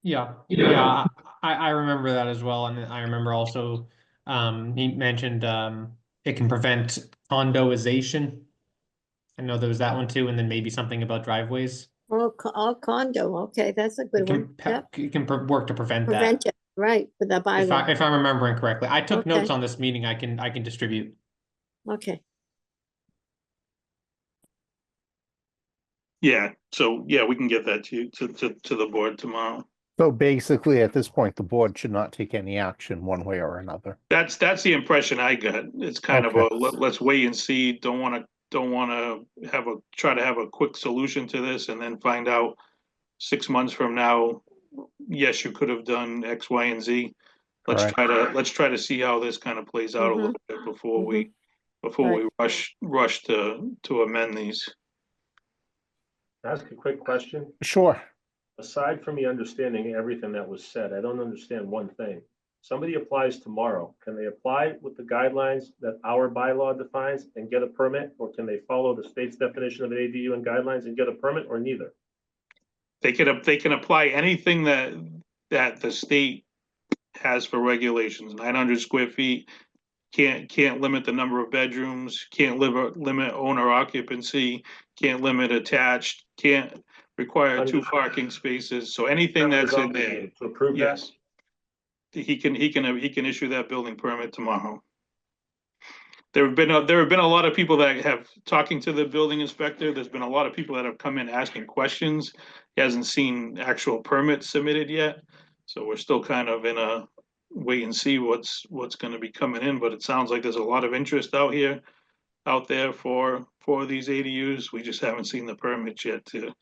Yeah, I remember that as well, and I remember also he mentioned it can prevent condoization. I know there was that one too, and then maybe something about driveways. Oh, condo, okay, that's a good one. Yep, It can work to prevent that. prevent it, right, with the bylaw, If I'm remembering correctly, I took notes Okay. on this meeting. I can distribute. okay. Yeah, so yeah, we can get that to you, to the board tomorrow. So basically, at this point, the board should not take any action one way or another. That's the impression I got. It's kind of a, Okay. let's wait and see, don't wanna try to have a quick solution to this and then find out 6 months from now, yes, you could have done X, Y, and Z. Let's Correct. try to see how this kind of plays out a little bit before we before Right. we rush to amend these. Ask a quick question. Sure. Aside from me understanding everything that was said, I don't understand one thing. Somebody applies tomorrow. Can they apply with the guidelines that our bylaw defines and get a permit? Or can they follow the state's definition of an ADU and guidelines and get a permit, or neither? They can apply anything that the state has for regulations, 900 square feet. Can't limit the number of bedrooms, can't limit owner occupancy, can't limit attached, can't require 2 parking spaces. So anything that's in there, To approve that? yes. He can issue that building permit tomorrow. There have been a lot of people that have talking to the building inspector. There's been a lot of people that have come in asking questions. He hasn't seen actual permits submitted yet. So we're still kind of in a wait and see what's going to be coming in, but it sounds like there's a lot of interest out there for these ADUs. We just haven't seen the permits yet to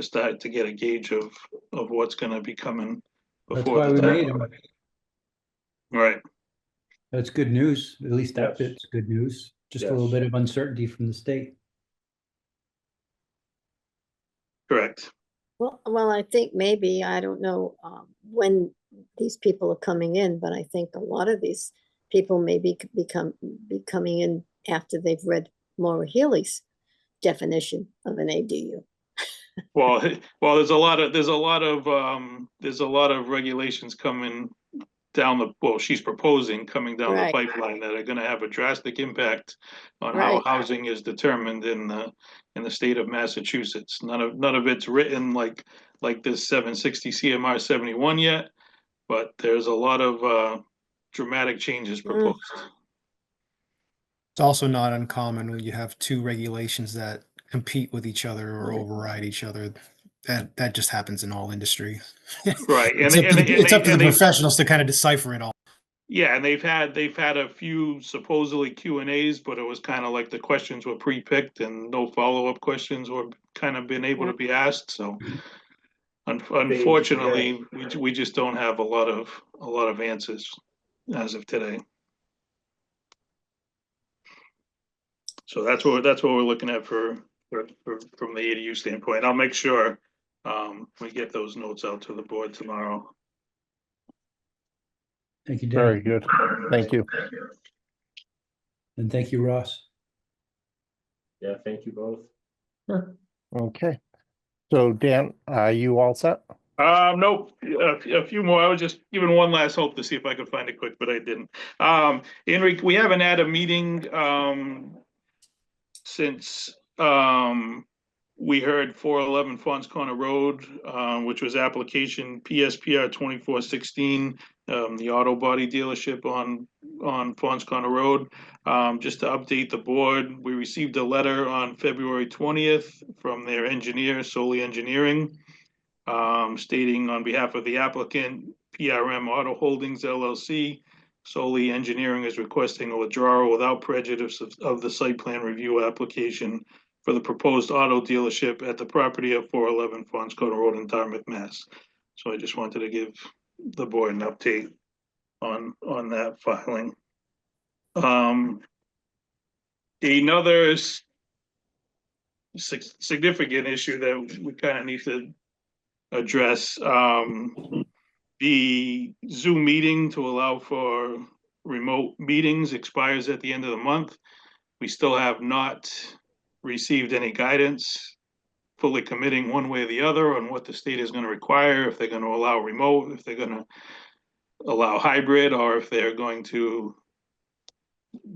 start to get a gauge of what's going to be coming That's before why we made them. Right. That's good news. At least that Yes. bit's good news. Just a Yes. little bit of uncertainty from the state. Correct. Well, I think maybe, I don't know when these people are coming in, but I think a lot of these people may be coming in after they've read Maura Healy's definition of an ADU. Well, there's a lot of regulations coming down she's proposing coming down the Right. pipeline that are going to have a drastic impact on how Right. housing is determined in the state of Massachusetts. None of it's written like this 760 CMR 71 yet, but there's a lot of dramatic changes proposed. It's also not uncommon when you have two regulations that compete with each other or override each other. That just happens in all industry. Right, It's up to the professionals to kind of decipher it all. Yeah, and they've had a few supposedly Q&As, but it was kind of like the questions were pre-picked and no follow-up questions were kind of been able to be asked. So unfortunately, we just don't have a lot of answers as of today. So that's what we're looking at from the ADU standpoint. I'll make sure we get those notes out to the board tomorrow. Thank you, Dan. Very good. Thank you. And thank you, Ross. Yeah, thank you both. Okay. So Dan, are you all set? Nope, a few more. I was just giving one last hope to see if I could find it quick, but I didn't. Enrique, we haven't had a meeting since we heard 411 Fons Corner Road, which was application PSPR 2416, the auto body dealership on Fons Corner Road. Just to update the board, we received a letter on February 20th from their engineer, Solely Engineering, stating on behalf of the applicant, PRM Auto Holdings LLC, Solely Engineering is requesting a withdrawal without prejudice of the site plan review application for the proposed auto dealership at the property of 411 Fons Corner Road in Dartmouth, Mass. So I just wanted to give the board an update on that filing. Another significant issue that we kind of need to address, the Zoom meeting to allow for remote meetings expires at the end of the month. We still have not received any guidance fully committing one way or the other on what the state is going to require, if they're going to allow remote, if they're going to allow hybrid, or if they're going to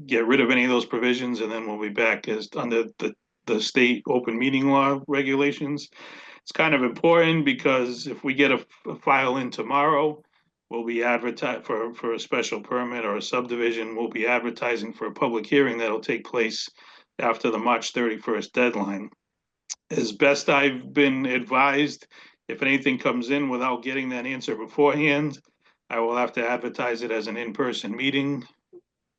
get rid of any of those provisions, and then we'll be back as under the state open meeting law regulations. It's kind of important because if we get a file in tomorrow, we'll be advertising for a special permit or a subdivision. We'll be advertising for a public hearing that'll take place after the March 31st deadline. As best I've been advised, if anything comes in without getting that answer beforehand, I will have to advertise it as an in-person meeting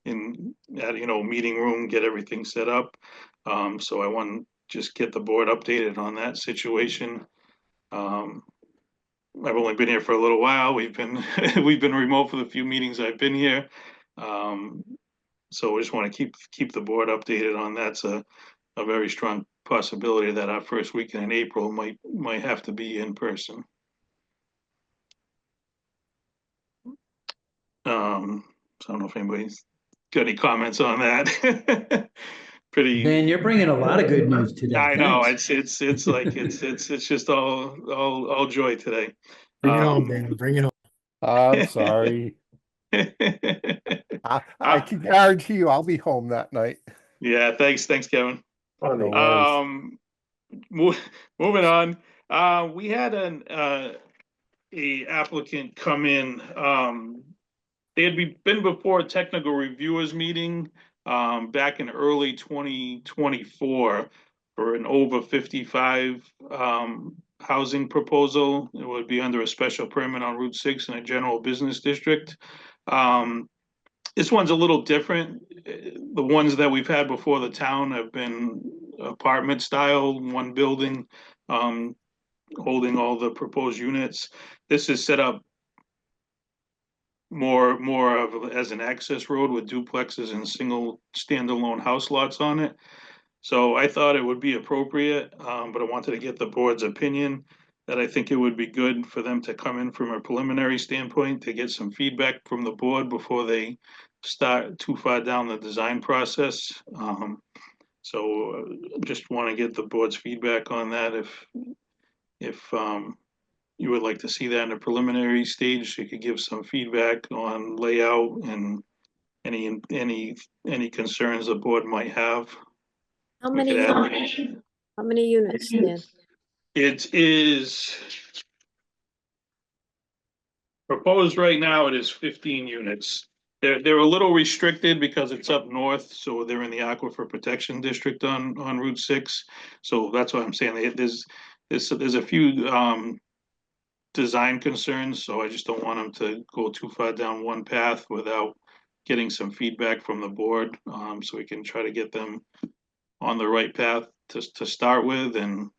meeting room, get everything set up. So I want to just get the board updated on that situation. I've only been here for a little while. We've been remote for the few meetings I've been here. So we just want to keep the board updated on that's a very strong possibility that our first weekend in April might have to be in person. So I don't know if anybody's got any comments on that. Pretty. Dan, you're bringing a lot of good news today. I know, Thanks. it's like, it's just all joy today. Bring it home, Dan, bring it home. I'm sorry. I can guarantee you I'll be home that night. Yeah, thanks, Kevin. Oh, No no. worries. Moving on, we had a applicant come in, they had been before a technical reviewers meeting, back in early 2024 for an over 55, housing proposal. It would be under a special permit on Route 6 in a general business district. This one's a little different. The ones that we've had before the town have been apartment style, one building, holding all the proposed units. This is set up more of as an access road with duplexes and single standalone house lots on it. So I thought it would be appropriate, but I wanted to get the board's opinion that I think it would be good for them to come in from a preliminary standpoint to get some feedback from the board before they start too far down the design process. So just want to get the board's feedback on that. If you would like to see that in a preliminary stage, you could give some feedback on layout and any concerns the board might have. How We many, could add- how many units, Dan? It is proposed right now, it is 15 units. They're a little restricted because it's up north, so they're in the Aquifer Protection District on Route 6. So that's what I'm saying. There's a few design concerns, so I just don't want them to go too far down one path without getting some feedback from the board, so we can try to get them on the right path to start with and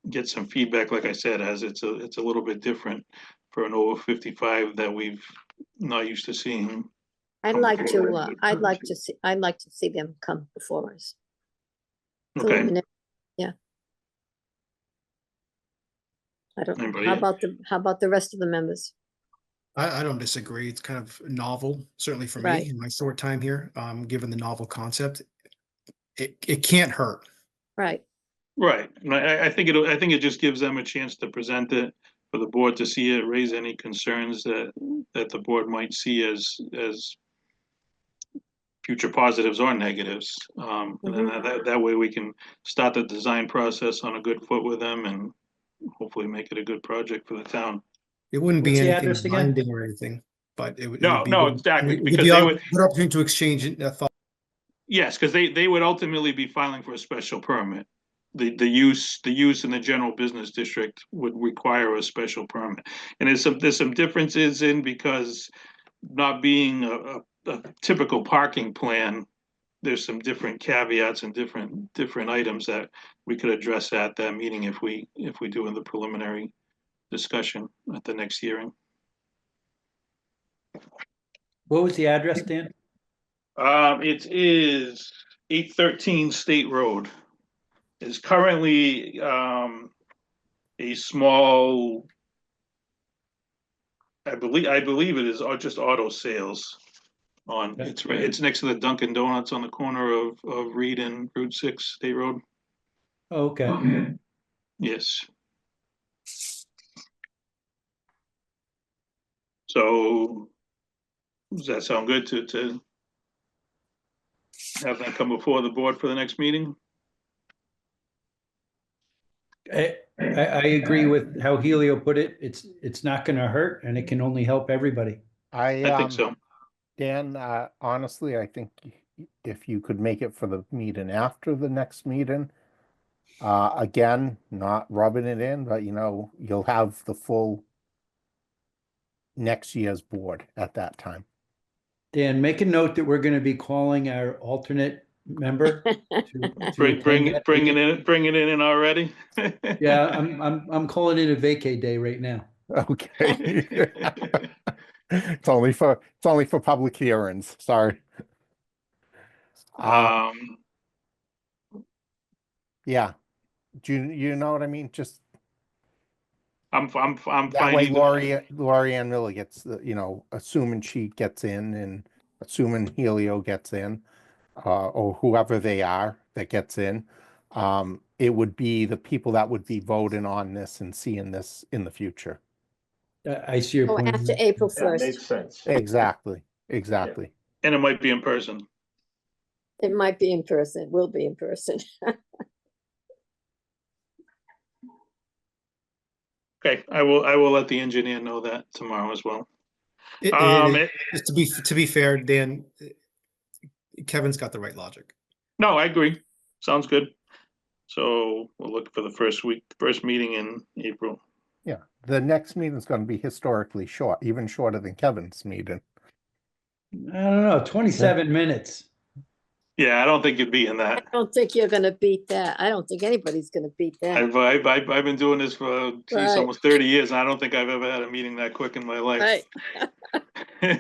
get some feedback. Like I said, as it's a little bit different for an over 55 that we've not used to seeing. I'd like to see them come before us. Okay. Preliminary, yeah. I don't, Anybody how else? how about the rest of the members? I don't disagree. It's kind of novel, certainly for Right. me in my short time here, given the novel concept. It can't hurt. Right, Right, and I think it just gives them a chance to present it for the board to see it, raise any concerns that the board might see as future positives or negatives. And then that way we can start the design process on a good foot with them and hopefully make it a good project for the town. It wouldn't be What's the anything address again? binding or anything, but it would. it No, would be no, good- exactly, it would because be they a would- good opportunity to exchange thoughts. Yes, because they would ultimately be filing for a special permit. The use in the general business district would require a special permit. And there's some differences in, because not being a typical parking plan, there's some different caveats and different items that we could address at that meeting if we do in the preliminary discussion at the next hearing. What was the address, Dan? It is 813 State Road. Is currently a small, I believe it is just auto sales on, it's next to the Dunkin' Donuts on the corner of Reed and Route 6 State Road. Oh, okay. Yes. So does that sound good to have that come before the board for the next meeting? I agree with how Helio put it. It's not gonna hurt and it can only help everybody. I think so. Dan, honestly, I think if you could make it for the meeting after the next meeting, again, not rubbing it in, but you'll have the full next year's board at that time. Dan, make a note that we're gonna be calling our alternate member. to Bring attend that it in already. Yeah, I'm calling it a vacay day right now. Okay. It's only for public hearings. Sorry. Um, Yeah. Do you know what I mean? Just I'm that fine way either. Lori Ann Miller gets the, assuming she gets in and assuming Helio gets in, or whoever they are that gets in, it would be the people that would be voting on this and seeing this in the future. I see your Oh, point. after April That 1st. makes sense. Exactly. And it might be in person. It might be in person, it will be in person. Okay, I will let the engineer know that tomorrow as well. Just to be fair, Dan, Kevin's got the right logic. No, I agree. Sounds good. So we'll look for the first meeting in April. Yeah. The next meeting is going to be historically short, even shorter than Kevin's meeting. I don't know, 27 minutes. Yeah, I don't think you'd be in I that. don't think you're gonna beat that. I don't think anybody's gonna beat that. I've been doing this for Right. almost 30 years, and I don't think I've ever had a meeting that quick in my life. Right.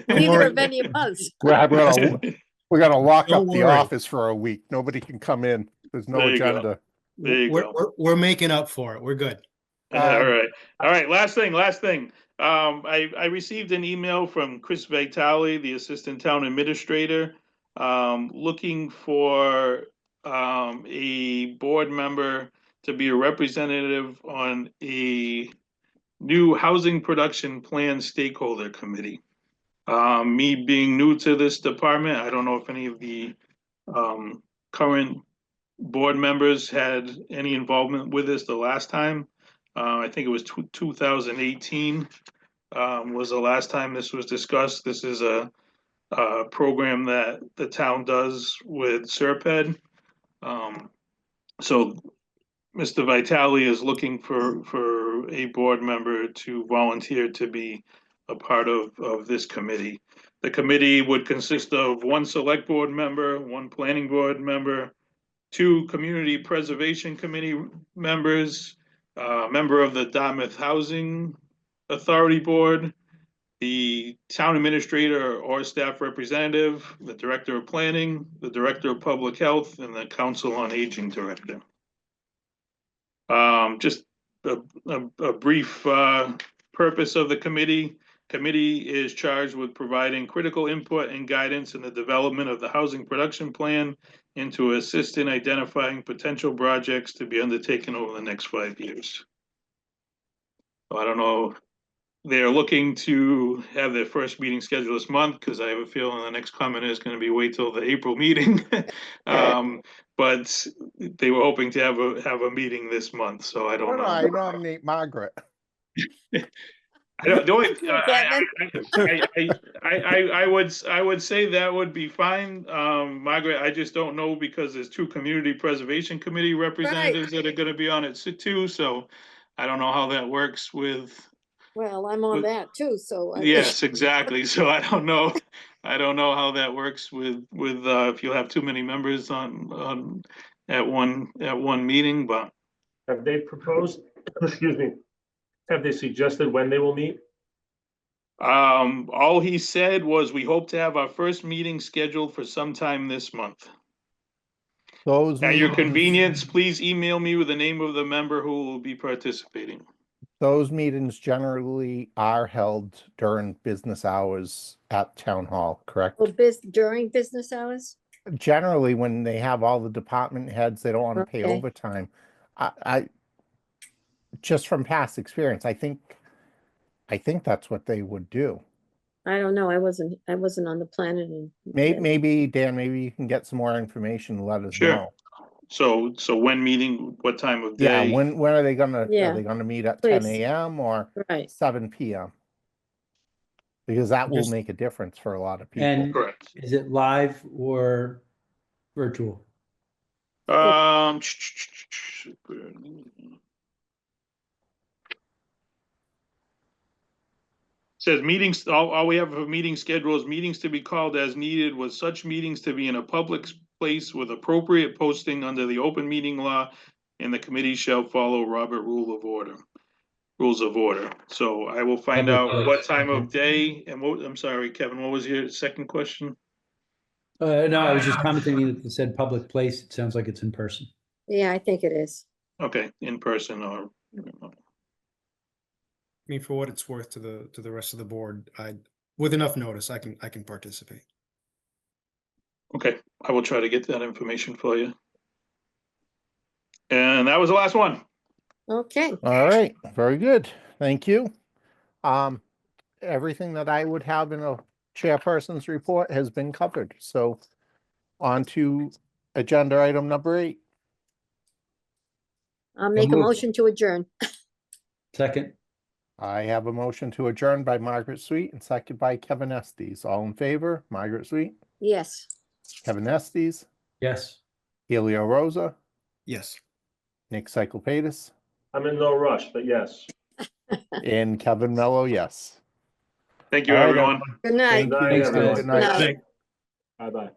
Neither of any of us. We're gonna lock Don't up the worry. office for a week. Nobody can come in. There's no There you go. agenda. There you go. We're making up for it. We're good. All right. Last thing. I received an email from Chris Vitale, the Assistant Town Administrator, looking for a board member to be a representative on a new housing production plan stakeholder committee. Me being new to this department, I don't know if any of the current board members had any involvement with this the last time. I think it was 2018 was the last time this was discussed. This is a program that the town does with Serped. So Mr. Vitale is looking for a board member to volunteer to be a part of this committee. The committee would consist of one select board member, one planning board member, two community preservation committee members, member of the Dartmouth Housing Authority Board, the town administrator or staff representative, the director of planning, the director of public health, and the council on aging director. Just a brief purpose of the committee. Committee is charged with providing critical input and guidance in the development of the housing production plan and to assist in identifying potential projects to be undertaken over the next 5 years. I don't know. They're looking to have their first meeting scheduled this month because I have a feeling the next comment is going to be wait till the April meeting. But they were hoping to have a meeting this month, so I don't know. I nominate Margaret. I don't. The only, I would say that would be fine, Margaret. I just don't know because there's two community preservation committee representatives that are going to be on it too. So I don't know how that works with. Well, I'm on that too, so. Yes, exactly. So I don't know how that works with if you have too many members on at one meeting, but. Have they proposed, excuse me, have they suggested when they will meet? All he said was we hope to have our first meeting scheduled for sometime this month. At your convenience, please email me with the name of the member who will be participating. Those meetings generally are held during business hours at town hall, correct? Well, during business hours? Generally, when they have all the department heads, they don't want to pay Okay. overtime. I just from past experience, I think that's what they would do. I don't know, I wasn't on the planet. Maybe Dan, maybe you can get some more information and let us Sure. know. So when meeting, what time of day? Yeah, when are they gonna Yeah, are they gonna meet at please. 10 a.m. or Right. 7 p.m.? Because that will Just- make a difference for a lot of people. And Correct. is it live or virtual? Says meetings, all we have for meeting schedule is meetings to be called as needed, with such meetings to be in a public place with appropriate posting under the open meeting law, and the committee shall follow rules of order. So I will find out what time of day and I'm sorry, Kevin, what was your second question? No, I was just commenting that it said public place. It sounds like it's in person. Yeah, I think it is. Okay, in person or, I mean, for what it's worth to the rest of the board, with enough notice, I can participate. okay, I will try to get that information for you. And that was the last one. Okay, All right, very good. Thank you. Everything that I would have in a chairperson's report has been covered. So on to agenda item number 8. I'll make a moved. motion to adjourn. Second, I have a motion to adjourn by Margaret Sweet and second by Kevin Estes. All in favor? Margaret Sweet, Yes. Kevin Estes, yes. Helio Rosa, Yes. Nick Cyclepatis, I'm in no rush, but yes. and Kevin Mello, yes. Thank you, All right, everyone. Good night. Thank you. Thanks, Good everyone. night. Night. Bye-bye.